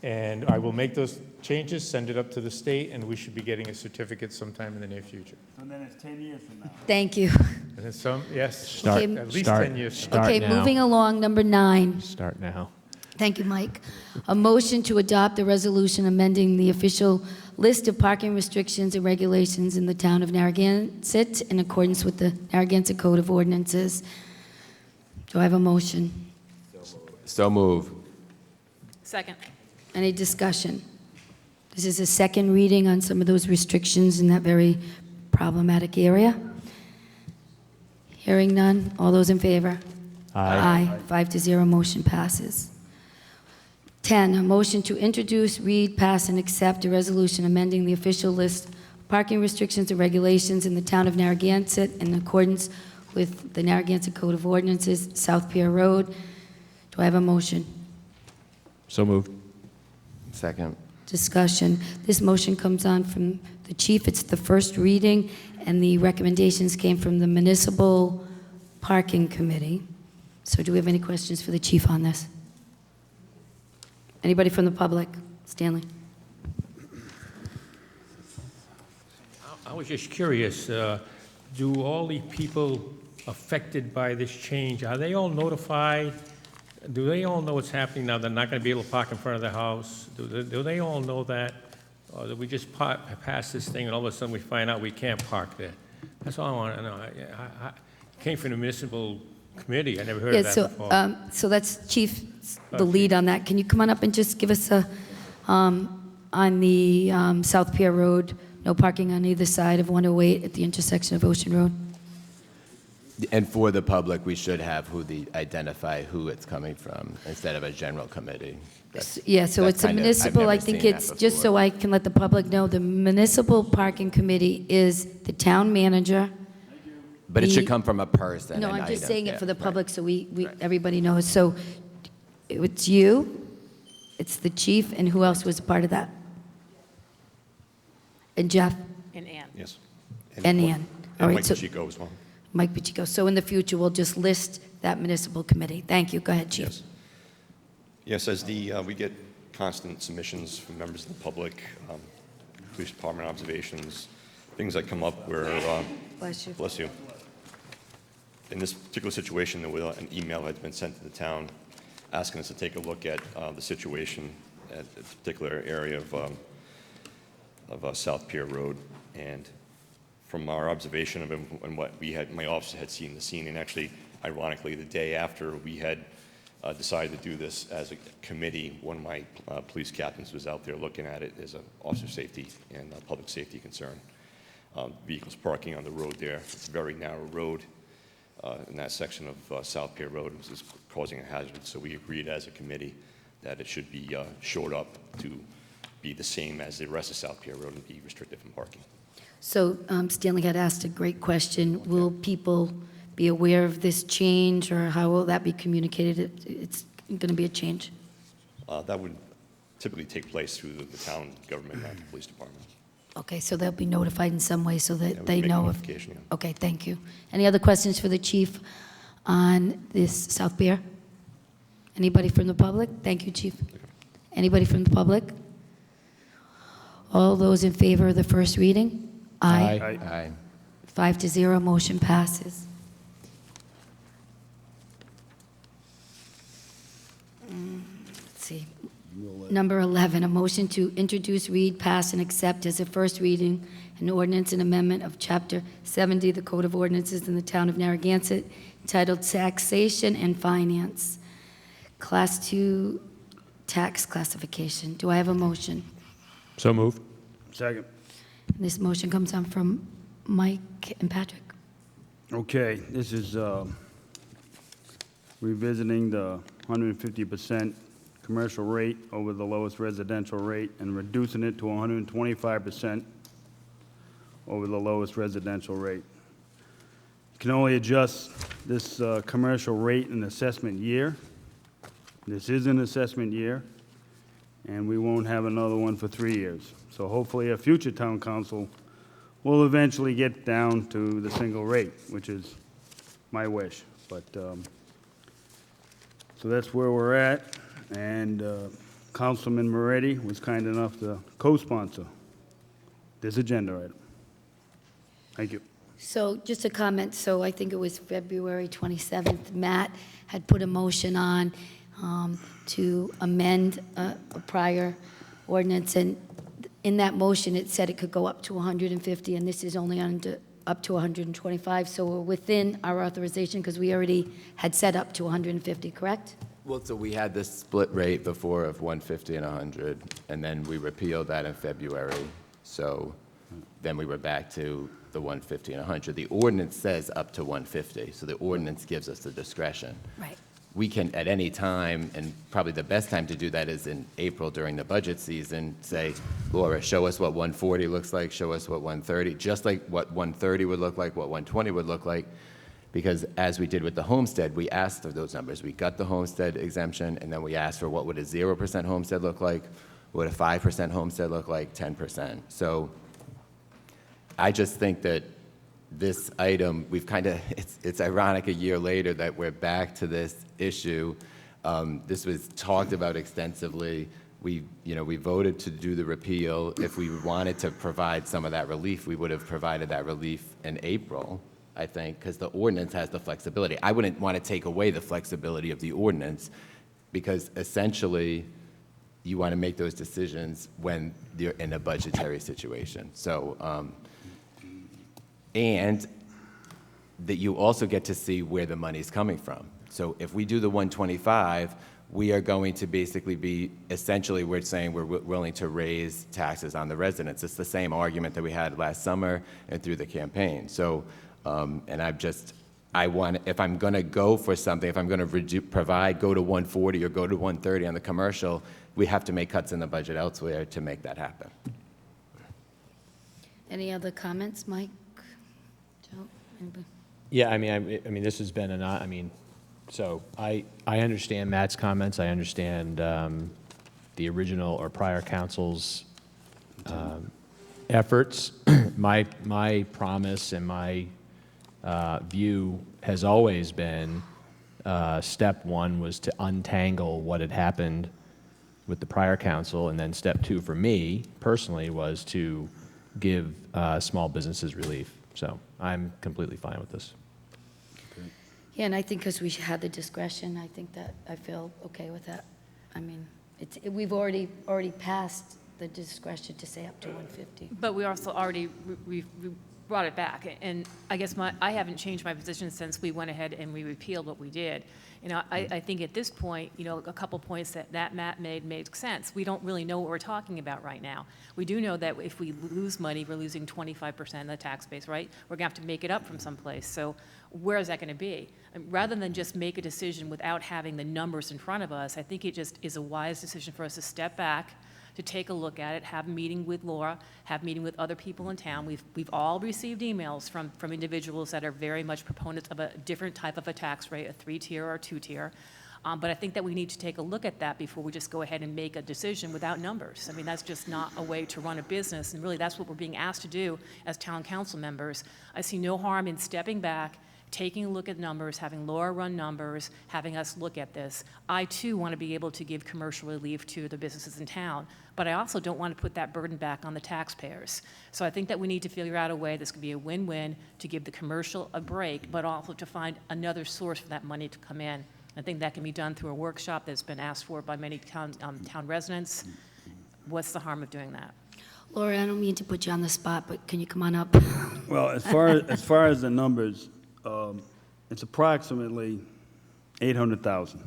And I will make those changes, send it up to the state, and we should be getting a certificate sometime in the near future. And then it's 10 years from now. Thank you. And then some, yes, Start- at least start- 10 years. start Okay, now. moving along, number 9. Start now. Thank you, Mike. A motion to adopt a resolution amending the official list of parking restrictions and regulations in the town of Narragansett in accordance with the Narragansett Code of Ordinances. Do I have a motion? So move. Second. Any discussion? This is a second reading on some of those restrictions in that very problematic area. Hearing none. All those in favor? Aye. 5-0, motion passes. 10, a motion to introduce, read, pass, and accept a resolution amending the official list of parking restrictions and regulations in the town of Narragansett in accordance with the Narragansett Code of Ordinances, South Pier Road. Do I have a motion? So moved. Second. Discussion. This motion comes on from the chief. It's the first reading, and the recommendations came from the Municipal Parking Committee. So do we have any questions for the chief on this? Anybody from the public? Stanley? I was just curious, do all the people affected by this change, are they all notified? Do they all know what's happening now? They're not going to be able to park in front of their house? Do they all know that? Or do we just pass this thing and all of a sudden we find out we can't park there? That's all I want to know. I came from the municipal committee. I never heard of that before. So that's chief, the lead on that. Can you come on up and just give us a, on the South Pier Road, no parking on either side of 108 at the intersection of Ocean Road? And for the public, we should have identify who it's coming from instead of a general committee. Yeah, so it's a municipal, I think it's, just so I can let the public know, the Municipal Parking Committee is the town manager. But it should come from a person. No, an I'm just item. saying it Yeah, for the right. public so everybody knows. So it's you, it's the chief, and who else was part of that? And Jeff? And Ann. Yes. And Ann. All And right, Mike so- Pacheco as well. Mike Pacheco. So in the future, we'll just list that municipal committee. Thank you. Go ahead, chief. Yes. Yes, as we get constant submissions from members of the public, police department observations, things that come up where, Bless you. bless you. In this particular situation, there was an email that had been sent to the town asking us to take a look at the situation at a particular area of South Pier Road. And from our observation of it and what my officer had seen the scene, and actually, ironically, the day after we had decided to do this as a committee, one of my police captains was out there looking at it as an officer safety and public safety concern. Vehicles parking on the road there. It's a very narrow road in that section of South Pier Road. It was causing a hazard, so we agreed as a committee that it should be shored up to be the same as the rest of South Pier Road and be restricted from parking. So Stanley had asked a great question. Will people be aware of this change, or how will that be communicated? It's going to be a change. That would typically take place through the town government and the police department. Okay, so they'll be notified in some way so that Yeah, we they make know. notification, yeah. Okay, thank you. Any other questions for the chief on this South Pier? Anybody from the public? Thank you, chief. Anybody from the public? All those in favor of the first reading? Aye. Aye. 5-0, motion passes. Let's see. Number 11, a motion to introduce, read, pass, and accept as a first reading an ordinance and amendment of Chapter 70, the Code of Ordinances in the Town of Narragansett, entitled Taxation and Finance, Class 2 Tax Classification. Do I have a motion? So moved. Second. This motion comes on from Mike and Patrick. Okay, this is revisiting the 150% commercial rate over the lowest residential rate and reducing it to 125% over the lowest residential rate. You can only adjust this commercial rate in assessment year. This is an assessment year, and we won't have another one for 3 years. So hopefully a future town council will eventually get down to the single rate, which is my wish. But, so that's where we're at, and Councilman Moretti was kind enough to co-sponsor this agenda item. Thank you. So just a comment, so I think it was February 27th, Matt had put a motion on to amend a prior ordinance, and in that motion, it said it could go up to 150, and this is only up to 125, so we're within our authorization because we already had set up to 150, correct? Well, so we had this split rate before of 150 and 100, and then we repealed that in February. So then we were back to the 150 and 100. The ordinance says up to 150, so the ordinance gives us the discretion. Right. we can, at any time, and probably the best time to do that is in April during the budget season, say, Laura, show us what 140 looks like, show us what 130, just like what 130 would look like, what 120 would look like. Because as we did with the homestead, we asked for those numbers. We got the homestead exemption, and then we asked for what would a 0% homestead look like, what would a 5% homestead look like, 10%. So I just think that this item, we've kind of, it's ironic a year later that we're back to this issue. This was talked about extensively. We voted to do the repeal. If we wanted to provide some of that relief, we would have provided that relief in April, I think, because the ordinance has the flexibility. I wouldn't want to take away the flexibility of the ordinance, because essentially you want to make those decisions when you're in a budgetary situation. So, and that you also get to see where the money's coming from. So if we do the 125, we are going to basically be, essentially, we're saying we're willing to raise taxes on the residents. It's the same argument that we had last summer and through the campaign. So, and if I'm going to go for something, if I'm going to go to 140 or go to 130 on the commercial, we have to make cuts in the budget elsewhere to make that happen. Any other comments, Mike? Joe? Anybody? Yeah, I mean, this has been so I understand Matt's comments. I understand the original or prior council's efforts. My promise and my view has always been step one was to untangle what had happened with the prior council, and then step two for me personally was to give small businesses relief. So I'm completely fine with this. Yeah, and I think because we had the discretion, I think that I feel okay with that. I mean, we've already passed the discretion to say up to 150. But we also already we brought it back, and I guess I haven't changed my position since we went ahead and we repealed what we did. I think at this point, a couple points that Matt made sense. We don't really know what we're talking about right now. We do know that if we lose money, we're losing 25% of the tax base, right? We're going to have to make it up from someplace. So where is that going to be? Rather than just make a decision without having the numbers in front of us, I think it just is a wise decision for us to step back, to take a look at it, have a meeting with Laura, have a meeting with other people in town. We've all received emails from individuals that are very much proponents of a different type of a tax rate, a 3-tier or a 2-tier. But I think that we need to take a look at that before we just go ahead and make a decision without numbers. I mean, that's just not a way to run a business, and really that's what we're being asked to do as town council members. I see no harm in stepping back, taking a look at numbers, having Laura run numbers, having us look at this. I, too, want to be able to give commercial relief to the businesses in town, but I also don't want to put that burden back on the taxpayers. So I think that we need to figure out a way that's going to be a win-win to give the commercial a break, but also to find another source for that money to come in. I think that can be done through a workshop that's been asked for by many town residents. What's the harm of doing that? Laura, I don't mean to put you on the spot, but can you come on up? Well, as far as the numbers, it's approximately 800,000.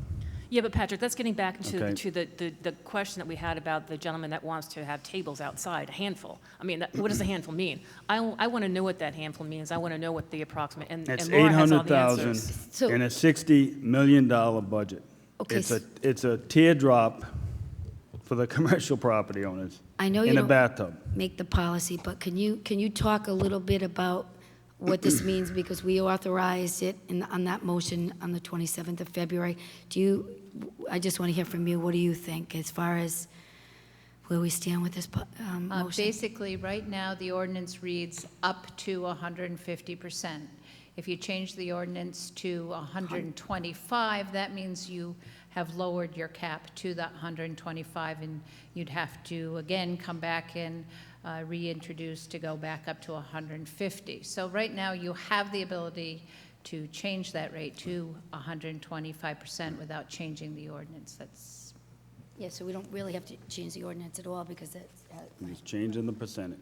Yeah, but Patrick, that's getting back into Okay. to the question that we had about the gentleman that wants to have tables outside, a handful. I mean, what does a handful mean? I want to know what that handful means. I want to know what the approximate, and It's Laura has all the answers. 800,000 in a $60 million budget. Okay, It's a teardrop for the commercial property owners. I know you in a don't bathtub. make the policy, but can you talk a little bit about what this means, because we authorized it on that motion on the 27th of February. I just want to hear from you. What do you think as far as where we stand with this motion? Basically, right now, the ordinance reads up to 150%. If you change the ordinance to 125, that means you have lowered your cap to that 125, and you'd have to, again, come back and reintroduce to go back up to 150. So right now, you have the ability to change that rate to 125% without changing the ordinance. That's Yeah, so we don't really have to change the ordinance at all, because that's... It's changing the percentage.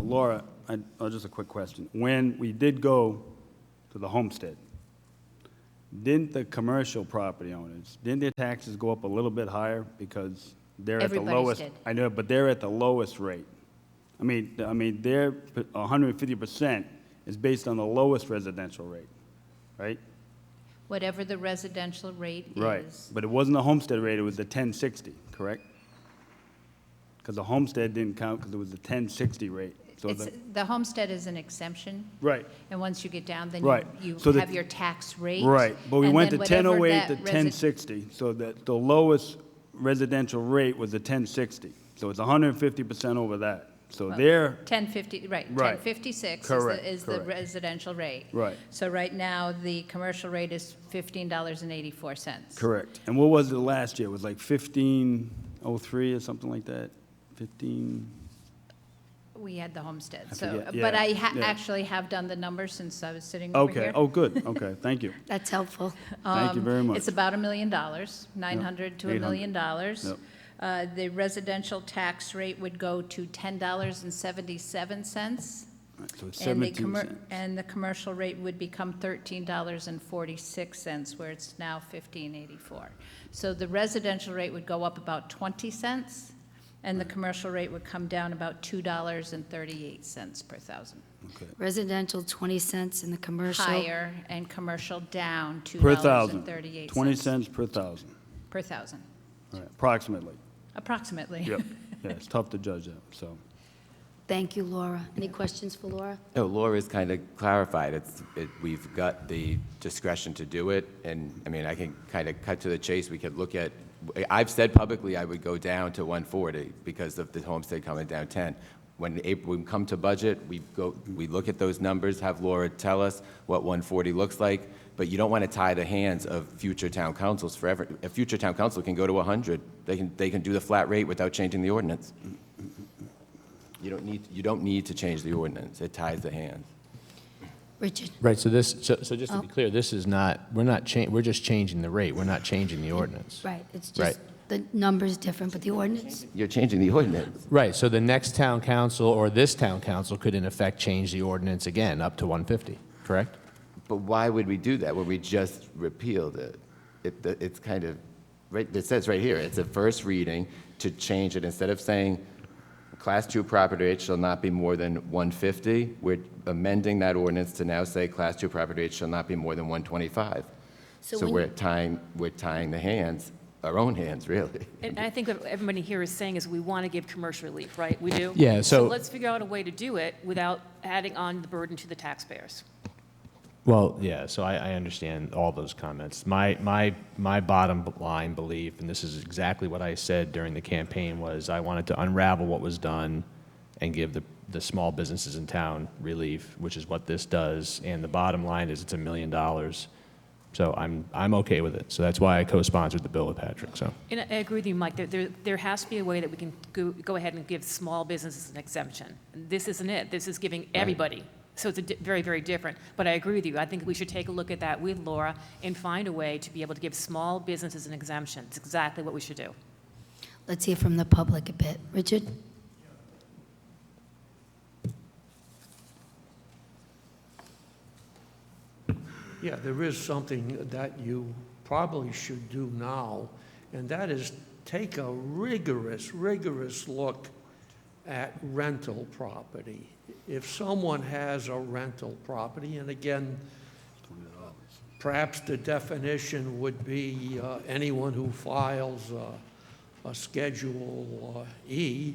Laura, just a quick question. When we did go to the homestead, didn't the commercial property owners, didn't their taxes go up a little bit higher because they're at the Everybody's lowest? did. I know, but they're at the lowest rate. I mean, their 150% is based on the lowest residential rate, right? whatever the residential rate Right, is. but it wasn't the homestead rate, it was the 1060, correct? Because the homestead didn't count because it was the 1060 rate. So The homestead is an exemption. Right. And once you get down, then Right. you So have your tax rate. Right, but we and went to then whatever 1008 to that 1060, so that the lowest residential rate was the 1060. So it's 150% over that. So Well, there, 1050, right, Right. 1056 Correct, is the correct. residential rate. Right. So right now, the commercial rate is $15.84. correct. And what was it last year? It was like 1503 or something like that? 15, We had the homestead, I so, forget, but yeah, I yeah. actually have done the numbers since I was sitting over here. okay, oh, good, okay, thank you. That's helpful. Thank you very much. It's about $1 million, 900 to $1 million. Yep. The residential tax rate would go to $10.77. Right, so it's And the 17 cents. and the commercial rate would become $13.46, where it's now $15.84. So the residential rate would go up about 20 cents, and the commercial rate would come down about $2.38 per thousand. Residential, 20 cents, and the commercial? Higher, and commercial down Per thousand, $2.38. 20 cents per thousand, Per thousand, All right, approximately. approximately. Yep, yeah, it's tough to judge that, so. Thank you, Laura. Any questions for Laura? No, Laura's kind of clarified. We've got the discretion to do it, and, I mean, I can kind of cut to the chase. We could look at, I've said publicly I would go down to 140 because of the homestead coming down 10. When we come to budget, we look at those numbers, have Laura tell us what 140 looks like, but you don't want to tie the hands of future town councils forever. A future town council can go to 100. They can do the flat rate without changing the ordinance. You don't need to change the ordinance. It ties the hands. Richard? Right, so just to Oh. be clear, this is not, we're just changing the rate, we're not changing the ordinance. Right, it's Right. just, the number's different, but the ordinance? You're changing the ordinance. Right, so the next town council or this town council could in effect change the ordinance again up to 150, correct? But why would we do that when we just repealed it? It's kind of, right, it says right here, it's a first reading to change it. Instead of saying Class 2 property rate shall not be more than 150, we're amending that ordinance to now say Class 2 property rate shall not be more than 125. So So when- we're tying the hands, our own hands, really. And I think what everybody here is saying is we want to give commercial relief, right? We do? Yeah, so- let's figure out a way to do it without adding on the burden to the taxpayers. Well, yeah, so I understand all those comments. My bottom line belief, and this is exactly what I said during the campaign, was I wanted to unravel what was done and give the small businesses in town relief, which is what this does. And the bottom line is it's $1 million. So I'm okay with it. So that's why I co-sponsored the bill with Patrick, so. And I agree with you, Mike. There has to be a way that we can go ahead and give small businesses an exemption. This isn't it. This is giving everybody. So it's very, very different. But I agree with you. I think we should take a look at that with Laura and find a way to be able to give small businesses an exemption. It's exactly what we should do. Let's hear from the public a bit. Richard? Yeah, there is something that you probably should do now, and that is take a rigorous look at rental property. If someone has a rental property, and again, perhaps the definition would be anyone who files a Schedule E,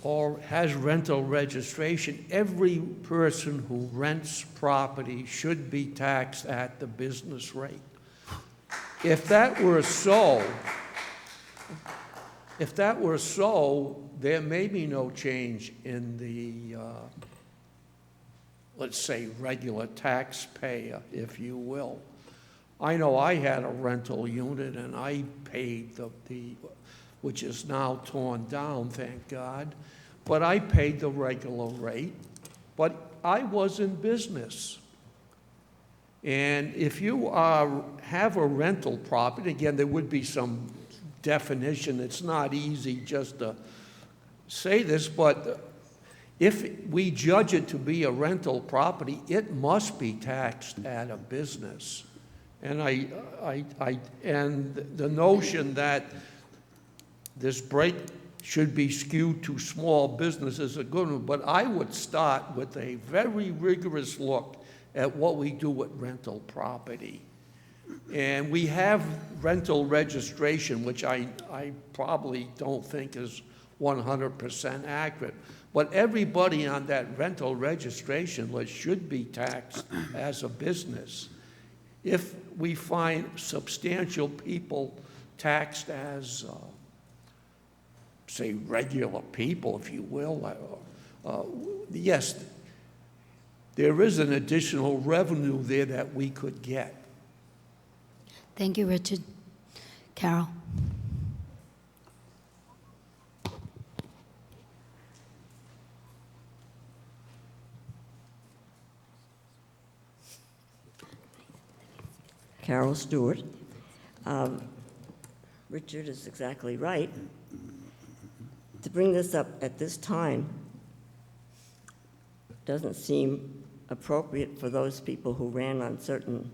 or has rental registration, every person who rents property should be taxed at the business rate. If that were so, there may be no change in the, let's say, regular taxpayer, if you will. I know I had a rental unit and I paid which is now torn down, thank God, but I paid the regular rate, but I was in business. And if you have a rental property, again, there would be some definition. It's not easy just to say this, but if we judge it to be a rental property, it must be taxed at a business. And and the notion that this break should be skewed to small businesses is a good one, but I would start with a very rigorous look at what we do with rental property. And we have rental registration, which I probably don't think is 100% accurate. But everybody on that rental registration list should be taxed as a business. If we find substantial people taxed as, say, regular people, if you will, yes, there is an additional revenue there that we could get. Thank you, Richard. Carol? Carol Stewart. Richard is exactly right. To bring this up at this time doesn't seem appropriate for those people who ran on certain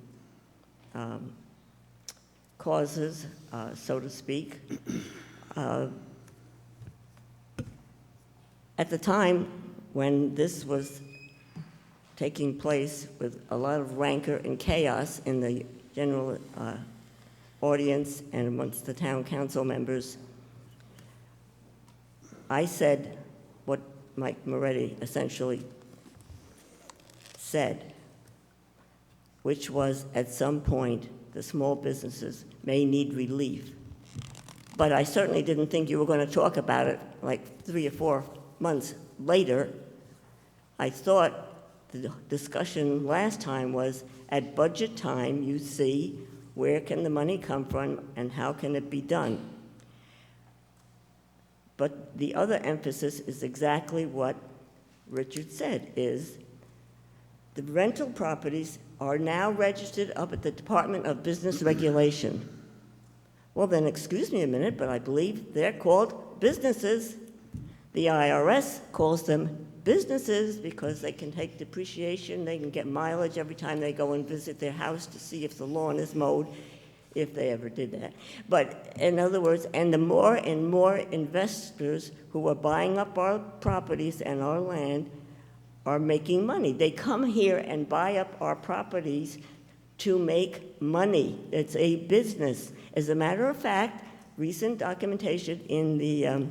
causes, so to speak. At the time when this was taking place with a lot of rancor and chaos in the general audience and amongst the town council members, I said what Mike Moretti essentially said, which was at some point the small businesses may need relief. But I certainly didn't think you were going to talk about it like 3 or 4 months later. I thought the discussion last time was at budget time, you see where can the money come from and how can it be done. But the other emphasis is exactly what Richard said, is the rental properties are now registered up at the Department of Business Regulation. Well, then, excuse me a minute, but I believe they're called businesses. The IRS calls them businesses because they can take depreciation, they can get mileage every time they go and visit their house to see if the lawn is mowed, if they ever did that. But in other words, and the more and more investors who are buying up our properties and our land are making money. They come here and buy up our properties to make money. It's a business. As a matter of fact, recent documentation in the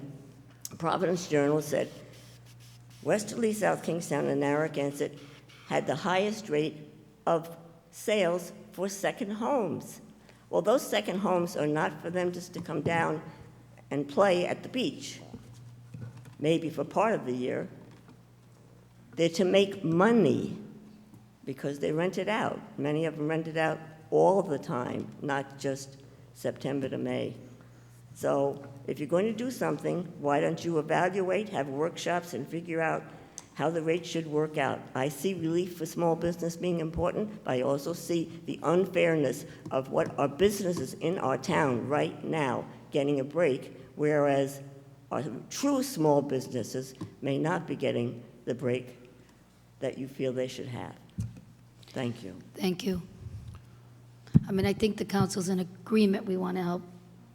Providence Journal said Westerly, South Kingstown, and Narragansett had the highest rate of sales for second homes. Well, those second homes are not for them just to come down and play at the beach, maybe for part of the year. They're to make money because they rent it out. Many of them rent it out all the time, not just September to May. So if you're going to do something, why don't you evaluate, have workshops, and figure out how the rates should work out? I see relief for small business being important, but I also see the unfairness of what are businesses in our town right now getting a break, whereas our true small businesses may not be getting the break that you feel they should have. Thank you. Thank you. I mean, I think the council's in agreement. We want to help,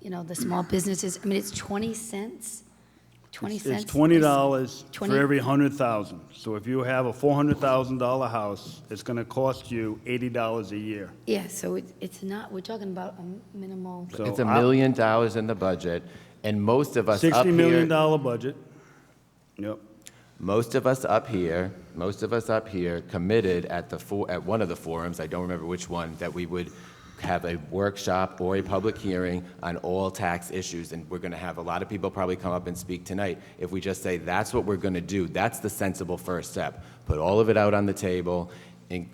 the small businesses. I mean, it's 20 cents? 20 cents? It's $20 20 for every 100,000. So if you have a $400,000 house, it's going to cost you $80 a year. Yeah, so it's not, we're talking about a minimal. So It's $1 million in the budget, and most of us up $60 here... million budget. Yep. Most of us up here committed at one of the forums, I don't remember which one, that we would have a workshop or a public hearing on all tax issues, and we're going to have a lot of people probably come up and speak tonight. If we just say that's what we're going to do, that's the sensible first step. Put all of it out on the table,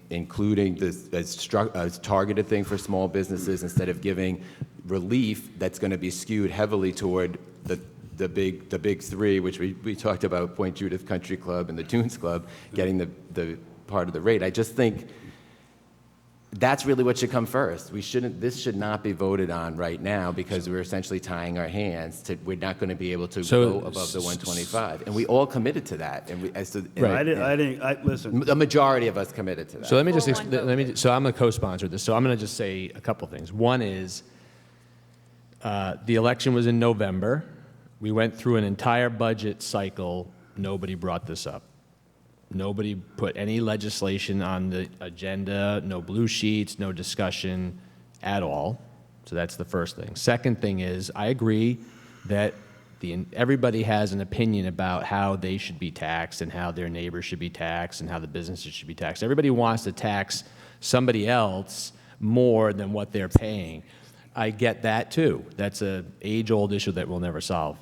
including a targeted thing for small businesses instead of giving relief that's going to be skewed heavily toward the big three, which we talked about, Point Judith Country Club and the Dunes Club, getting the part of the rate. I just think that's really what should come first. This should not be voted on right now because we're essentially tying our hands to, we're not going to be able to go above the 125. And we all committed to that. And listen. The majority of us committed to that. So let me just, so I'm a co-sponsor of this, so I'm going to just say a couple things. One is, the election was in November. We went through an entire budget cycle. Nobody brought this up. Nobody put any legislation on the agenda, no blue sheets, no discussion at all. So that's the first thing. Second thing is, I agree that everybody has an opinion about how they should be taxed and how their neighbors should be taxed and how the businesses should be taxed. Everybody wants to tax somebody else more than what they're paying. I get that too. That's an age-old issue that we'll never solve.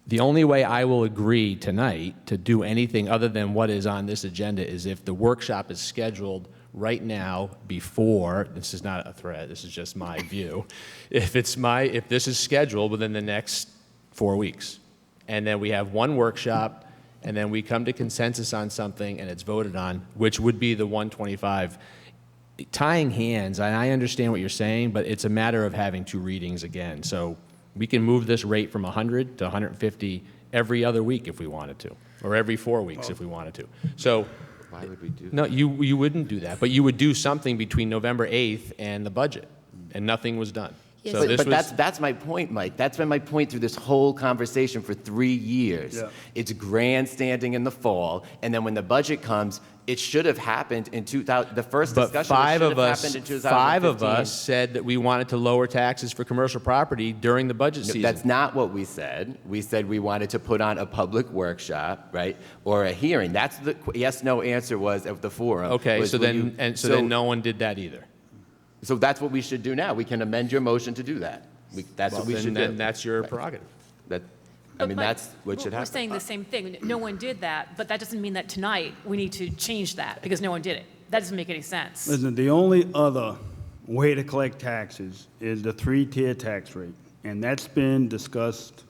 The only way I will agree tonight to do anything other than what is on this agenda is if the workshop is scheduled right now before, this is not a threat, this is just my view, if this is scheduled within the next 4 weeks, and then we have one workshop, and then we come to consensus on something and it's voted on, which would be the 125, tying hands, and I understand what you're saying, but it's a matter of having 2 readings again. So we can move this rate from 100 to 150 every other week if we wanted to, or every 4 weeks if we wanted to. So why would we do that? No, you wouldn't do that, but you would do something between November 8th and the budget, and nothing was done. Yes. So That's my point, Mike. That's been my point through this whole conversation for 3 years. Yeah. It's grandstanding in the fall, and then when the budget comes, it should have happened in 2000. The first But discussion should have happened in 2015. 5 of us said that we wanted to lower taxes for commercial property during the budget season. That's not what we said. We said we wanted to put on a public workshop, right, or a hearing. That's the yes/no answer was of the forum. Okay, was so will then you- then no one did that either. So that's what we should do now. We can amend your motion to do that. That's what we should do. Then that's your prerogative. That's what should We're happen. saying the same thing. No one did that, but that doesn't mean that tonight we need to change that because no one did it. That doesn't make any sense. Listen, the only other way to collect taxes is the 3-tier tax rate, and that's been discussed.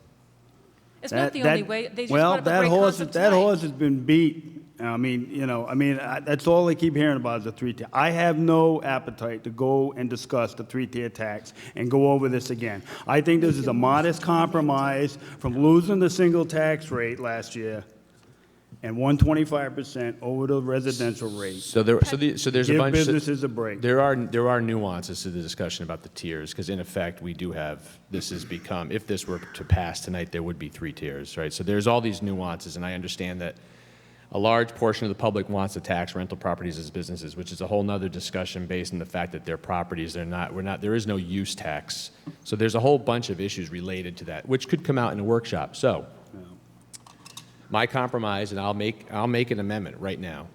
It's not the only way. They just well, brought up a that great horse, concept that tonight. horse has been beat. That's all I keep hearing about is the 3-tier. I have no appetite to go and discuss the 3-tier tax and go over this again. I think this is a modest compromise from losing the single tax rate last year and 125% over the residential rate. So there's a Give bunch. businesses a break. There are nuances to the discussion about the tiers because in effect we do have this has become if this were to pass tonight there would be 3 tiers, right? So there's all these nuances, and I understand that a large portion of the public wants to tax rental properties as businesses, which is a whole nother discussion based on the fact that they're properties. There is no use tax. So there's a whole bunch of issues related to that, which could come out in a workshop. So my compromise, and I'll make an amendment right now.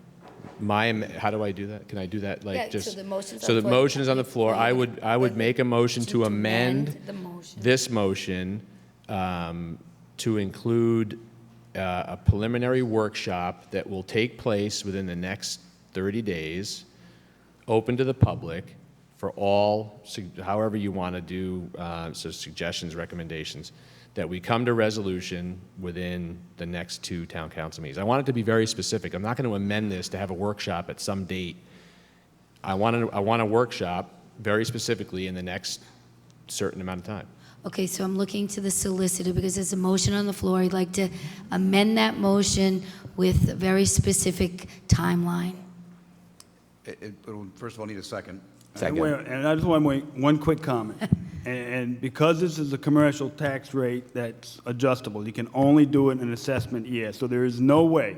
How do I do that? Can I do that? So the motion's So on the the floor. motion is on the floor. I would make a motion to amend the motion. this motion to include a preliminary workshop that will take place within the next 30 days, open to the public for all, however you want to do, so suggestions, recommendations, that we come to resolution within the next 2 town council meetings. I want it to be very specific. I'm not going to amend this to have a workshop at some date. I want a workshop very specifically in the next certain amount of time. Okay, so I'm looking to the solicitor because there's a motion on the floor. I'd like to amend that motion with a very specific timeline. It'll first of all need a second. And I just want to make one quick comment. And because this is a commercial tax rate that's adjustable, you can only do it in an assessment year. So there is no way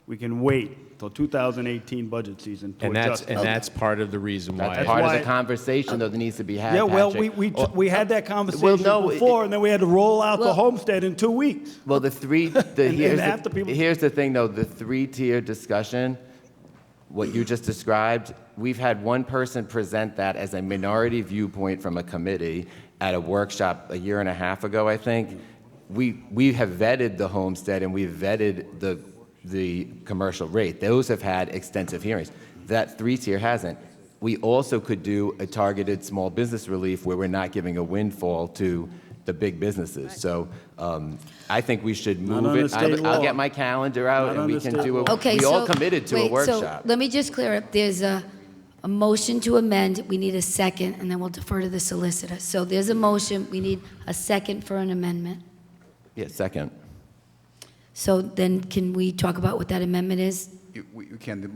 we can wait till 2018 budget season to adjust. And that's part of the reason why. That's part of the conversation that needs to be had. Yeah, well, Patrick. we had that conversation before, and then we had to roll out the homestead in 2 weeks. Well, here's half the people- here's the thing, though. The 3-tier discussion, what you just described, we've had one person present that as a minority viewpoint from a committee at a workshop a year and a half ago, I think. We have vetted the homestead and we've vetted the commercial rate. Those have had extensive hearings. That 3-tier hasn't. We also could do a targeted small business relief where we're not giving a windfall to the big businesses. So I think we should move it. I'll get my calendar out and we can do it. Okay, We all committed to a wait, workshop. So let me just clear up. There's a motion to amend. We need a second, and then we'll defer to the solicitor. So there's a motion. We need a second for an amendment. Yeah, second. So then can we talk about what that amendment is? We can.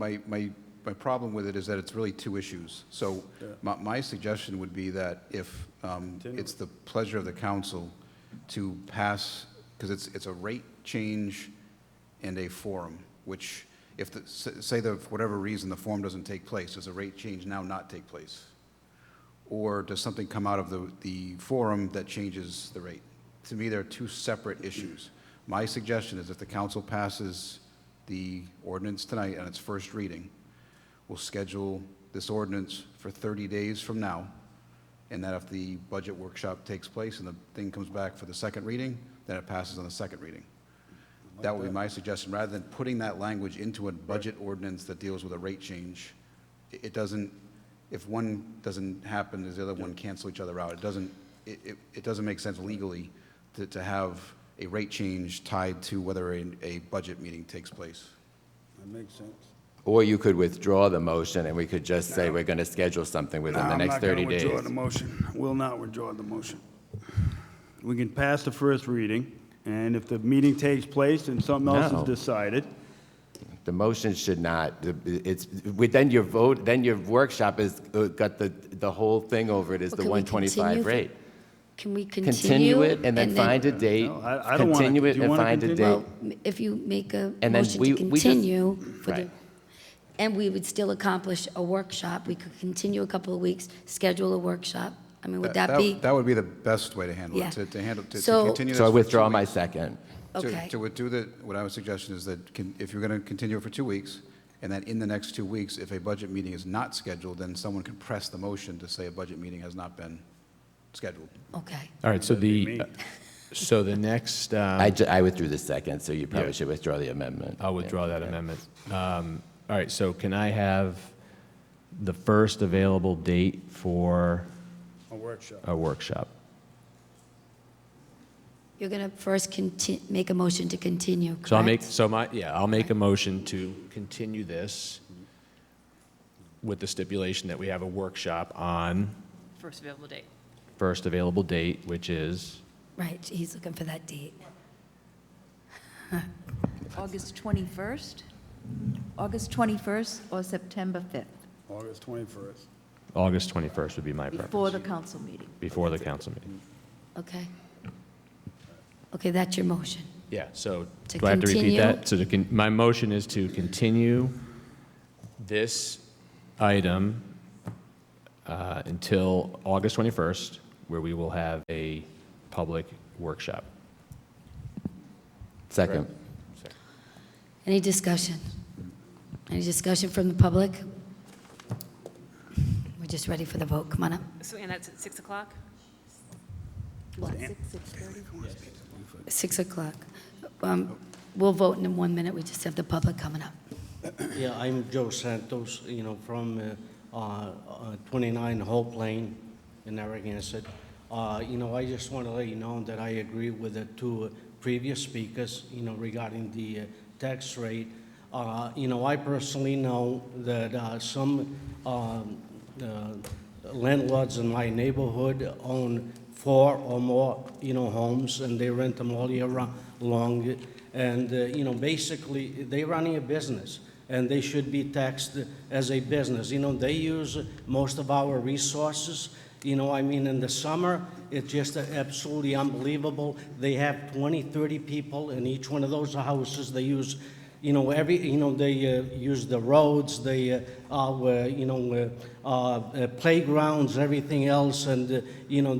My problem with it is that it's really 2 issues. So my suggestion would be that if it's the pleasure of the council to pass, because it's a rate change and a forum, which if, say that for whatever reason the forum doesn't take place, does a rate change now not take place? Or does something come out of the forum that changes the rate? To me, they're two separate issues. My suggestion is if the council passes the ordinance tonight on its first reading, we'll schedule this ordinance for 30 days from now, and that if the budget workshop takes place and the thing comes back for the second reading, then it passes on the second reading. That would be my suggestion. Rather than putting that language into a budget ordinance that deals with a rate change, it doesn't, if one doesn't happen, does the other one cancel each other out? It doesn't make sense legally to have a rate change tied to whether a budget meeting takes place. That makes sense. Or you could withdraw the motion, and we could just say we're going to schedule something within the next 30 days. I'm not going to withdraw the motion. Will not withdraw the motion. We can pass the first reading, and if the meeting takes place and something else is decided. The motion should not, then your vote, then your workshop has got the whole thing over it is the Well, can we 125 continue rate. Can we continue? Continue it and then find a date. No, I don't wanna- Continue it do you and wanna find a continue? date. Well, if you make a And then motion we to just- continue for the, Right. and we would still accomplish a workshop, we could continue a couple of weeks, schedule a workshop. I mean, would that be? That would be the best way to handle Yeah. it, to handle, to So- continue this So I for 2 withdraw my weeks. second. Okay. To do the, what I would suggest is that if you're going to continue it for 2 weeks, and then in the next 2 weeks, if a budget meeting is not scheduled, then someone can press the motion to say a budget meeting has not been scheduled. Okay. All right, so the next, I withdrew the second, so you probably should withdraw the amendment. I'll withdraw that amendment. All right, so can I have the first available date for A workshop. a workshop? You're going to first make a motion to continue, correct? So I'll make a motion to continue this with the stipulation that we have a workshop on First available date. first available date, which is, Right, he's looking for that date. August 21st? August 21st or September 5th? August 21st. August 21st would be my preference. Before the council meeting. Before the council meeting. Okay. Okay, that's your motion. Yeah, so To do I have to repeat continue? that? So my motion is to continue this item until August 21st, where we will have a public workshop. Second. Any discussion? Any discussion from the public? We're just ready for the vote. Come on up. So, and that's at 6 o'clock? What, 6:30? 6 o'clock. We'll vote in 1 minute. We just have the public coming up. Yeah, I'm Joe Santos, from 29 Hope Lane in Narragansett. I just want to let you know that I agree with the two previous speakers, regarding the tax rate. I personally know that some landlords in my neighborhood own 4 or more, homes, and they rent them all year long. And, basically, they're running a business, and they should be taxed as a business. They use most of our resources. In the summer, it's just absolutely unbelievable. They have 20, 30 people in each one of those houses. They use, they use the roads, they, playgrounds, everything else, and,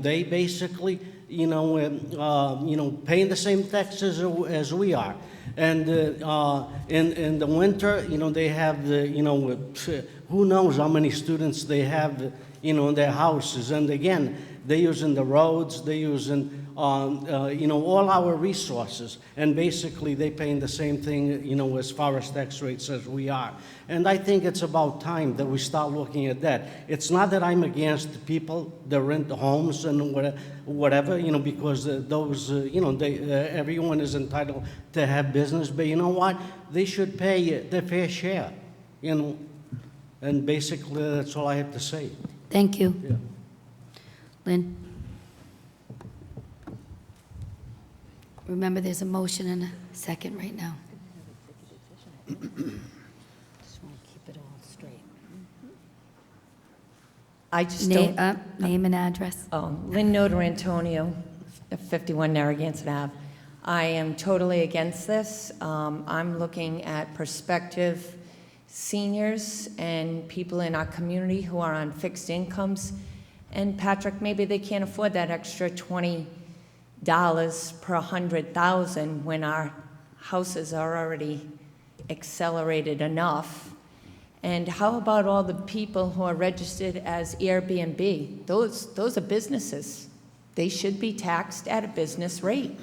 they basically, paying the same taxes as we are. And in the winter, they have the, who knows how many students they have, in their houses. And again, they're using the roads, they're using, all our resources. And basically, they're paying the same thing, as far as tax rates as we are. And I think it's about time that we start looking at that. It's not that I'm against people that rent homes and whatever, because those, everyone is entitled to have business. But you know what? They should pay their fair share, And basically, that's all I have to say. Thank you. Yeah. Lynn? Remember, there's a motion and a second right now. Just want to keep it all straight. I just don't... Name and address. Lynn Notar Antonio, 51 Narragansett Ave. I am totally against this. I'm looking at prospective seniors and people in our community who are on fixed incomes. And Patrick, maybe they can't afford that extra $20 per 100,000 when our houses are already accelerated enough. And how about all the people who are registered as Airbnb? Those are businesses. They should be taxed at a business rate.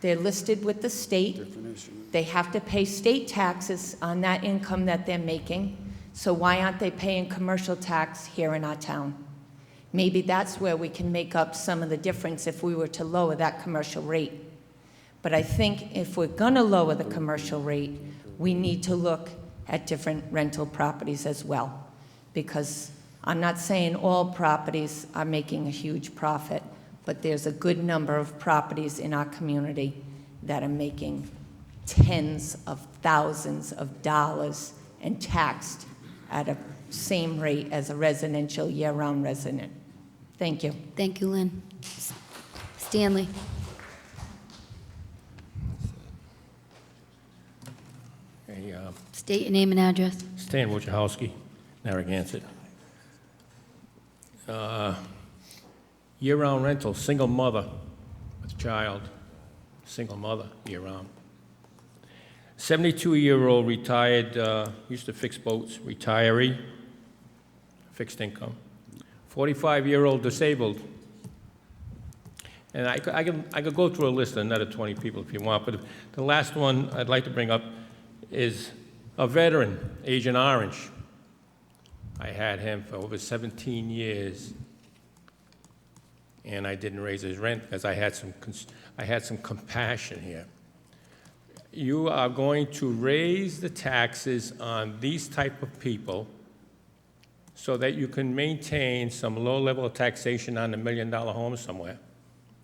They're listed with the state. They have to pay state taxes on that income that they're making. So why aren't they paying commercial tax here in our town? Maybe that's where we can make up some of the difference if we were to lower that commercial rate. But I think if we're gonna lower the commercial rate, we need to look at different rental properties as well. Because I'm not saying all properties are making a huge profit, but there's a good number of properties in our community that are making tens of thousands of dollars and taxed at a same rate as a residential year-round resident. Thank you. Thank you, Lynn. Stanley. Hey, State your name and address. Stan Wojciechowski, Narragansett. Year-round rental, single mother with child, single mother year-round. 72-year-old retired, used to fix boats, retiree, fixed income. 45-year-old disabled. And I could go through a list of another 20 people if you want, but the last one I'd like to bring up is a veteran, Agent Orange. I had him for over 17 years, and I didn't raise his rent because I had some compassion here. You are going to raise the taxes on these type of people so that you can maintain some low level of taxation on the $1 million homes somewhere,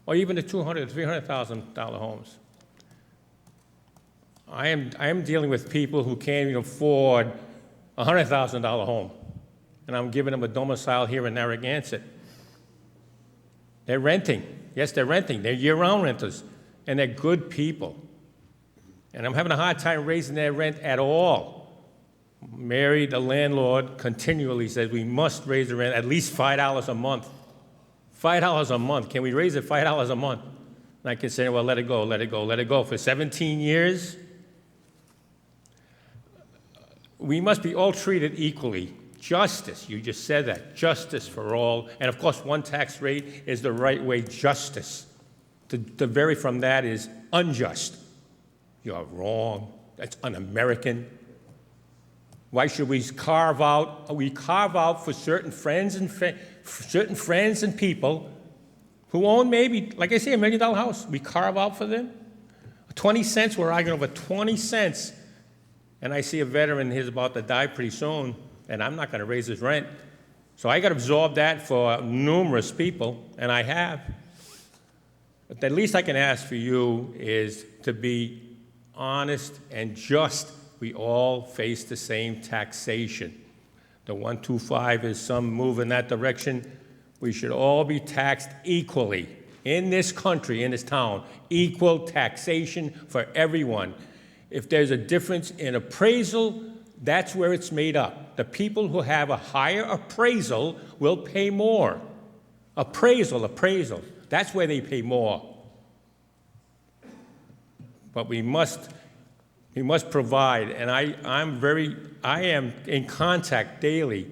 or even the $200,000, $300,000 homes. I am dealing with people who can't even afford a $100,000 home, and I'm giving them a domicile here in Narragansett. They're renting. Yes, they're renting. They're year-round renters, and they're good people. And I'm having a hard time raising their rent at all. Mary, the landlord, continually says we must raise the rent at least $5 a month. $5 a month. Can we raise it $5 a month? And I can say, well, let it go, let it go, let it go. For 17 years, we must be all treated equally. Justice, you just said that, justice for all. And of course, one tax rate is the right way, justice. To vary from that is unjust. You're wrong. That's un-American. Why should we carve out for certain friends and people who own maybe, like I say, $1 million house? We carve out for them? 20 cents, we're arguing over 20 cents. And I see a veteran who's about to die pretty soon, and I'm not going to raise his rent. So I got to absorb that for numerous people, and I have. But the least I can ask for you is to be honest and just. We all face the same taxation. The 125 is some move in that direction. We should all be taxed equally in this country, in this town. Equal taxation for everyone. If there's a difference in appraisal, that's where it's made up. The people who have a higher appraisal will pay more. Appraisal. That's where they pay more. But we must provide, and I am in contact daily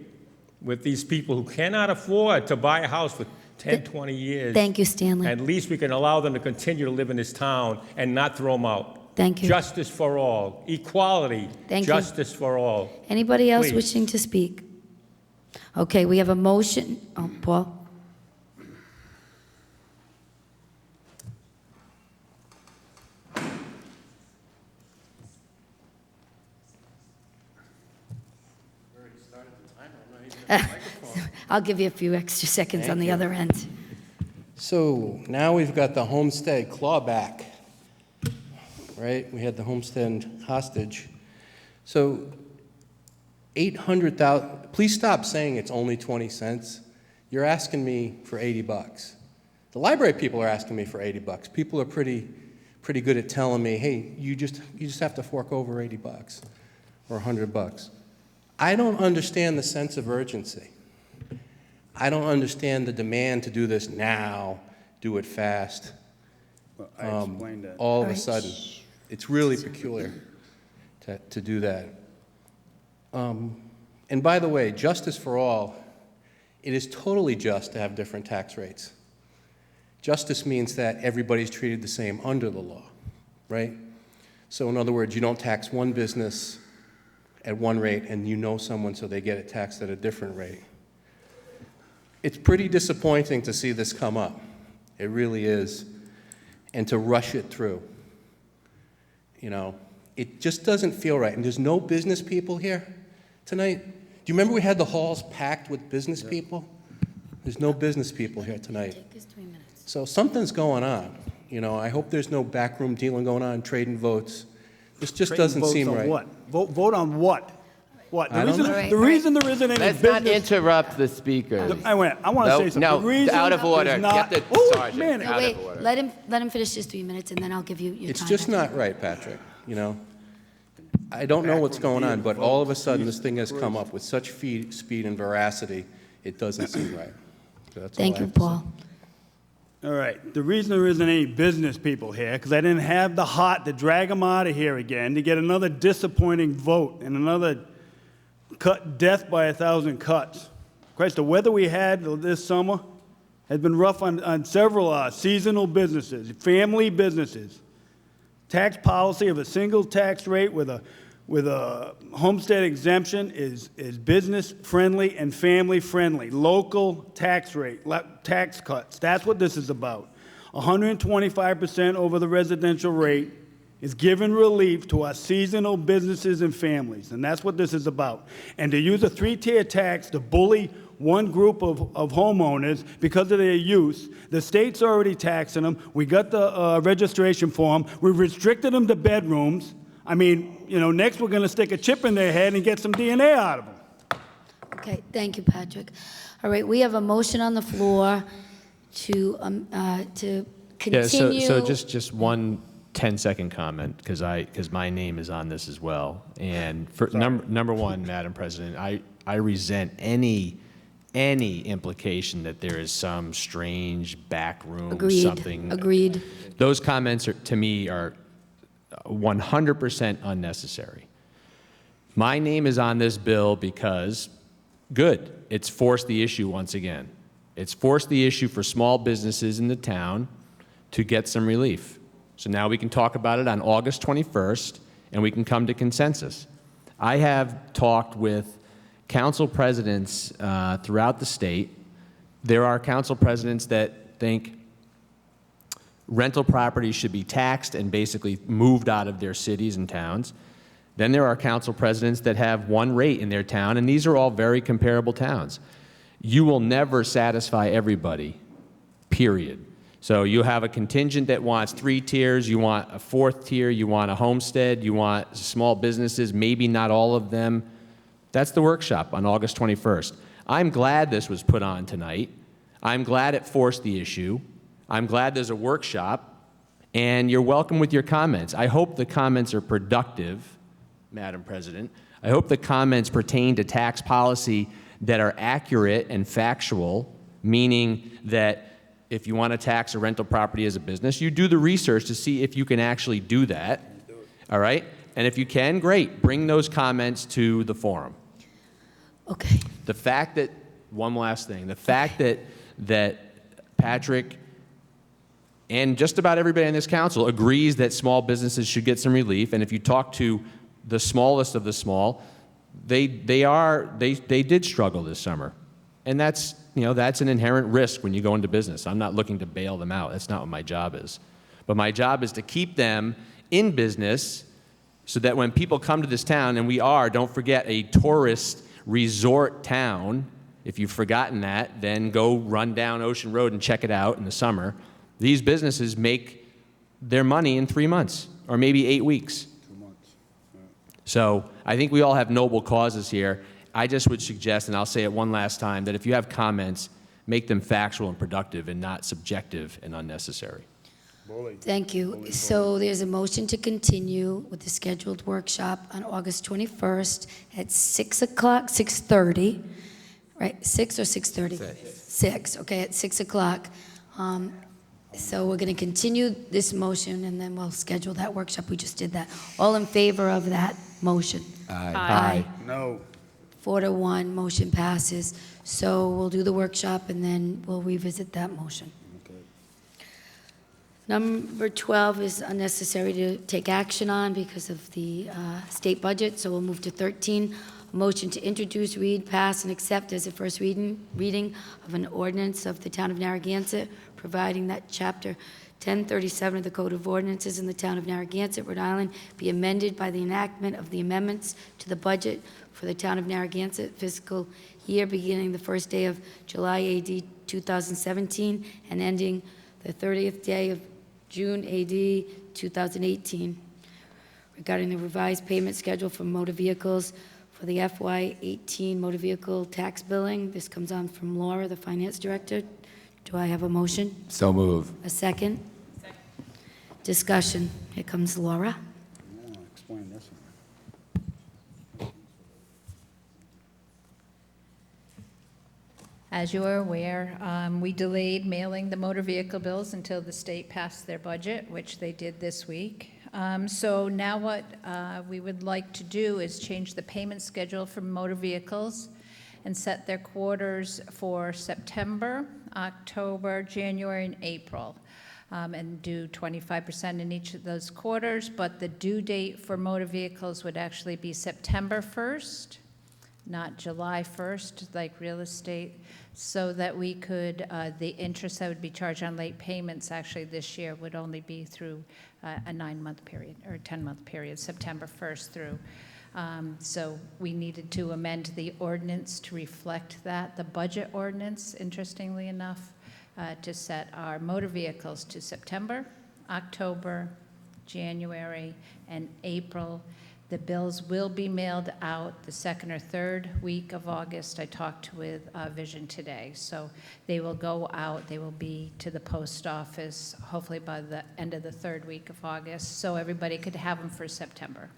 with these people who cannot afford to buy a house for 10, 20 years. Thank you, Stanley. At least we can allow them to continue to live in this town and not throw them out. Thank you. Justice for all, equality, Thank you. justice for all. Anybody else Please. wishing to speak? Okay, we have a motion. Oh, Paul? I'll give you a few extra seconds on the other end. So now we've got the homestead clawback, right? We had the homestead hostage. So 800,000, please stop saying it's only 20 cents. You're asking me for $80. The library people are asking me for $80. People are pretty pretty good at telling me, hey, you just have to fork over $80 or $100. I don't understand the sense of urgency. I don't understand the demand to do this now, do it fast. Well, I explained that. All of a sudden. It's really peculiar to do that. And by the way, justice for all, it is totally just to have different tax rates. Justice means that everybody's treated the same under the law, right? So in other words, you don't tax one business at one rate and you know someone so they get it taxed at a different rate. It's pretty disappointing to see this come up. It really is. And to rush it through. You know, it just doesn't feel right. And there's no business people here tonight. Do you remember we had the halls packed with business people? There's no business people here tonight. So something's going on. You know, I hope there's no backroom dealing going on, trading votes. This just doesn't seem right. What? Vote on what? What? I don't know. The reason there isn't any Let's business. not interrupt the speakers. I want to say something. No, The reason out of order. there's not- Get the Oh, sergeant man. out Wait, of order. let him finish just 3 minutes, and then I'll give you your It's time. just not right, Patrick, you know? I don't know what's going on, but all of a sudden, this thing has come up with such speed and veracity, it doesn't seem right. So that's all Thank I you, have to say. Paul. All right. The reason there isn't any business people here, because I didn't have the heart to drag them out of here again to get another disappointing vote and another death by 1,000 cuts. Christ, the weather we had this summer has been rough on several seasonal businesses, family businesses. Tax policy of a single tax rate with a homestead exemption is business friendly and family friendly. Local tax rate, tax cuts. That's what this is about. 125% over the residential rate is giving relief to our seasonal businesses and families, and that's what this is about. And to use a three-tier tax to bully one group of homeowners because of their use, the state's already taxing them. We got the registration form. We restricted them to bedrooms. I mean, you know, next we're going to stick a chip in their head and get some DNA out of them. Okay, thank you, Patrick. All right, we have a motion on the floor to continue. Yeah, so just one 10-second comment, because my name is on this as well. And for number one, Madam President, I resent any implication that there is some strange back room, something. Agreed. Those comments to me are 100% unnecessary. My name is on this bill because, good, it's forced the issue once again. It's forced the issue for small businesses in the town to get some relief. So now we can talk about it on August 21st, and we can come to consensus. I have talked with council presidents throughout the state. There are council presidents that think rental properties should be taxed and basically moved out of their cities and towns. Then there are council presidents that have one rate in their town, and these are all very comparable towns. You will never satisfy everybody, period. So you have a contingent that wants 3 tiers, you want a 4th tier, you want a homestead, you want small businesses, maybe not all of them. That's the workshop on August 21st. I'm glad this was put on tonight. I'm glad it forced the issue. I'm glad there's a workshop, and you're welcome with your comments. I hope the comments are productive, Madam President. I hope the comments pertain to tax policy that are accurate and factual, meaning that if you want to tax a rental property as a business, you do the research to see if you can actually do that, all right? And if you can, great, bring those comments to the forum. Okay. The fact that, one last thing, the fact that Patrick and just about everybody in this council agrees that small businesses should get some relief, and if you talk to the smallest of the small, they did struggle this summer. And that's an inherent risk when you go into business. I'm not looking to bail them out. That's not what my job is. But my job is to keep them in business so that when people come to this town, and we are, don't forget, a tourist resort town. If you've forgotten that, then go run down Ocean Road and check it out in the summer. These businesses make their money in 3 months or maybe 8 weeks. 2 months. So I think we all have noble causes here. I just would suggest, and I'll say it one last time, that if you have comments, make them factual and productive and not subjective and unnecessary. Thank you. So there's a motion to continue with the scheduled workshop on August 21st at 6 o'clock, 6:30, right? 6 or 6:30? 6, okay, at 6 o'clock. So we're going to continue this motion, and then we'll schedule that workshop. We just did that. All in favor of that motion? Aye. No. 4-1, motion passes. So we'll do the workshop, and then we'll revisit that motion. Number 12 is unnecessary to take action on because of the state budget, so we'll move to 13. A motion to introduce, read, pass, and accept as a first reading of an ordinance of the Town of Narragansett, providing that Chapter 1037 of the Code of Ordinances in the Town of Narragansett, Rhode Island, be amended by the enactment of the amendments to the budget for the Town of Narragansett fiscal year beginning the first day of July AD 2017 and ending the 30th day of June AD 2018, regarding the revised payment schedule for motor vehicles for the FY18 motor vehicle tax billing. This comes on from Laura, the Finance Director. Do I have a motion? So move. A second? Second. Discussion. Here comes Laura. Explain this one. As you are aware, we delayed mailing the motor vehicle bills until the state passed their budget, which they did this week. So now what we would like to do is change the payment schedule for motor vehicles and set their quarters for September, October, January, and April, and do 25% in each of those quarters. But the due date for motor vehicles would actually be September 1st, not July 1st, like real estate, so that we could, the interest that would be charged on late payments actually this year would only be through a 9-month period, or 10-month period, September 1st through. So we needed to amend the ordinance to reflect that. The budget ordinance, interestingly enough, to set our motor vehicles to September, October, January, and April. The bills will be mailed out the second or third week of August. I talked with Vision today. So they will go out. They will be to the post office, hopefully by the end of the third week of August, so everybody could have them for September.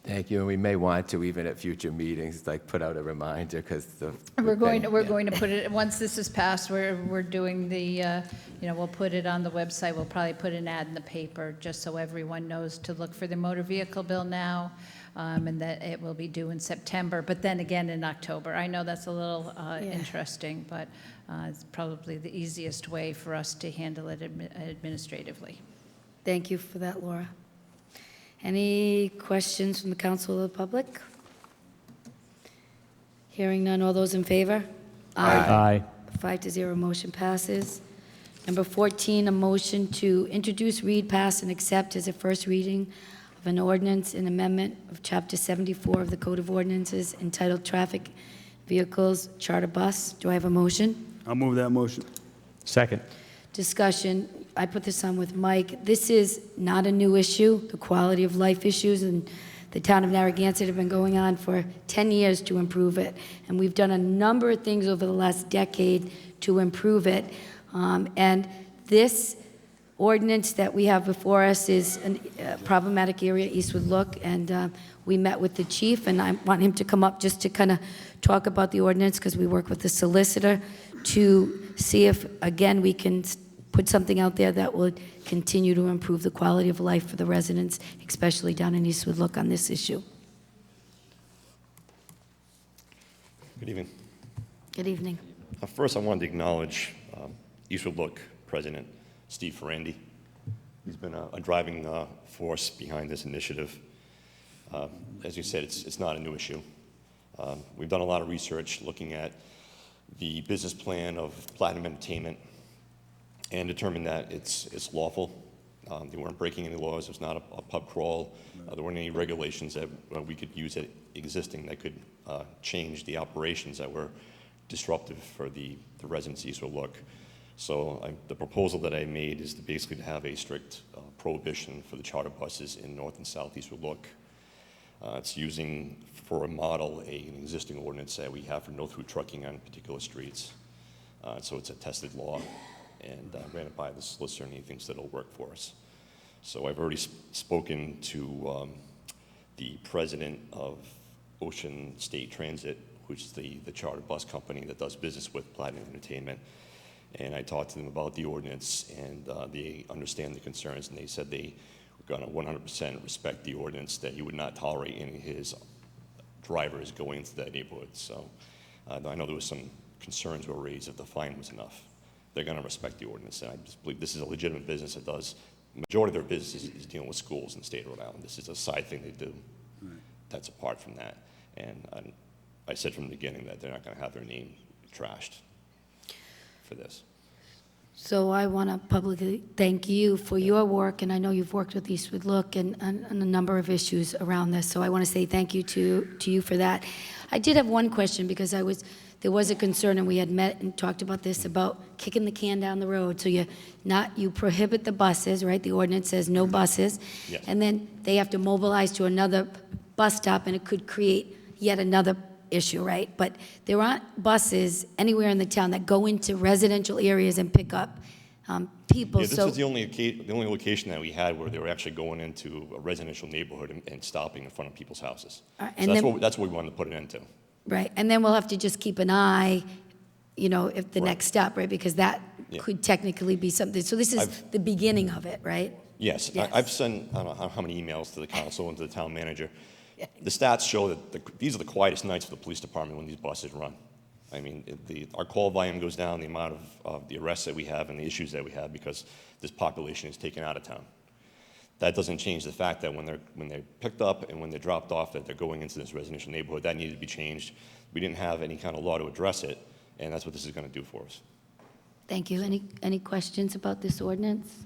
Thank you, and we may want to, even at future meetings, like put out a reminder, because We're going to put it, once this is passed, we're doing the, we'll put it on the website. We'll probably put an ad in the paper just so everyone knows to look for the motor vehicle bill now, and that it will be due in September, but then again in October. I know that's a little interesting, but it's probably the easiest way for us to handle it administratively. Thank you for that, Laura. Any questions from the council or the public? Hearing none, all those in favor? Aye. 5-0, motion passes. Number 14, a motion to introduce, read, pass, and accept as a first reading of an ordinance and amendment of Chapter 74 of the Code of Ordinances entitled Traffic Vehicles Charter Bus. Do I have a motion? I'll move that motion. Second. Discussion. I put this on with Mike. This is not a new issue. The quality of life issues in the town of Narragansett have been going on for 10 years to improve it. And we've done a number of things over the last decade to improve it. And this ordinance that we have before us is a problematic area, Eastwood Look, and we met with the chief, and I want him to come up just to kind of talk about the ordinance, because we work with the solicitor to see if, again, we can put something out there that would continue to improve the quality of life for the residents, especially down in Eastwood Look on this issue. Good evening. Good evening. First, I wanted to acknowledge Eastwood Look President Steve Ferrandi. He's been a driving force behind this initiative. As you said, it's not a new issue. We've done a lot of research looking at the business plan of Platinum Entertainment and determined that it's lawful. They weren't breaking any laws. It was not a pub crawl. There weren't any regulations that we could use existing that could change the operations that were disruptive for the residents of Eastwood Look. So the proposal that I made is basically to have a strict prohibition for the charter buses in North and South Eastwood Look. It's using for a model an existing ordinance that we have for no-through trucking on particular streets. So it's a tested law. and ran it by the solicitor, and he thinks that it'll work for us. So I've already spoken to the president of Ocean State Transit, which is the charter bus company that does business with Platinum Entertainment. And I talked to them about the ordinance, and they understand the concerns, and they said they were going to 100% respect the ordinance, that you would not tolerate any of his drivers going into that neighborhood. So I know there was some concerns were raised if the fine was enough. They're going to respect the ordinance, and I just believe this is a legitimate business that does, the majority of their business is dealing with schools in the state of Rhode Island. This is a side thing they do that's apart from that. And I said from the beginning that they're not going to have their name trashed for this. So I want to publicly thank you for your work, and I know you've worked with Eastwood Look and a number of issues around this, so I want to say thank you to you for that. I did have one question, because there was a concern, and we had met and talked about this, about kicking the can down the road. So you prohibit the buses, right? The ordinance says no buses. Yes. And then they have to mobilize to another bus stop, and it could create yet another issue, right? But there aren't buses anywhere in the town that go into residential areas and pick up people. Yeah, this So is the only location that we had where they were actually going into a residential neighborhood and stopping in front of people's houses. and So then- that's what we wanted to put it into. right, and then we'll have to just keep an eye, if the next step, right? Because that Yeah. could technically be something. So this is the beginning of it, right? Yes, Yes. I've sent, I don't know how many emails to the council and to the town manager. The stats show that these are the quietest nights for the police department when these buses run. I mean, our call volume goes down, the amount of the arrests that we have and the issues that we have because this population is taken out of town. That doesn't change the fact that when they're picked up and when they're dropped off, that they're going into this residential neighborhood. That needed to be changed. We didn't have any kind of law to address it, and that's what this is going to do for us. Thank you. Any questions about this ordinance?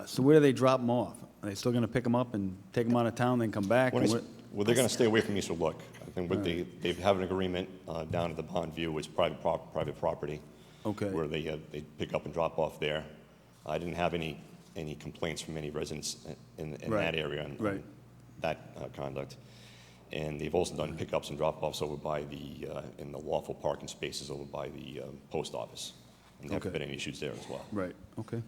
So where do they drop them off? Are they still going to pick them up and take them out of town, then come back? Well, they're going to stay away from Eastwood Look. I think they have an agreement down at the Bond View, it's private property. Okay. Where they pick up and drop off there. I didn't have any complaints from any residents in Right. that area on that conduct. And they've also done pickups and drop-offs over by in the lawful parking spaces over by the post office. And there haven't been any issues there as well. Right, okay.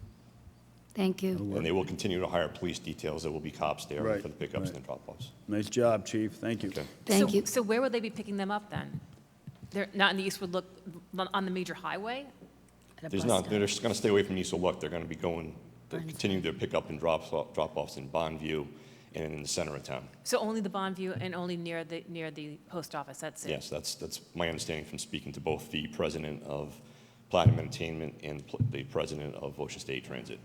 Thank you. And they will continue to hire police details. There will be cops there Right, for the pickups right. and drop-offs. Nice job, chief, thank you. Thank you. So where would they be picking them up then? They're not in the Eastwood Look, on the major highway? There's not, they're just going to stay away from Eastwood Look. They're going to be continuing their pickup and drop-offs in Bond View and in the center of town. So only the Bond View and only near the post office, that's it? Yes, that's my understanding from speaking to both the president of Platinum Entertainment and the president of Ocean State Transit.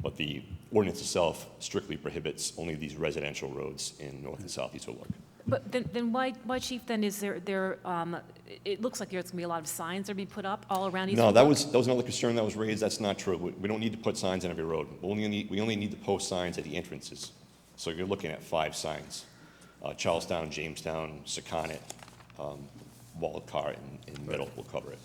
But the ordinance itself strictly prohibits only these residential roads in North and South Eastwood Look. But then why, Chief, then is there, it looks like there's going to be a lot of signs that are being put up all around Eastwood No, Look? that was another concern that was raised. That's not true. We don't need to put signs on every road. We only need to post signs at the entrances. So you're looking at 5 signs. Charlestown, Jamestown, Secaucet, Waldcar, and Middle will cover it.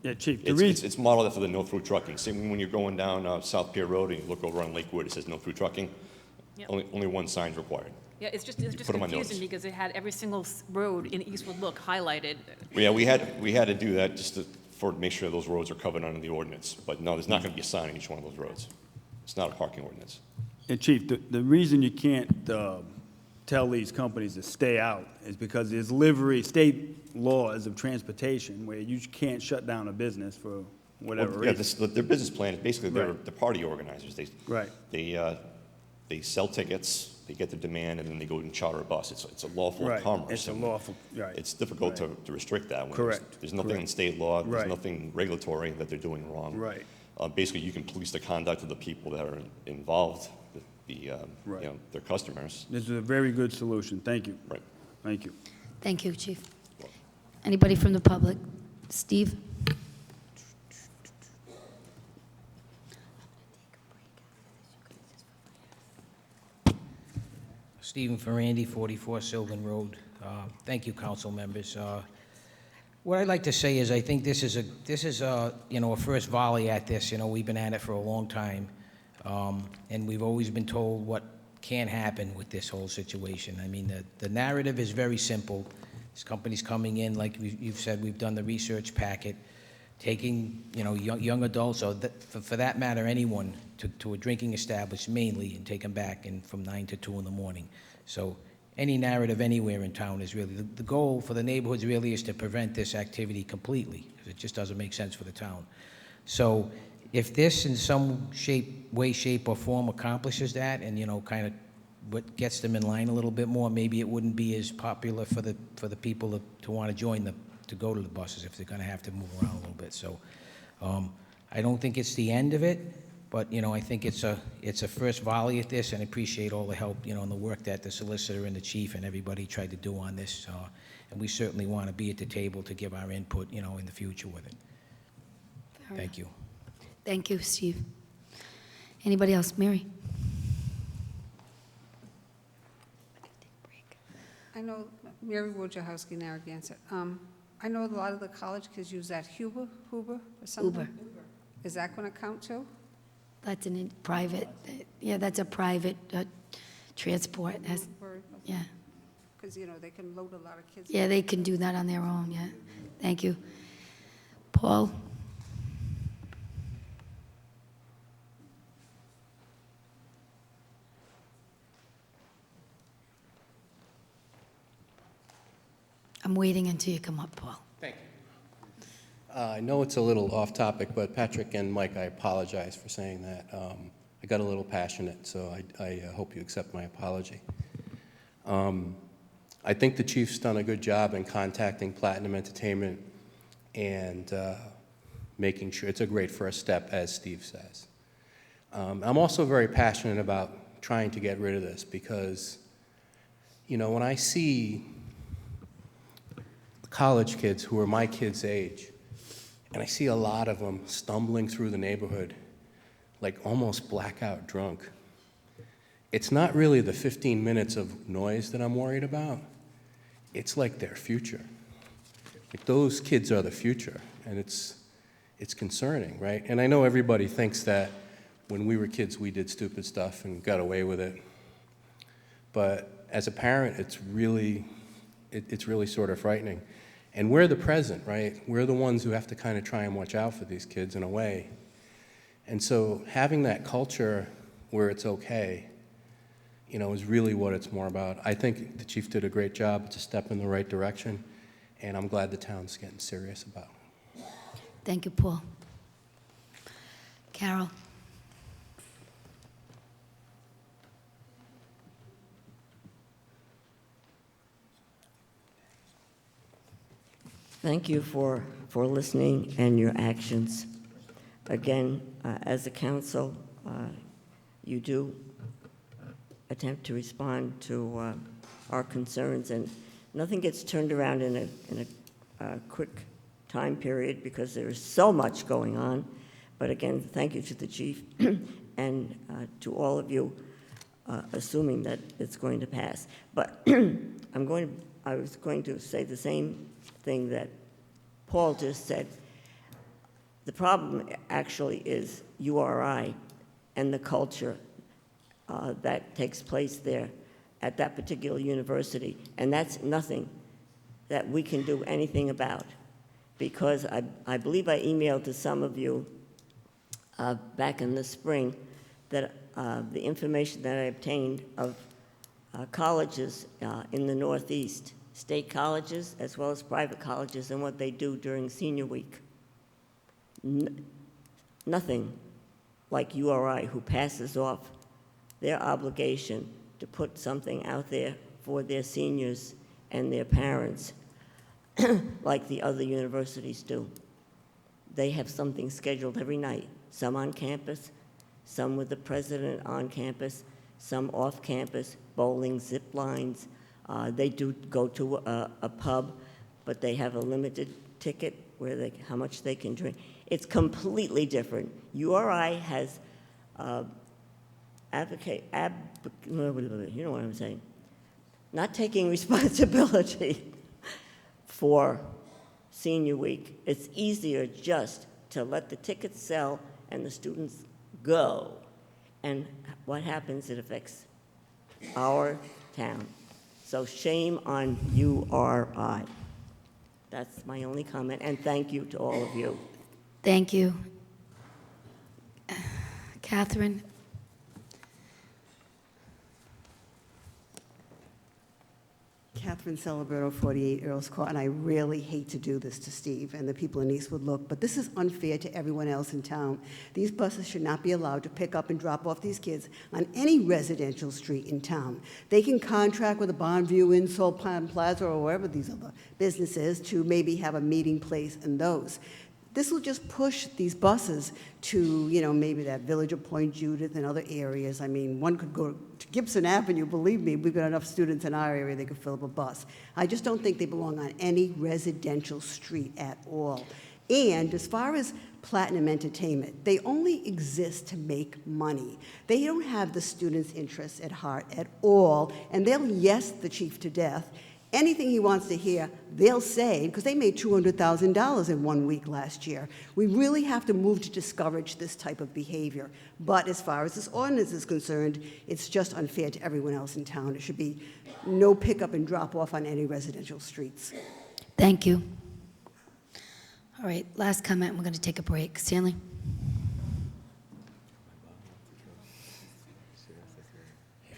Yeah, Chief, It's modeled after the no-through trucking. Same when you're going down South Pier Road and you look over on Lakewood, it says no-through trucking. Yep. Only one sign's required. Yeah, it's just put 'em on confusing notice. because it had every single road in Eastwood Look highlighted. Well, yeah, we had to do that just to make sure those roads are covered under the ordinance. But no, there's not going to be a sign on each one of those roads. It's not a parking ordinance. And Chief, the reason you can't tell these companies to stay out is because there's state laws of transportation where you can't shut down a business for whatever Well, reason. their business plan, basically, they're Right. the party organizers. Right. They sell tickets, they get the demand, and then they go and charter a bus. It's a lawful Right. commerce. It's a and lawful, right. It's difficult to restrict that. When Correct. There's nothing in Correct. state law, there's Right. nothing regulatory that they're doing wrong. Right. Basically, you can police the conduct of the people that are involved, Right. their customers. This is a very good solution, thank you. Right. Thank you. Thank you, Chief. Anybody from the public? Steve? Stephen Ferrandi, 44 Sylvan Road. Thank you, council members. What I'd like to say is I think this is a first volley at this. We've been at it for a long time, and we've always been told what can happen with this whole situation. I mean, the narrative is very simple. This company's coming in, like you've said, we've done the research packet. taking, young adults, or for that matter, anyone, to a drinking establishment mainly, and take them back from 9 to 2 in the morning. So any narrative anywhere in town is really, the goal for the neighborhoods really is to prevent this activity completely, because it just doesn't make sense for the town. So if this in some way, shape, or form accomplishes that, and, kind of what gets them in line a little bit more, maybe it wouldn't be as popular for the people to want to join to go to the buses if they're going to have to move around a little bit. So I don't think it's the end of it, but, I think it's a first volley at this, and I appreciate all the help, and the work that the solicitor and the chief and everybody tried to do on this. And we certainly want to be at the table to give our input, in the future with it. Thank you. Thank you, Steve. Anybody else? Mary? I know, Mary Wojciechowski, Narragansett. I know a lot of the college kids use that Huber or something. Uber. Is that going to count too? That's private, that's a private transport. Yeah. Because, they can load a lot of kids. Yeah, they can do that on their own, yeah. Thank you. Paul? I'm waiting until you come up, Paul. Thank you. I know it's a little off topic, but Patrick and Mike, I apologize for saying that. I got a little passionate, so I hope you accept my apology. I think the chief's done a good job in contacting Platinum Entertainment and making sure it's a great first step, as Steve says. I'm also very passionate about trying to get rid of this because, when I see college kids who are my kids' age, and I see a lot of them stumbling through the neighborhood like almost blackout drunk. It's not really the 15 minutes of noise that I'm worried about. It's like their future. Like those kids are the future, and it's concerning, right? And I know everybody thinks that when we were kids we did stupid stuff and got away with it. But as a parent, it's really sort of frightening. And we're the present, right? We're the ones who have to kind of try and watch out for these kids in a way. And so having that culture where it's okay, is really what it's more about. I think the chief did a great job. It's a step in the right direction, and I'm glad the town's getting serious about it. Thank you, Paul. Carol? Thank you for listening and your actions. Again, as a council, you do attempt to respond to our concerns, and nothing gets turned around in a quick time period because there is so much going on. But again, thank you to the chief and to all of you, assuming that it's going to pass. But I was going to say the same thing that Paul just said. The problem actually is URI and the culture that takes place there at that particular university. And that's nothing that we can do anything about, because I believe I emailed to some of you back in the spring that the information that I obtained of colleges in the Northeast, state colleges as well as private colleges, and what they do during senior week. Nothing like URI, who passes off their obligation to put something out there for their seniors and their parents like the other universities do. They have something scheduled every night, some on campus, some with the president on campus, some off campus, bowling, zip lines. They do go to a pub, but they have a limited ticket where how much they can drink. It's completely different. URI has you know what I'm saying, not taking responsibility for senior week. It's easier just to let the tickets sell and the students go. And what happens, it affects our town. So shame on URI. That's my only comment, and thank you to all of you. Thank you. Catherine? Catherine Celebrato, 48 Earls Court, and I really hate to do this to Steve and the people in Eastwood Look, but this is unfair to everyone else in town. These buses should not be allowed to pick up and drop off these kids on any residential street in town. They can contract with a Bonneview, Insull, Palm Plaza, or wherever these other businesses to maybe have a meeting place in those. This will just push these buses to, maybe that Village of Point Judith and other areas. I mean, one could go to Gibson Avenue, believe me, we've got enough students in our area, they could fill up a bus. I just don't think they belong on any residential street at all. And as far as Platinum Entertainment, they only exist to make money. They don't have the students' interests at heart at all, and they'll yes the chief to death. Anything he wants to hear, they'll say, because they made $200,000 in 1 week last year. We really have to move to discourage this type of behavior. But as far as this ordinance is concerned, it's just unfair to everyone else in town. It should be no pickup and drop off on any residential streets. Thank you. All right, last comment, we're going to take a break. Stanley?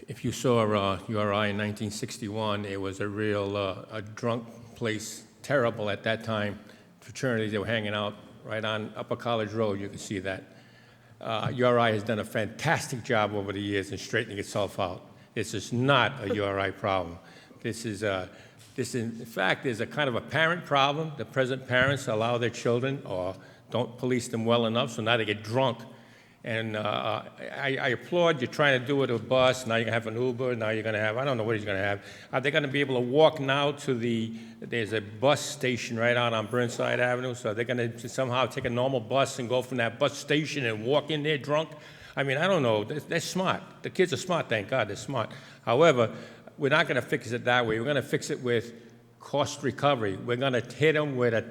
If you saw URI in 1961, it was a real a drunk place, terrible at that time. Fraternities, they were hanging out right on Upper College Road, you can see that. URI has done a fantastic job over the years in straightening itself out. This is not a URI problem. This in fact is a kind of a parent problem. The present parents allow their children or don't police them well enough, so now they get drunk. And I applaud you trying to do it with a bus. Now you're going to have an Uber. Now you're going to have, I don't know what he's going to have. Are they going to be able to walk now to there's a bus station right out on Burnside Avenue. So they're going to somehow take a normal bus and go from that bus station and walk in there drunk? I mean, I don't know. They're smart. The kids are smart, thank God they're smart. However, we're not going to fix it that way. We're going to fix it with cost recovery. We're going to hit them with a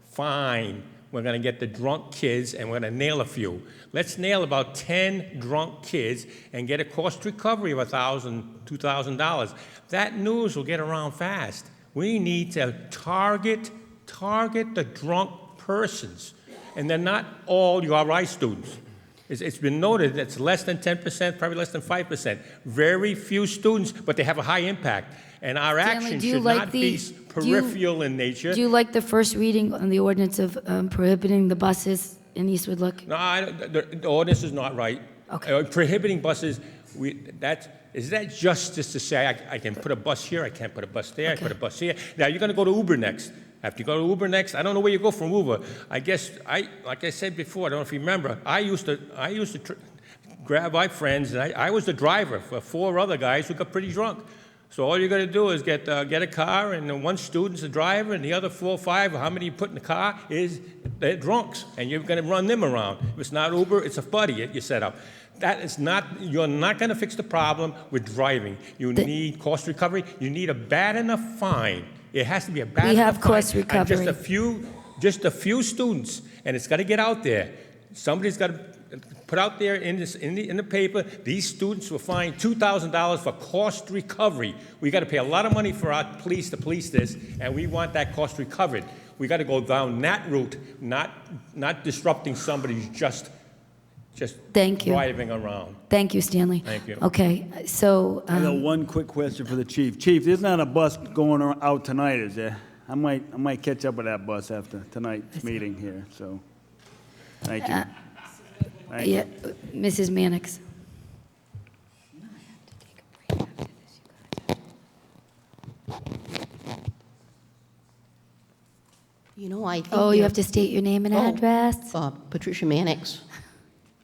fine. We're going to get the drunk kids, and we're going to nail a few. Let's nail about 10 drunk kids and get a cost recovery of $1,000, $2,000. That news will get around fast. We need to target the drunk persons, and they're not all URI students. It's been noted that it's less than 10%, probably less than 5%. Very few students, but they have a high impact. And our action should not be peripheral in nature. Do you like the first reading on the ordinance of prohibiting the buses in Eastwood Look? No, the ordinance is not right. Okay. Prohibiting buses, is that justice to say I can put a bus here, I can't put a bus there, I put a bus here? Now you're going to go to Uber next. After you go to Uber next, I don't know where you go from Uber. I guess, like I said before, I don't know if you remember, I used to grab my friends, and I was the driver for 4 other guys who got pretty drunk. So all you got to do is get a car, and then one student's the driver, and the other 4 or 5, or how many you put in the car, they're drunks, and you're going to run them around. If it's not Uber, it's a buddy you set up. You're not going to fix the problem with driving. You need cost recovery. You need a bad enough fine. It has to be a bad enough fine. We have cost recovery. Just a few students, and it's got to get out there. Somebody's got to put out there in the paper, these students were fined $2,000 for cost recovery. We got to pay a lot of money for our police to police this, and we want that cost recovered. We got to go down that route, not disrupting somebody who's just driving around. Thank you, Stanley. Thank you. Okay, so I got one quick question for the chief. Chief, there's not a bus going out tonight, is there? I might catch up with that bus after tonight's meeting here. So, thank you. Yeah, Mrs. Mannix. I think... Oh, you have to state your name and address? Patricia Mannix,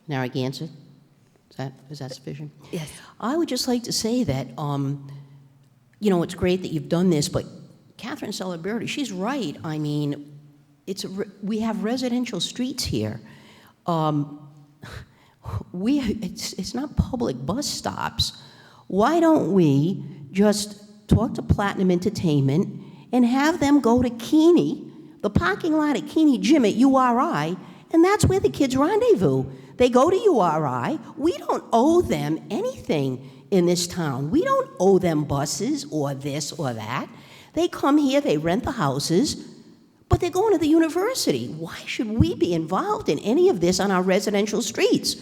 Narragansett. Is that sufficient? Yes. I would just like to say that, it's great that you've done this, but Catherine Celebrato, she's right. I mean, we have residential streets here. It's not public bus stops. Why don't we just talk to Platinum Entertainment and have them go to Keeney, the parking lot at Keeney Gym at URI, and that's where the kids rendezvous. They go to URI. We don't owe them anything in this town. We don't owe them buses or this or that. They come here, they rent the houses, but they're going to the university. Why should we be involved in any of this on our residential streets?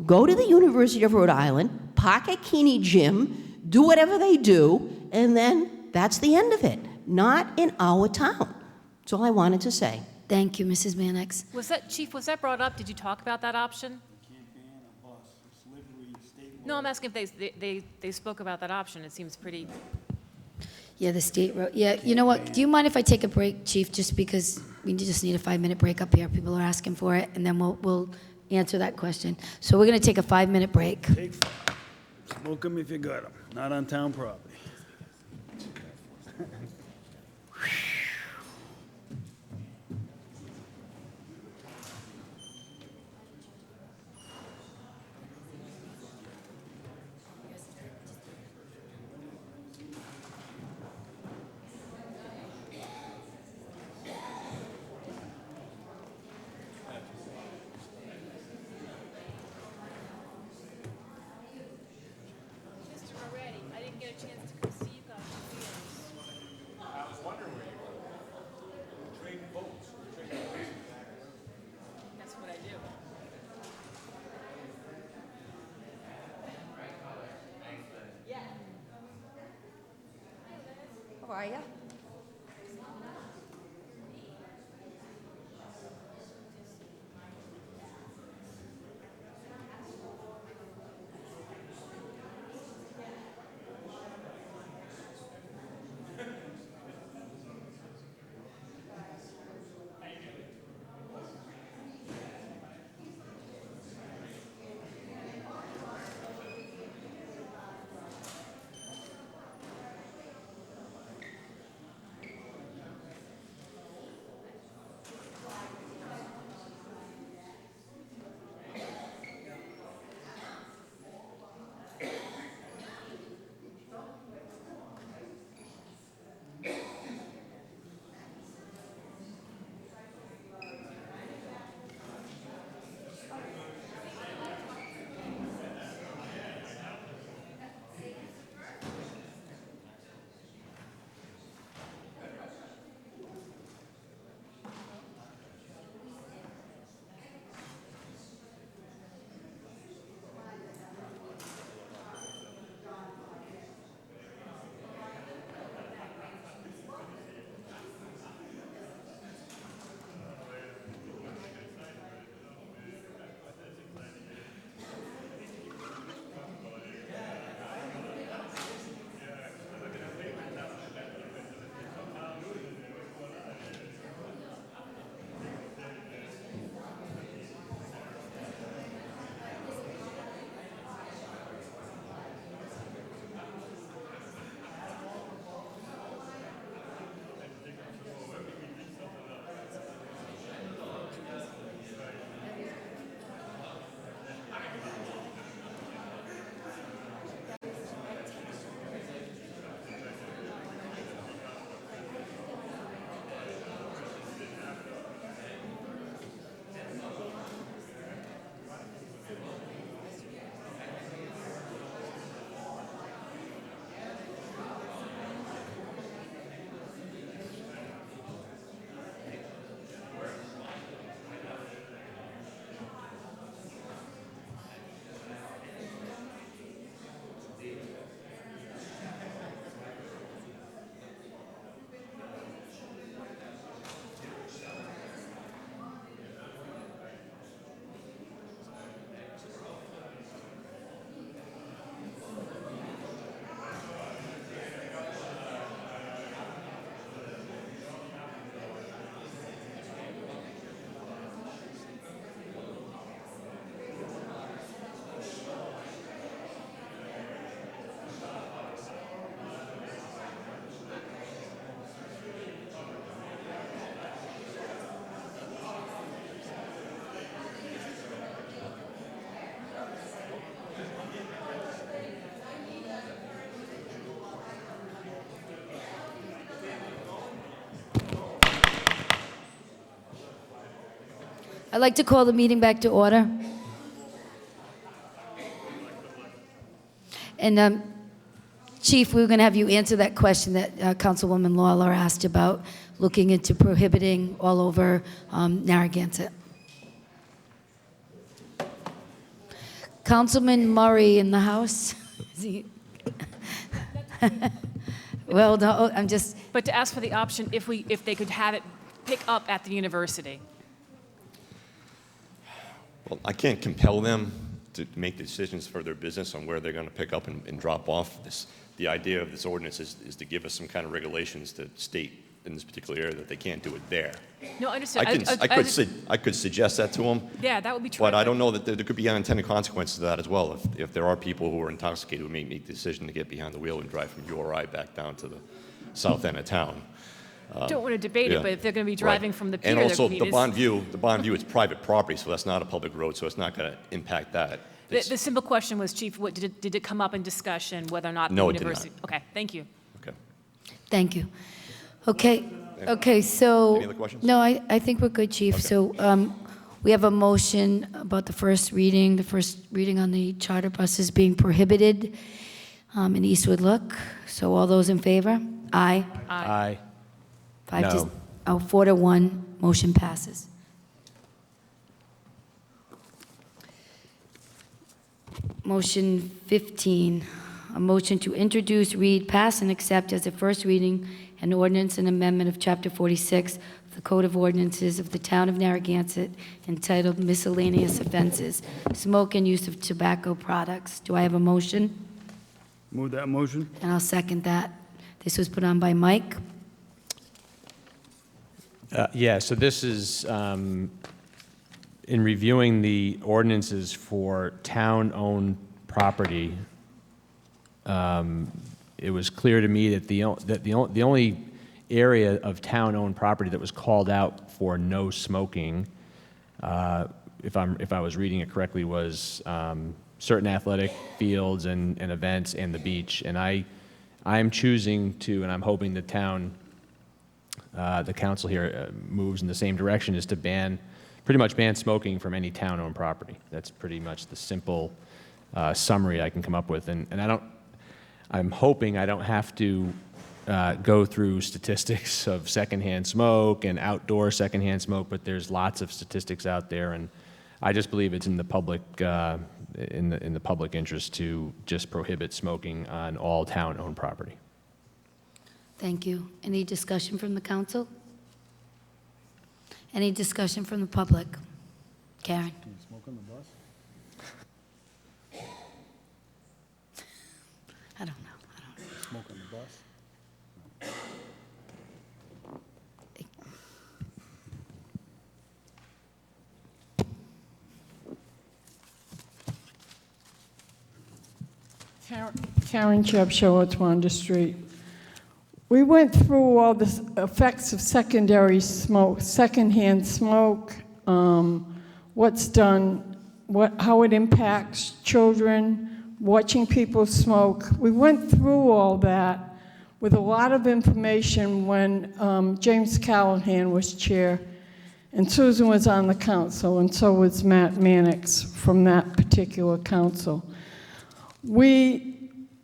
Go to the University of Rhode Island, park at Keeney Gym, do whatever they do, and then that's the end of it. Not in our town. That's all I wanted to say. Thank you, Mrs. Mannix. Chief, was that brought up? Did you talk about that option? No, I'm asking if they spoke about that option. It seems pretty. Yeah, the state road. Yeah, you know what? Do you mind if I take a break, Chief, just because we just need a 5-minute break up here? People are asking for it, and then we'll answer that question. So we're going to take a 5-minute break. Take 5. Smoke them if you got them. Not on town property. How are you? I'd like to call the meeting back to order. And Chief, we were going to have you answer that question that Councilwoman Lawler asked about looking into prohibiting all over Narragansett. Councilman Murray in the House. Is he- Well, no, I'm just, But to ask for the option if they could have it pick up at the university. Well, I can't compel them to make decisions for their business on where they're going to pick up and drop off. The idea of this ordinance is to give us some kind of regulations to state in this particular area that they can't do it there. No, I understand. I could suggest that to them. Yeah, that would be terrific. But I don't know that there could be unintended consequences to that as well. If there are people who are intoxicated who may make the decision to get behind the wheel and drive from URI back down to the south end of town. Don't want to debate yeah. it, but if they're going to be driving from the pier, and also the the Bond View is private property, so that's not a public road, so it's not going to impact that. The simple question was, Chief, did it come up in discussion whether or not No, the it did not. university? Okay, thank you. Okay. thank you. Okay, so. Any other questions? No, I think we're good, Chief. Okay. So we have a motion about the first reading on the charter buses being prohibited in Eastwood Look. So all those in favor? Aye. Aye. 4-1, motion passes. Motion 15, a motion to introduce, read, pass, and accept as a first reading an ordinance and amendment of Chapter 46 of the Code of Ordinances of the Town of Narragansett entitled Miscellaneous Offenses, Smoke and Use of Tobacco Products. Do I have a motion? Move that motion. And I'll second that. This was put on by Mike. Yeah, so this is, in reviewing the ordinances for town-owned property, it was clear to me that the only area of town-owned property that was called out for no smoking, if I was reading it correctly, was certain athletic fields and events and the beach. And I am choosing to, and I'm hoping the town, the council here moves in the same direction, is to pretty much ban smoking from any town-owned property. That's pretty much the simple summary I can come up with. And I'm hoping I don't have to go through statistics of secondhand smoke and outdoor secondhand smoke, but there's lots of statistics out there, and I just believe it's in the public in the public interest to just prohibit smoking on all town-owned property. Thank you. Any discussion from the council? Any discussion from the public? Karen? Can you smoke on the bus? I don't know. Smoke on the bus? Karen Chebshaw at Wanda Street. We went through all the effects of secondary smoke, secondhand smoke, what's done, how it impacts children, watching people smoke. We went through all that with a lot of information when James Callahan was chair, and Susan was on the council, and so was Matt Mannix from that particular council.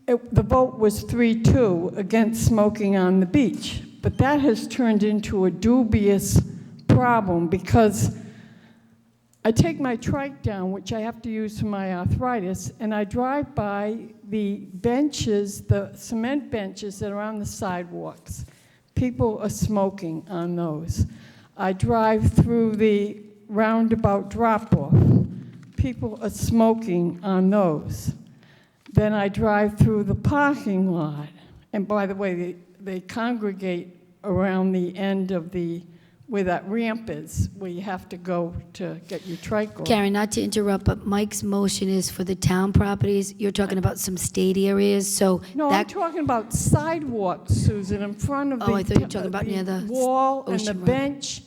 The vote was 3-2 against smoking on the beach, but that has turned into a dubious problem because I take my trike down, which I have to use for my arthritis, and I drive by the benches, the cement benches that are on the sidewalks. People are smoking on those. I drive through the roundabout drop-off. People are smoking on those. Then I drive through the parking lot. And by the way, they congregate around the end of where that ramp is, where you have to go to get your trike off. Karen, not to interrupt, but Mike's motion is for the town properties. You're talking about some state areas, so No, I'm talking about sidewalks, Susan, in front of the, I thought you were talking about near the wall and the Ocean Road. bench.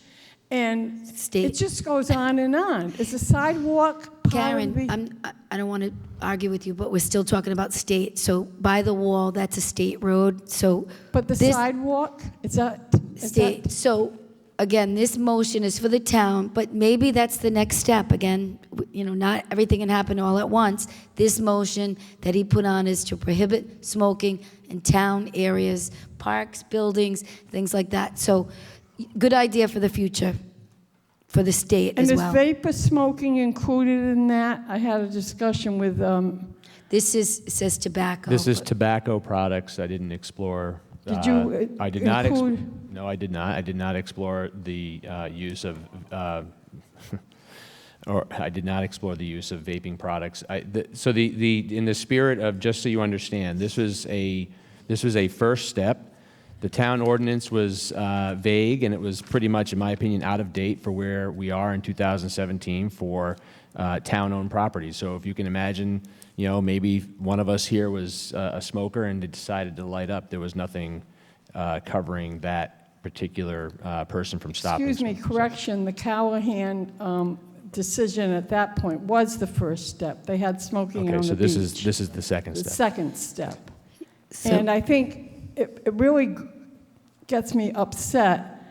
And it just goes on and on. Is the sidewalk part of the... Karen, I don't want to argue with you, but we're still talking about state. So by the wall, that's a state road, so. But the sidewalk, is that... State, so again, this motion is for the town, but maybe that's the next step. Again, not everything can happen all at once. This motion that he put on is to prohibit smoking in town areas, parks, buildings, things like that. So, good idea for the future, for the state as well. And is vapor smoking included in that? I had a discussion with, This says tobacco. This is tobacco products. I didn't explore. Did you I did not. include- No, I did not. I did not explore the use of. Or I did not explore the use of vaping products. So in the spirit of, just so you understand, this was a first step. The town ordinance was vague, and it was pretty much, in my opinion, out of date for where we are in 2017 for town-owned properties. So if you can imagine, maybe one of us here was a smoker and decided to light up, there was nothing covering that particular person from stopping. excuse me, correction, the Callahan decision at that point was the first step. They had smoking on Okay, the so beach. this is the second The step. second step. So- And I think it really gets me upset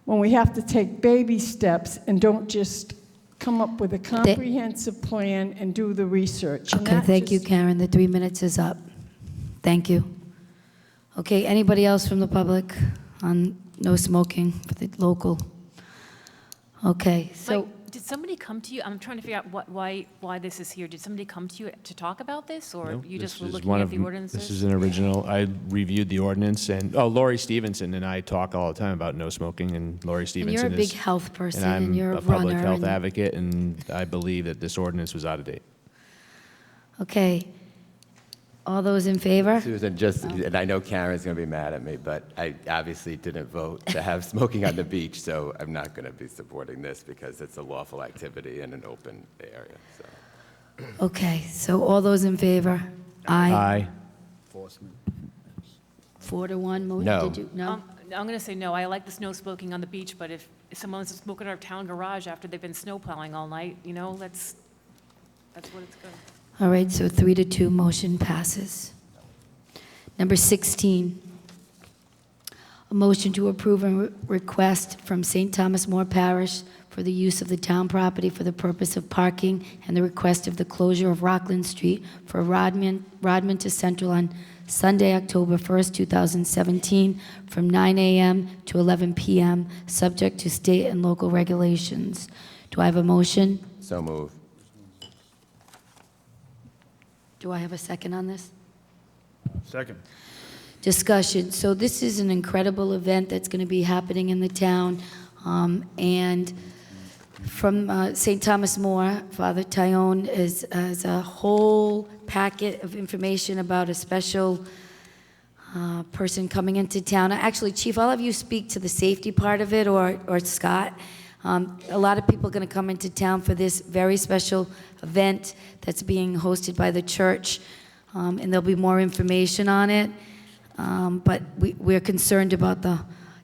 when we have to take baby steps and don't just come up with a comprehensive plan and do the research. And Okay, that thank you, just- Karen. The 3 minutes is up. Thank you. Okay, anybody else from the public on no smoking for the local? Okay, so, Did somebody come to you? I'm trying to figure out why this is here. Did somebody come to you to talk about this, or No, you just this were is looking one at of the m- ordinances? This is an original. I reviewed the ordinance, and Lori Stevenson and I talk all the time about no smoking, and Lori and Stevenson you're a is. big health person, And I'm and you're a a public runner. health and- advocate, and I believe that this ordinance was out of date. Okay, all those in favor? Susan, and I know Karen's going to be mad at me, but I obviously didn't vote to have smoking on the beach, so I'm not going to be supporting this because it's a lawful activity in an open area, so. Okay, so all those in favor? Aye. Aye. 4-1, No. did you, no? I'm going to say no. I like the snow smoking on the beach, but if someone's smoking in our town garage after they've been snow plowing all night, that's what it's good. All right, so 3-2, motion passes. Number 16, a motion to approve a request from St. Thomas More Parish for the use of the town property for the purpose of parking and the request of the closure of Rockland Street for Rodman to Central on Sunday, October 1st, 2017, from 9 a.m. to 11 p.m., subject to state and local regulations. Do I have a motion? So move. Do I have a second on this? Second. Discussion. So this is an incredible event that's going to be happening in the town. And from St. Thomas More, Father Tyone has a whole packet of information about a special person coming into town. Actually, Chief, I'll have you speak to the safety part of it, or Scott. A lot of people are going to come into town for this very special event that's being hosted by the church, and there'll be more information on it. But we're concerned about the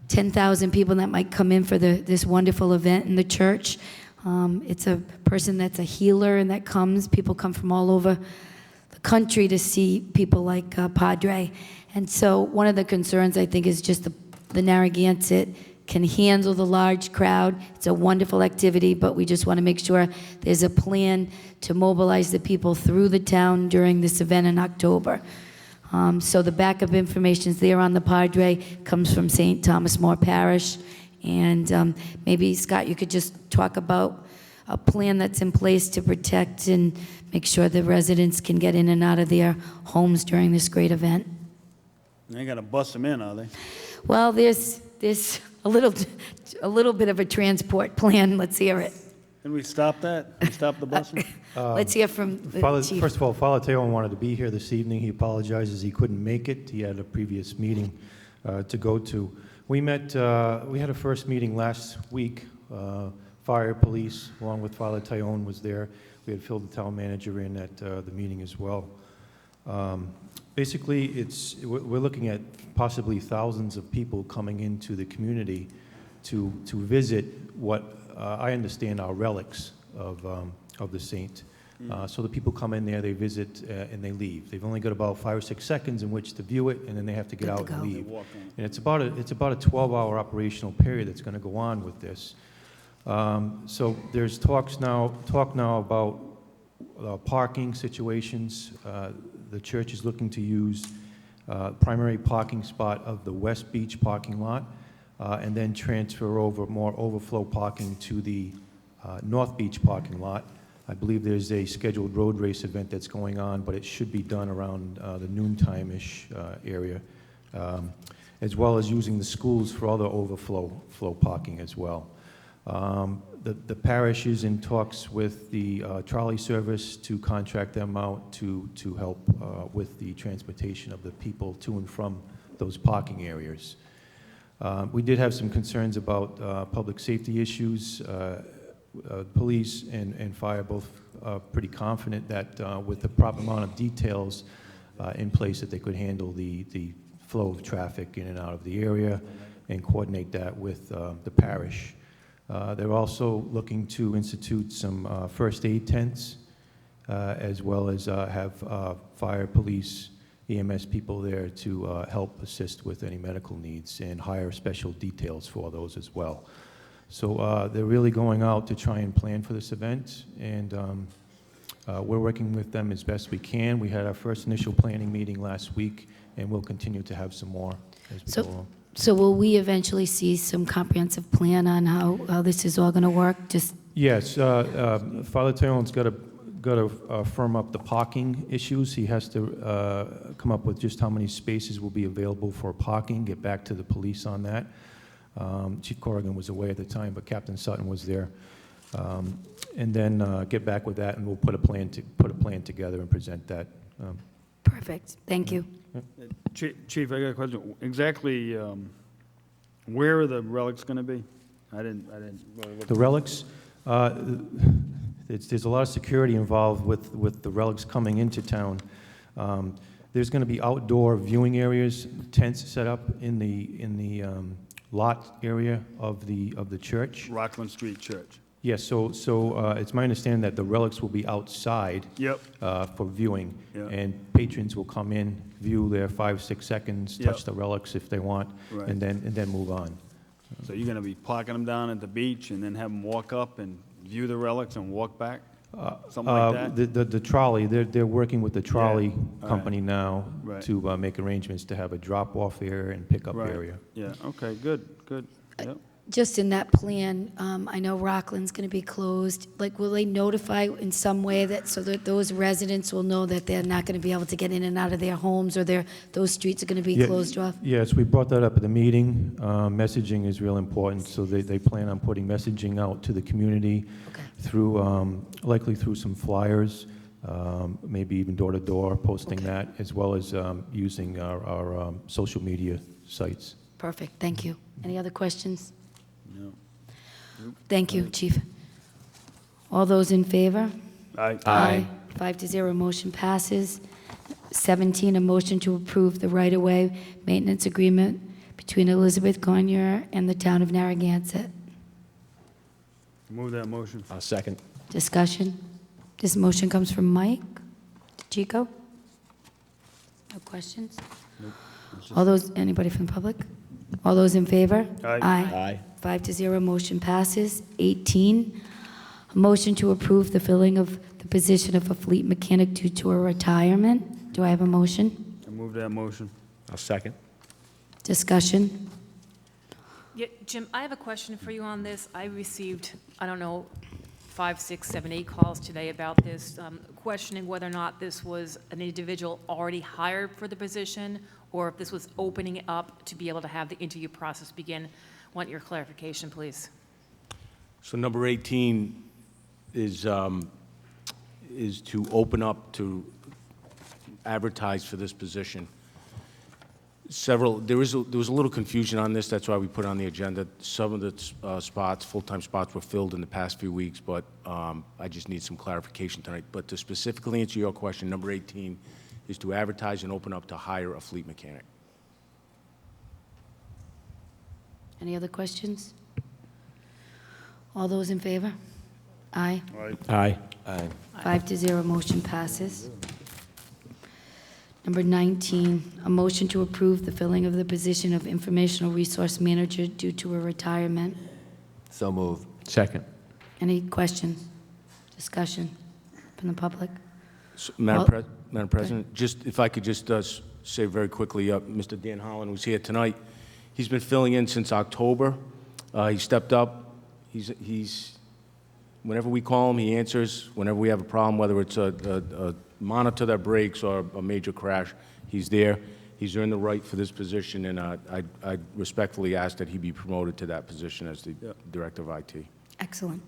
10,000 people that might come in for this wonderful event in the church. It's a person that's a healer and that comes. People come from all over the country to see people like Padre. And so one of the concerns, I think, is just the Narragansett can handle the large crowd. It's a wonderful activity, but we just want to make sure there's a plan to mobilize the people through the town during this event in October. So the backup information is there on the Padre, comes from St. Thomas More Parish. And maybe, Scott, you could just talk about a plan that's in place to protect and make sure the residents can get in and out of their homes during this great event. They ain't gonna bust them in, are they? Well, there's a little bit of a transport plan. Let's hear it. Can we stop that? Stop the busing? Let's hear from the chief. First of all, Father Teon wanted to be here this evening. He apologizes he couldn't make it. He had a previous meeting to go to. We met, we had a first meeting last week. Fire, police, along with Father Teon was there. We had Phil, the town manager, in at the meeting as well. Basically, we're looking at possibly thousands of people coming into the community to visit what I understand are relics of the saint. So the people come in there, they visit, and they leave. They've only got about 5 or 6 seconds in which to view it, and then they have to get out and leave. And it's about a 12-hour operational period that's going to go on with this. So there's talk now about parking situations. The church is looking to use primary parking spot of the West Beach parking lot, and then transfer over more overflow parking to the North Beach parking lot. I believe there's a scheduled road race event that's going on, but it should be done around the noontime-ish area, as well as using the schools for other overflow parking as well. The parish is in talks with the trolley service to contract them out to help with the transportation of the people to and from those parking areas. We did have some concerns about public safety issues. Police and fire both pretty confident that with the proper amount of details in place that they could handle the flow of traffic in and out of the area and coordinate that with the parish. They're also looking to institute some first aid tents, as well as have fire, police, EMS people there to help assist with any medical needs and hire special details for those as well. So they're really going out to try and plan for this event, and we're working with them as best we can. We had our first initial planning meeting last week, and we'll continue to have some more as we go along. So will we eventually see some comprehensive plan on how this is all going to work? Yes, Father Tyrone's got to firm up the parking issues. He has to come up with just how many spaces will be available for parking, get back to the police on that. Chief Corrigan was away at the time, but Captain Sutton was there. And then get back with that, and we'll put a plan together and present that. Perfect. Thank you. Chief, I got a question. Exactly, where are the relics going to be? I didn't really look. The relics, there's a lot of security involved with the relics coming into town. There's going to be outdoor viewing areas, tents set up in the lot area of the church. Rockland Street Church. Yes, so it's my understanding that the relics will be outside. Yep. For viewing, Yep. and patrons will come in, view their 5, 6 seconds, touch Yep. the relics if they want, Right. and then move on. So you're going to be parking them down at the beach and then have them walk up and view the relics and walk back? Something like that? The trolley, they're working with the trolley All company right. now Right. to make arrangements to have a drop-off area and pickup Right. area. Yeah, okay, good. Yep. Just in that plan, I know Rockland's going to be closed. Like, will they notify in some way so that those residents will know that they're not going to be able to get in and out of their homes, or those streets are going to be closed off? Yes, we brought that up at the meeting. Messaging is real important, so they plan on putting messaging out to the community through, likely through some flyers, maybe even door-to-door, posting that, as well as using our social media sites. Perfect, thank you. Any other questions? No. Thank you, Chief. All those in favor? Aye. Aye. 5-0, motion passes. 17, a motion to approve the right-of-way maintenance agreement between Elizabeth Gonya and the town of Narragansett. Move that motion. Second. Discussion. This motion comes from Mike. Chico? No questions? Nope. Anybody from the public? All those in favor? Aye. Aye. 5-0, motion passes. 18, a motion to approve the filling of the position of a fleet mechanic due to a retirement. Do I have a motion? I move that motion. I'll second. Discussion. Yeah, Jim, I have a question for you on this. I received, 5, 6, 7, 8 calls today about this, questioning whether or not this was an individual already hired for the position, or if this was opening it up to be able to have the interview process begin. Want your clarification, please. So number 18 is to open up to advertise for this position. There was a little confusion on this, that's why we put it on the agenda. Some of the spots, full-time spots, were filled in the past few weeks, but I just need some clarification tonight. But to specifically answer your question, number 18 is to advertise and open up to hire a fleet mechanic. Any other questions? All those in favor? Aye. Aye. Aye. Aye. 5-0, motion passes. Number 19, a motion to approve the filling of the position of Informational Resource Manager due to a retirement. So moved. Second. Any questions, discussion from the public? Madam President, just, if I could just say very quickly, Mr. Dan Holland was here tonight. He's been filling in since October. He stepped up. Whenever we call him, he answers. Whenever we have a problem, whether it's a monitor that breaks or a major crash, he's there. He's earned the right for this position, and I respectfully ask that he be promoted to that position as the Director of IT. Excellent.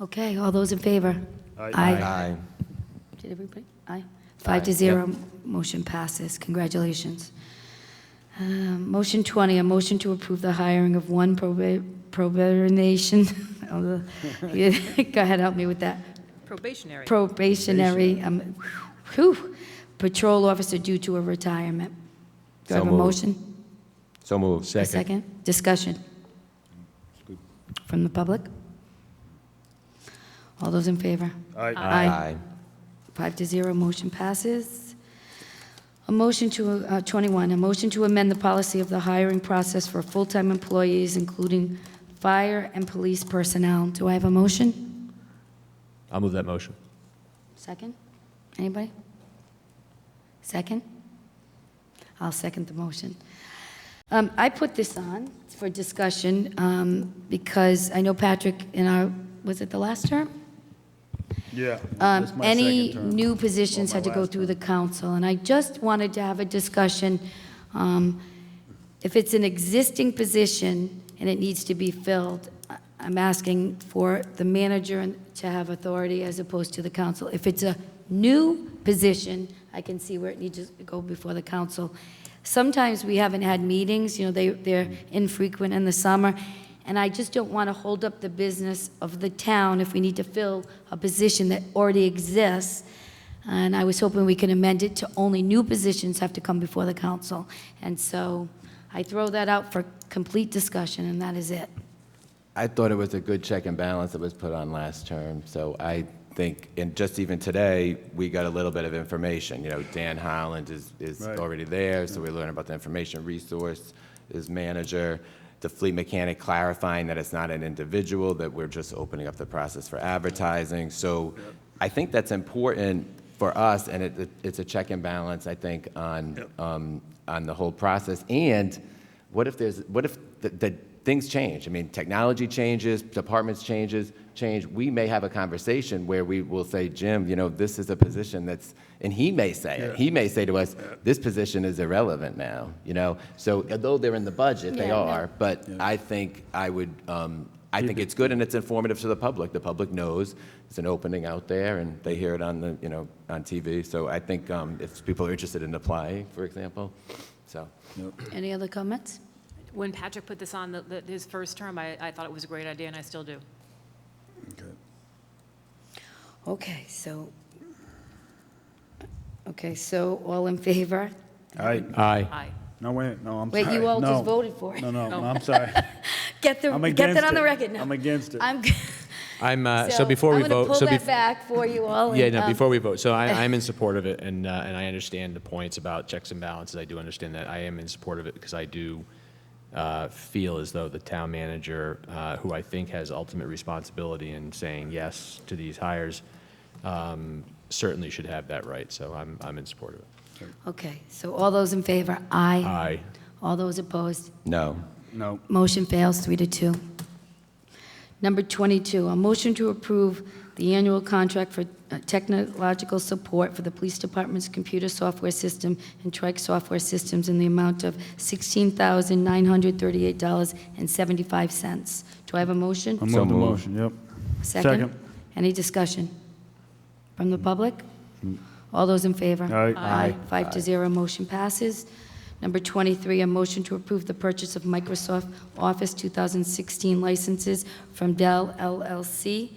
Okay, all those in favor? Aye. Aye. Did everybody? Aye. 5-0, motion passes. Congratulations. Motion 20, a motion to approve the hiring of one probation. Go ahead, help me with that. Probationary. Probationary patrol officer due to a retirement. Do I So have a moved. motion? So moved. A second? Discussion. From the public? All those in favor? Aye. Aye. 5-0, motion passes. A motion to, 21, a motion to amend the policy of the hiring process for full-time employees, including fire and police personnel. Do I have a motion? I'll move that motion. Second? Anybody? Second? I'll second the motion. I put this on for discussion because I know Patrick, was it the last term? Yeah. That's my Any second term. new positions Well, had to my go last through term. the council, and I just wanted to have a discussion. If it's an existing position and it needs to be filled, I'm asking for the manager to have authority as opposed to the council. If it's a new position, I can see where it needs to go before the council. Sometimes we haven't had meetings, they're infrequent in the summer, and I just don't want to hold up the business of the town if we need to fill a position that already exists. And I was hoping we could amend it to only new positions have to come before the council. And so I throw that out for complete discussion, and that is it. I thought it was a good check and balance that was put on last term, so I think, and just even today, we got a little bit of information. Dan Holland is Right. already there, so we learned about the information resource, his manager, the fleet mechanic clarifying that it's not an individual, that we're just opening up the process for advertising. So I think that's important for us, and it's a check and balance, I think, on the whole process. And what if the things change? I mean, technology changes, departments change. We may have a conversation where we will say, Jim, this is a position that's, and he may say it. He may say to us, this position is irrelevant now, So although they're in the budget, they are. But I think I think it's good and it's informative to the public. The public knows it's an opening out there, and they hear it on on TV. So I think if people are interested in applying, for example, so. Any other comments? When Patrick put this on his first term, I thought it was a great idea, and I still do. Okay, so all in favor? Aye. Aye. Aye. No, wait, no, I'm Wait, sorry. you all No. just voted for it. No, Oh. I'm sorry. Get I'm that against on the it. record now. I'm against it. So before we I'm vote, going to pull that back for you all. Yeah, and, no, before we vote, so I'm in support of it, and I understand the points about checks and balances. I do understand that. I am in support of it because I do feel as though the town manager, who I think has ultimate responsibility in saying yes to these hires, certainly should have that right. So I'm in support of it. Okay, so all those in favor? Aye. Aye. All those opposed? No. No. Motion fails 3-2. Number 22, a motion to approve the annual contract for technological support for the police department's computer software system and Trike software systems in the amount of $16,938.75. Do I have a motion? I'll move the motion, yep. Second? Any discussion? From the public? All those in favor? Aye. 5-0, motion passes. Number 23, a motion to approve the purchase of Microsoft Office 2016 licenses from Dell LLC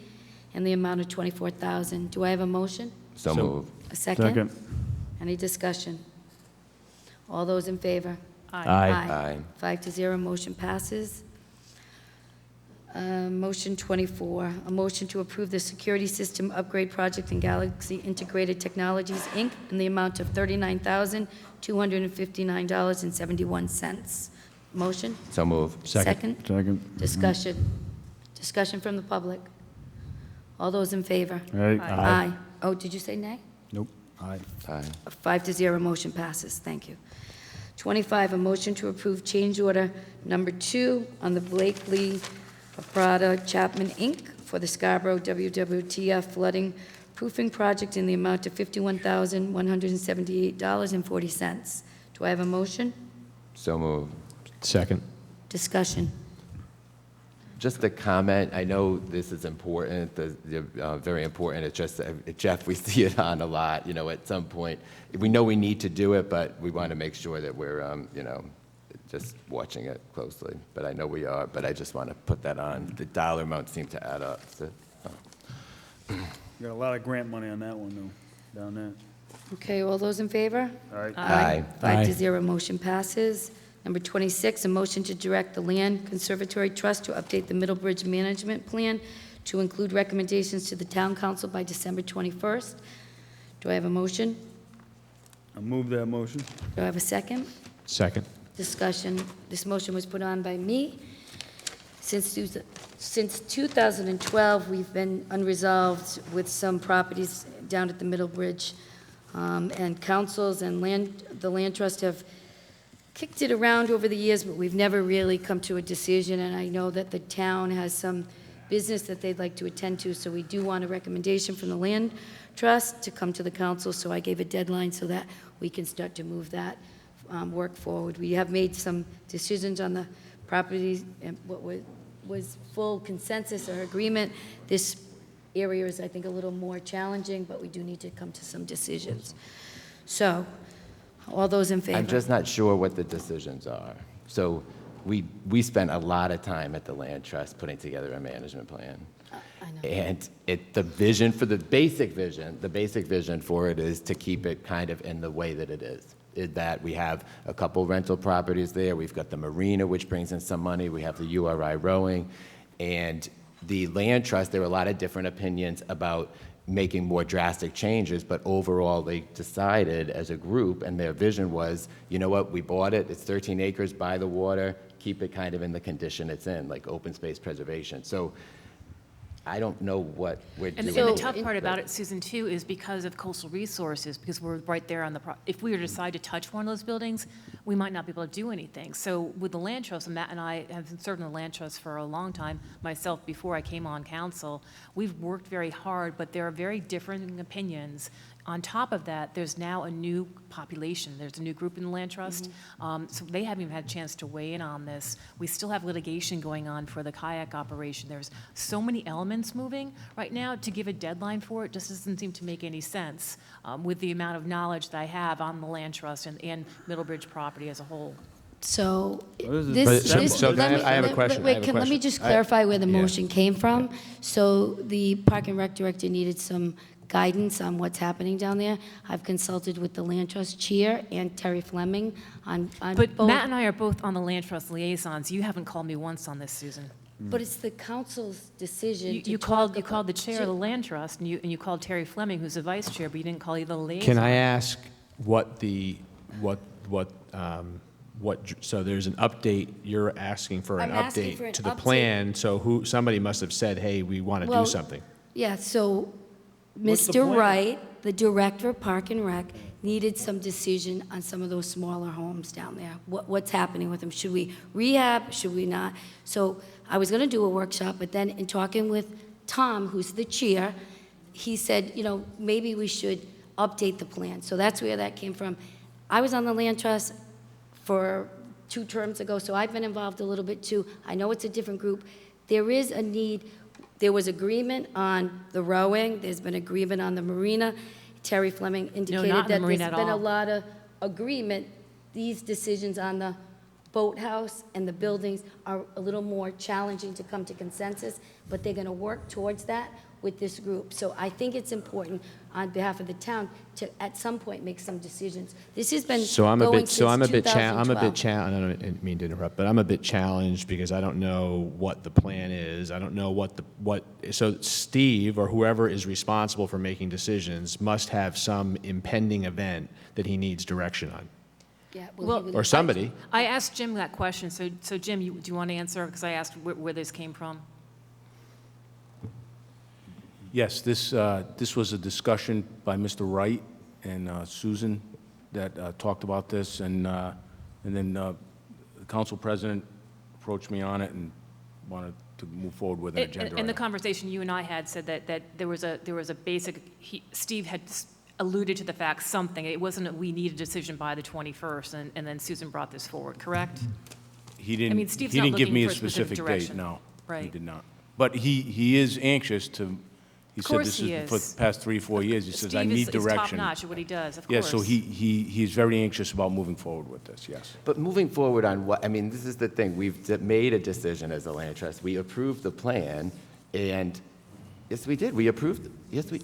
in the amount of $24,000. Do I have a motion? So moved. A second? Second. Any discussion? All those in favor? Aye. Aye. 5-0, motion passes. Motion 24, a motion to approve the security system upgrade project in Galaxy Integrated Technologies, Inc., in the amount of $39,259.71. Motion? So move. Second? Second. Discussion. Discussion from the public. All those in favor? Aye. Aye. Oh, did you say nay? Nope. Aye. Aye. 5-0, motion passes. Thank you. 25, a motion to approve change order number 2 on the Blakely Prada Chapman, Inc. for the Scarborough WWTF flooding proofing project in the amount of $51,178.40. Do I have a motion? So move. Second. Discussion. Just a comment, I know this is important, very important, it's just, Jeff, we see it on a lot, at some point. We know we need to do it, but we want to make sure that we're, just watching it closely. But I know we are, but I just want to put that on. The dollar amounts seem to add up. So, You got a lot of grant money on that one, though, down there. Okay, all those in favor? Aye. Aye. 5-0, motion passes. Number 26, a motion to direct the Land Conservatory Trust to update the Middlebridge Management Plan to include recommendations to the Town Council by December 21st. Do I have a motion? I move that motion. Do I have a second? Second. Discussion. This motion was put on by me. Since 2012, we've been unresolved with some properties down at the Middlebridge, and councils and the Land Trust have kicked it around over the years, but we've never really come to a decision, and I know that the town has some business that they'd like to attend to, so we do want a recommendation from the Land Trust to come to the council, so I gave a deadline so that we can start to move that work forward. We have made some decisions on the properties, and what was full consensus or agreement. This area is, I think, a little more challenging, but we do need to come to some decisions. So, all those in favor? I'm just not sure what the decisions are. So we spent a lot of time at the Land Trust putting together a management plan. I know. And the basic vision for it is to keep it kind of in the way that it is. That we have a couple rental properties there. We've got the marina, which brings in some money. We have the URI rowing. And the Land Trust, there were a lot of different opinions about making more drastic changes, but overall they decided as a group, and their vision was, you know what, we bought it, it's 13 acres by the water, keep it kind of in the condition it's in, like open space preservation. So I don't know what we're doing. And the tough part about it, Susan, too, is because of coastal resources, because we're right there on the, if we were to decide to touch one of those buildings, we might not be able to do anything. So with the Land Trust, and Matt and I have served in the Land Trust for a long time, myself before I came on council, we've worked very hard, but there are very different opinions. On top of that, there's now a new population. There's a new group in the Land Trust, so they haven't even had a chance to weigh in on this. We still have litigation going on for the kayak operation. There's so many elements moving right now. To give a deadline for it just doesn't seem to make any sense with the amount of knowledge that I have on the Land Trust and Middlebridge property as a whole. So, I have a question. Let me just clarify where the motion came from. So the Park and Rec Director needed some guidance on what's happening down there. I've consulted with the Land Trust Chair and Terry Fleming on But both. Matt and I are both on the Land Trust liaisons. You haven't called me once on this, Susan. But it's the council's decision to You talk called the chair of the Land Trust, and you called Terry Fleming, who's the vice chair, but you didn't call either liaison. Can I ask so there's an update, you're asking for an I'm asking for update an to the update. plan, so somebody must have said, hey, we want to Well, do something. Yeah, so What's the Mr. plan? Wright, the Director of Park and Rec, needed some decision on some of those smaller homes down there. What's happening with them? Should we rehab? Should we not? So I was going to do a workshop, but then in talking with Tom, who's the chair, he said, maybe we should update the plan. So that's where that came from. I was on the Land Trust for 2 terms ago, so I've been involved a little bit too. I know it's a different group. There is a need. There was agreement on the rowing. There's been agreement on the marina. Terry Fleming indicated not the that marina there's at been a all. lot of agreement. These decisions on the boathouse and the buildings are a little more challenging to come to consensus, but they're going to work towards that with this group. So I think it's important on behalf of the town to, at some point, make some decisions. This has been going since 2012. I don't mean to interrupt, but I'm a bit challenged because I don't know what the plan is. I don't know so Steve or whoever is responsible for making decisions must have some impending event that he needs direction on. Yeah, Or somebody. I asked Jim that question, so Jim, do you want to answer? Because I asked where this came from. Yes, this was a discussion by Mr. Wright and Susan that talked about this, and then the council president approached me on it and wanted to move forward with an agenda. And the item. conversation you and I had said that there was a basic, Steve had alluded to the fact something, it wasn't that we need a decision by the 21st, and then Susan brought this forward, correct? He didn't. I mean, Steve's he not didn't give looking me a for a specific specific date. direction. No, he Right. did not. But he is anxious to. He Of said course this he is for is. the past 3 or 4 years. He says, "I need Steve is direction." top-notch at what he does, of Yeah, course. so he's very anxious about moving forward with this. Yes. But moving forward on what, I mean, this is the thing, made a decision as a land trust. We approved the plan, and yes, we did. We approved, yes, we.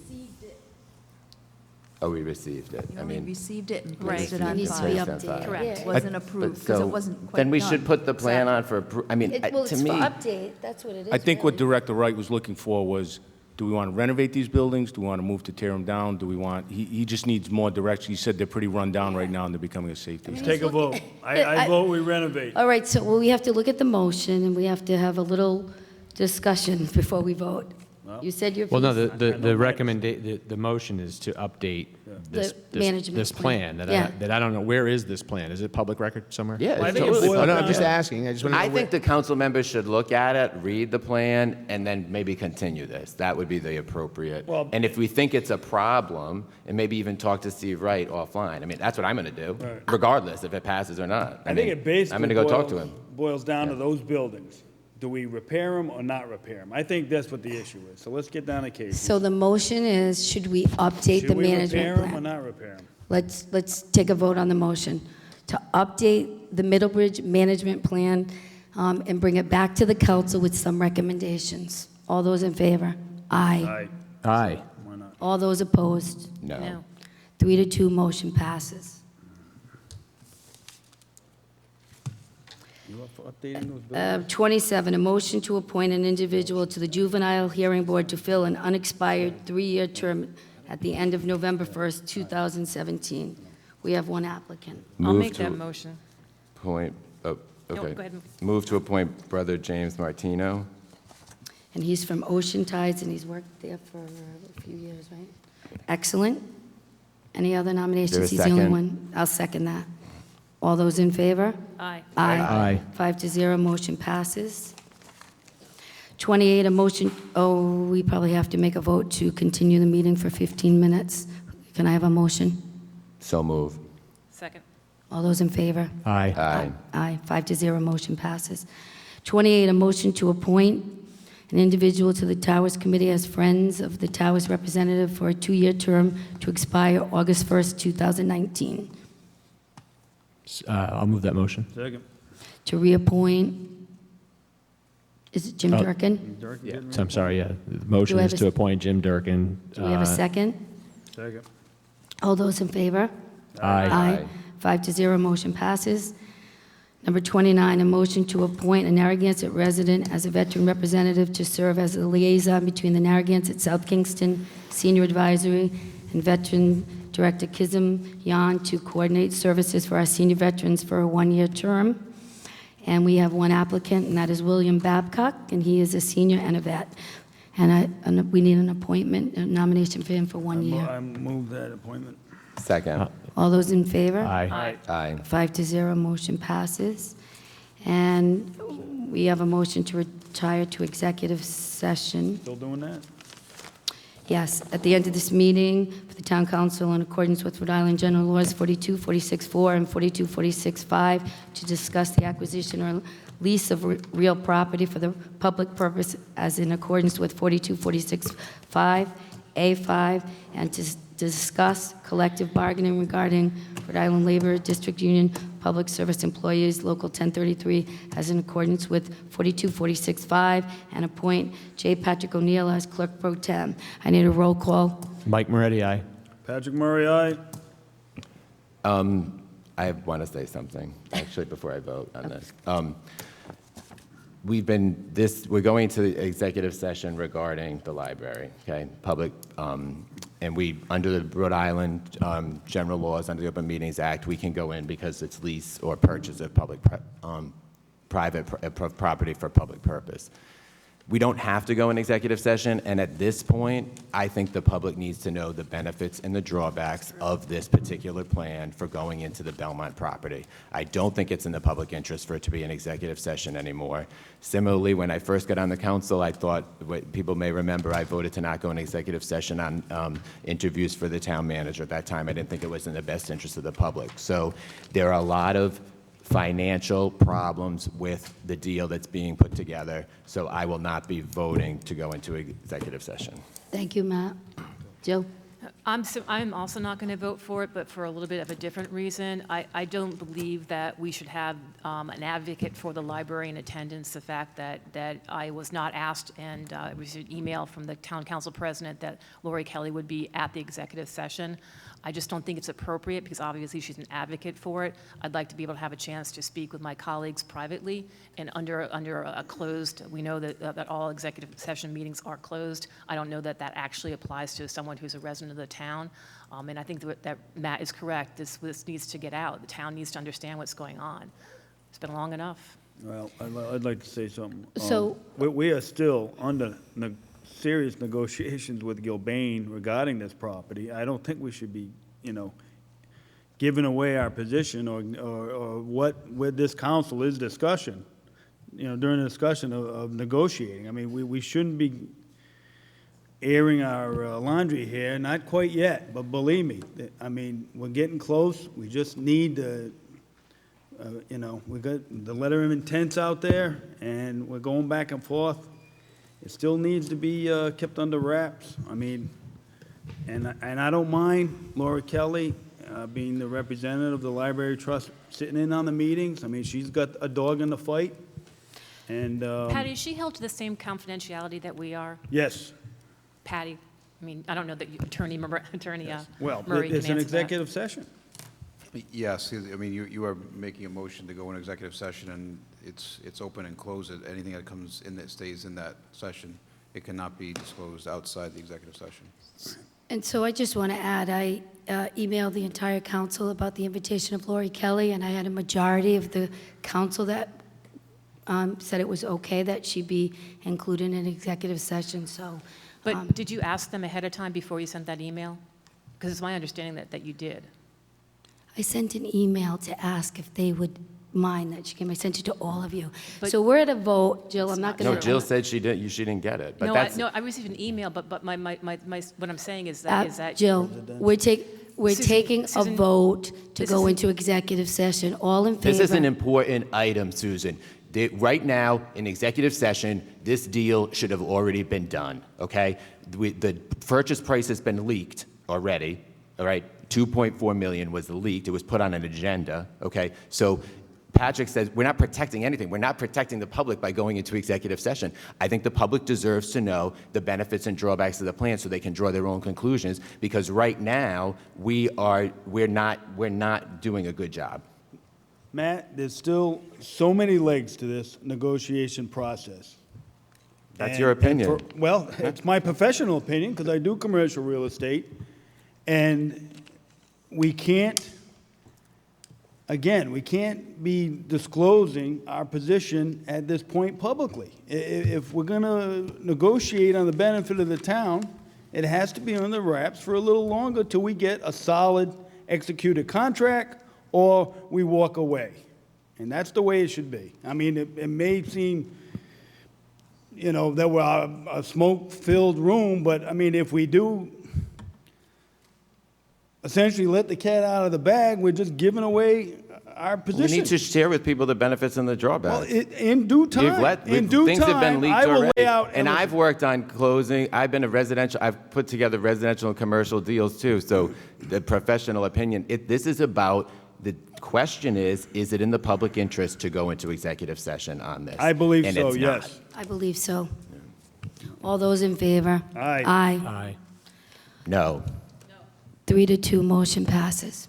Oh, we received it. I We mean. received it and Right. placed it It on needs to be file. updated. Correct. It Yeah. wasn't But approved because so it wasn't quite Then we done. should put the plan on for, I mean, Well, to it's me. for update, that's what it is. I think what really. Director Wright was looking for was, do we want to renovate these buildings? Do we want to move to tear them down? Do we want? He just needs more direction. He said they're pretty run down right now, and they're becoming a safety. Let's take a vote. I vote we renovate. All right, so we have to look at the motion, and we have to have a little discussion before we vote. You said your piece. Well, no, the motion is to update this management plan plan. that I don't know, where is this plan? Is it public record somewhere? Yeah, Well, I it's think it totally. boils Oh, no, I'm down just to- asking. I just want to know I where. think the council members should look at it, read the plan, and then maybe continue this. That would be the appropriate. Well- And if we think it's a problem, and maybe even talk to Steve Wright offline. I mean, that's what I'm gonna do, Right. regardless if it passes or not. I think mean, it basically I'm gonna go talk to him. boils down to those buildings. Do we repair them or not repair them? I think that's what the issue is. So let's get down to cases. So the motion is, should we update the Should we management repair them or plan? not repair them? Let's take a vote on the motion to update the Middlebridge management plan and bring it back to the council with some recommendations. All those in favor? Aye. Aye. Why not? All those opposed? No. 3-2, motion passes. You up for updating those buildings? 27, a motion to appoint an individual to the Juvenile Hearing Board to fill an unexpired 3-year term at the end of November 1st, 2017. We have one applicant. I'll Move make to that motion. Appoint, oh, No, okay. go ahead. Move to appoint Brother James Martino. And he's from Ocean Tides, and he's worked there for a few years, right? Excellent. Any other nominations? Is He's there a the only second? one. I'll second that. All those in favor? Aye. Aye. 5-0, motion passes. 28, a motion, we probably have to make a vote to continue the meeting for 15 minutes. Can I have a motion? So move. Second. All those in favor? Aye. Aye. Aye, 5-0, motion passes. 28, a motion to appoint an individual to the Towers Committee as Friends of the Towers representative for a 2-year term to expire August 1st, 2019. I'll move that motion. Second. To reappoint, is it Jim Oh. Durkin? Dirk, Yeah. get rid So I'm of sorry, yeah. The motion Do I is have to a- appoint Jim Durkin. Do we have a second? it. Second. All those in favor? Aye. 5-0, motion passes. Number 29, a motion to appoint a Narragansett resident as a veteran representative to serve as a liaison between the Narragansett South Kingston Senior Advisory and Veteran Director Kizim Yan to coordinate services for our senior veterans for a 1-year term. And we have one applicant, and that is William Babcock, and he is a senior and a vet. And we need an appointment, a nomination for him for 1 year. I move that appointment. Second. All those in favor? Aye. Aye. 5-0, motion passes. And we have a motion to retire to executive session. Still doing that? Yes, at the end of this meeting, for the town council, in accordance with Rhode Island General Laws 4246-4 and 4246-5, to discuss the acquisition or lease of real property for the public purpose as in accordance with 4246-5, A5, and to discuss collective bargaining regarding Rhode Island Labor District Union Public Service Employees Local 1033 as in accordance with 42465, and appoint J. Patrick O'Neill as clerk pro tem. I need a roll call. Mike Moretti, aye. Patrick Murray, aye. I want to say something, actually, before I vote on this. We're going to the executive session regarding the library, okay? Public, and under the Rhode Island general laws, under the Open Meetings Act, we can go in because it's lease or purchase of private property for public purpose. We don't have to go in executive session, and at this point, I think the public needs to know the benefits and the drawbacks of this particular plan for going into the Belmont property. I don't think it's in the public interest for it to be an executive session anymore. Similarly, when I first got on the council, I thought, what people may remember, I voted to not go in executive session on interviews for the town manager. At that time, I didn't think it was in the best interest of the public. So there are a lot of financial problems with the deal that's being put together, so I will not be voting to go into executive session. Thank you, Matt. Jill? I'm also not going to vote for it, but for a little bit of a different reason. I don't believe that we should have an advocate for the library in attendance. The fact that I was not asked, and I received an email from the town council president that Lori Kelly would be at the executive session. I just don't think it's appropriate because obviously she's an advocate for it. I'd like to be able to have a chance to speak with my colleagues privately and under a closed, we know that all executive session meetings are closed. I don't know that that actually applies to someone who's a resident of the town. And I think that Matt is correct. This needs to get out. The town needs to understand what's going on. It's been long enough. Well, I'd like to say something. So- We are still under serious negotiations with Gilbane regarding this property. I don't think we should be, giving away our position or what this council is discussion, during the discussion of negotiating. I mean, we shouldn't be airing our laundry here, not quite yet, but believe me, I mean, we're getting close. We just need to, we got the letter of intents out there, and we're going back and forth. It still needs to be kept under wraps. I mean, and I don't mind Laura Kelly being the representative of the Library Trust sitting in on the meetings. I mean, she's got a dog in the fight. And Patty, is she held to the same confidentiality that we are? yes. Patty, I mean, I don't know that Attorney Murray Well, can it's an answer that. executive session. Yes, I mean, you are making a motion to go in executive session, and it's open and close it. Anything that comes in that stays in that session, it cannot be disclosed outside the executive session. And so I just want to add, I emailed the entire council about the invitation of Lori Kelly, and I had a majority of the council that said it was okay that she be included in an executive session, so. But did you ask them ahead of time before you sent that email? Because it's my understanding that you did. I sent an email to ask if they would mind that she came. I sent it to all of you. But- So we're at a vote. Jill, I'm not going to. No, Jill said she didn't get it, but No, that's. I received an email, but what I'm saying is that. Jill, we're Susan- taking a Susan, vote to this go isn't- into executive session. All in favor? This is an important item, Susan. Right now, in executive session, this deal should have already been done, okay? The purchase price has been leaked already, all right? 2.4 million was leaked. It was put on an agenda, okay? So Patrick says, we're not protecting anything. We're not protecting the public by going into executive session. I think the public deserves to know the benefits and drawbacks of the plan so they can draw their own conclusions, because right now, we're not doing a good job. Matt, there's still so many legs to this negotiation process. That's your opinion. Well, it's my professional opinion, because I do commercial real estate, and we can't be disclosing our position at this point publicly. If we're going to negotiate on the benefit of the town, it has to be on the wraps for a little longer till we get a solid executed contract or we walk away. And that's the way it should be. I mean, it may seem, that we're a smoke-filled room, but I mean, if we do essentially let the cat out of the bag, we're just giving away our We position. need to share with people the benefits and the Well, drawbacks. in due time, Things have been leaked I will already. lay out. And I've worked on closing, I've put together residential and commercial deals too, so the professional opinion, this is about, the question is it in the public interest to go into executive session on this? I believe And so, it's not. yes. I believe so. All those in favor? Aye. Aye. Aye. No. 3-2, motion passes.